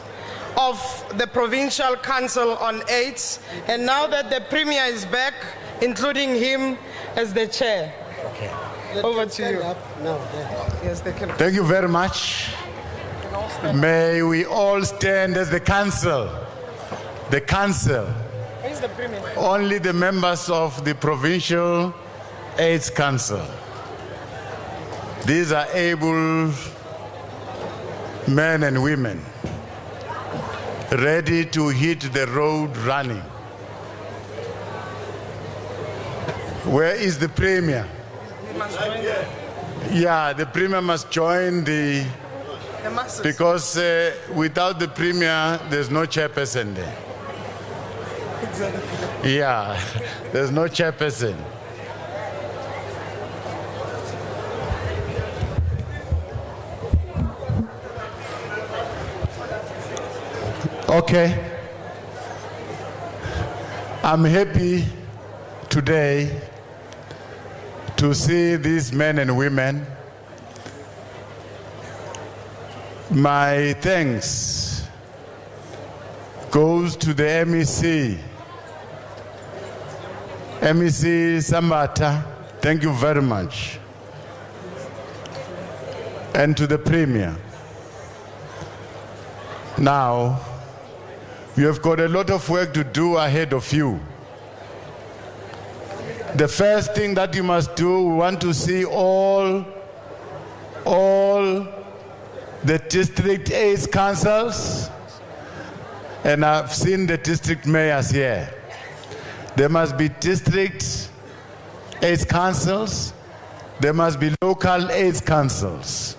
of the Provincial Council on AIDS, and now that the Premier is back, including him as the chair. Okay. Over to you. Yes, they can. Thank you very much. May we all stand as the council. The council. Where's the Premier? Only the members of the Provincial AIDS Council. These are able men and women ready to hit the road running. Where is the Premier? Yeah, the Premier must join the masses. Because without the Premier, there's no chairperson there. Exactly. Yeah, there's no chairperson. Okay. I'm happy today to see these men and women. My thanks goes to the MEC. MEC Sambata, thank you very much. And to the Premier. Now, you have got a lot of work to do ahead of you. The first thing that you must do, we want to see all the district AIDS councils, and I've seen the district mayors here. There must be district AIDS councils, there must be local AIDS councils,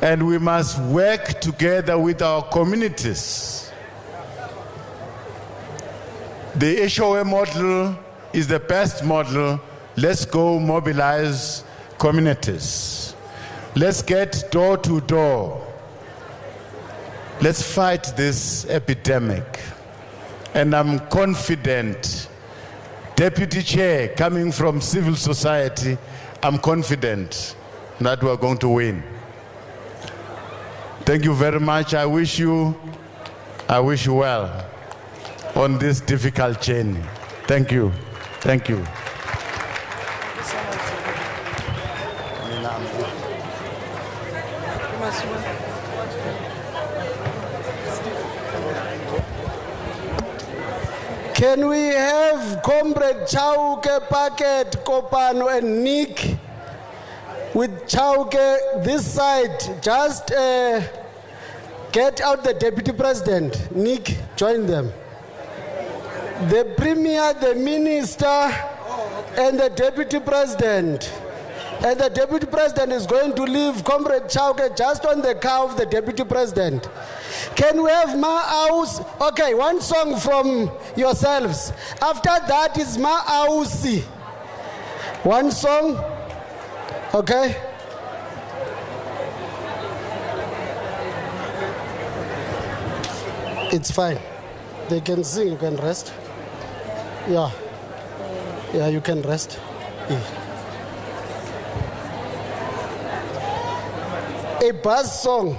and we must work together with our communities. The HOA model is the best model. Let's go mobilize communities. Let's get door to door. Let's fight this epidemic. And I'm confident, Deputy Chair coming from civil society, I'm confident that we're going to win. Thank you very much. I wish you well on this difficult journey. Thank you. Thank you. Can we have Comrade Chauke, Packet, Kopano, and Nick with Chauke this side, just get out the Deputy President. Nick, join them. The Premier, the Minister, and the Deputy President. And the Deputy President is going to leave Comrade Chauke just on the car of the Deputy President. Can we have Ma'aus? Okay, one song from yourselves. After that is Ma'ausi. One song. Okay. It's fine. They can sing, you can rest. Yeah. Yeah, you can rest. Yeah. A buzz song.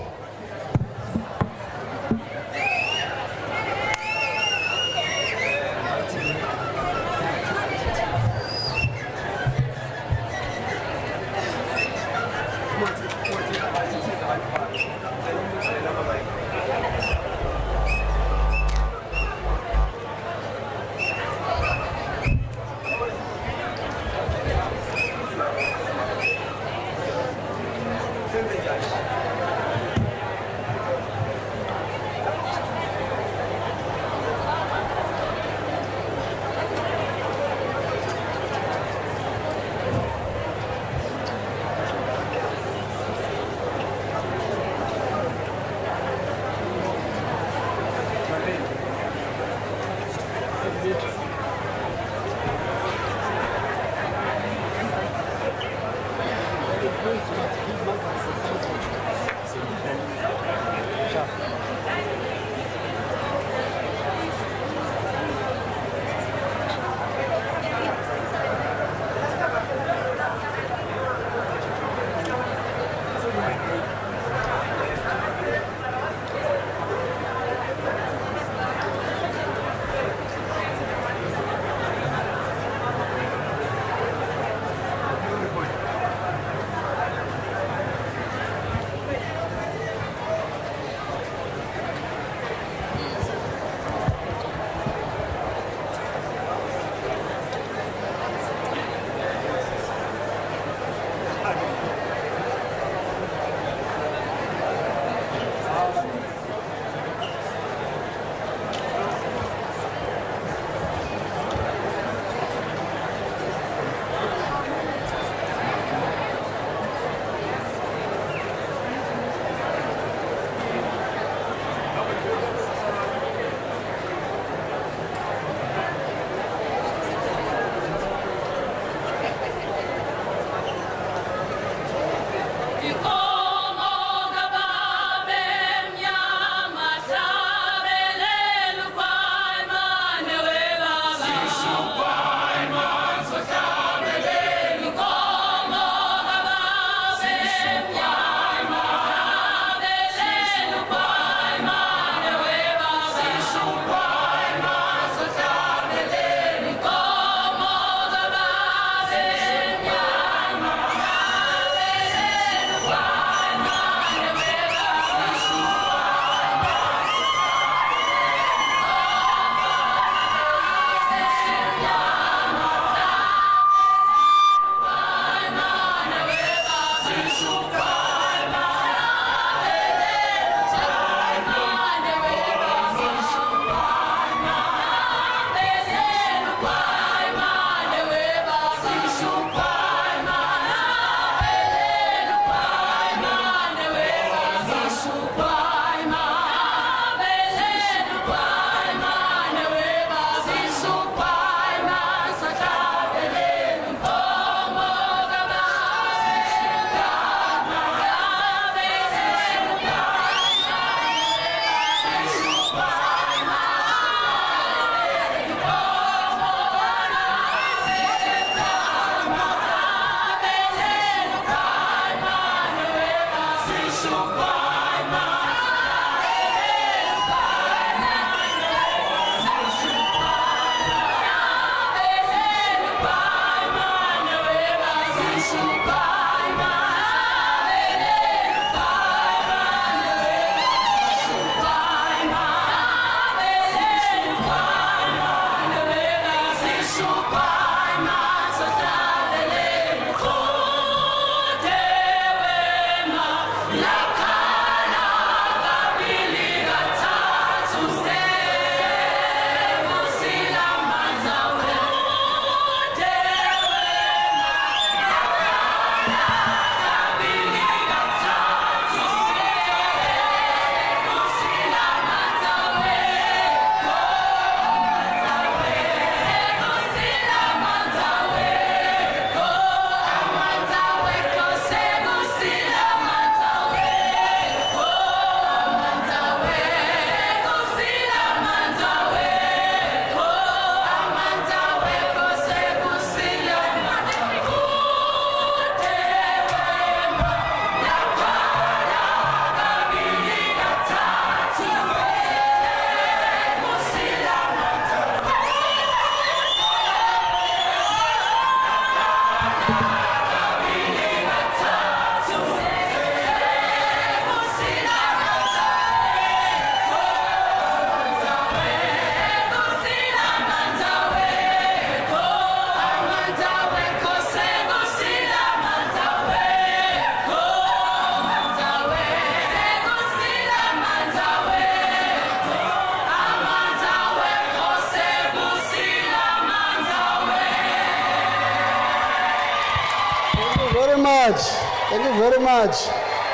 much. Thank you very much.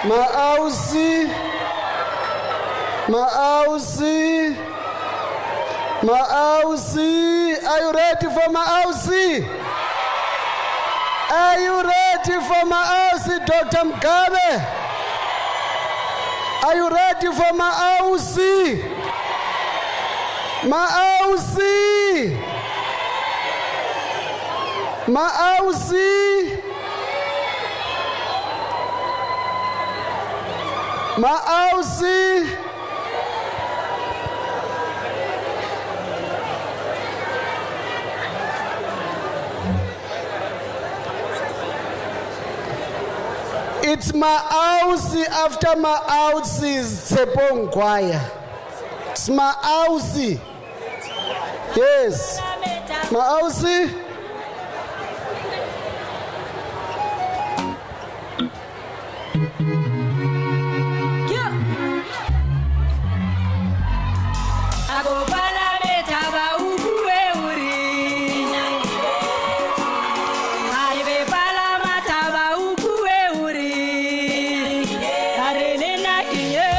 Maausi. Are you ready for Maausi? Are you ready for Maausi, Dr. Mugabe? Are you ready for Maausi? Maausi. It's Maausi after Maausi's Tsepong choir. It's Maausi. Yes. Maausi. Yeah.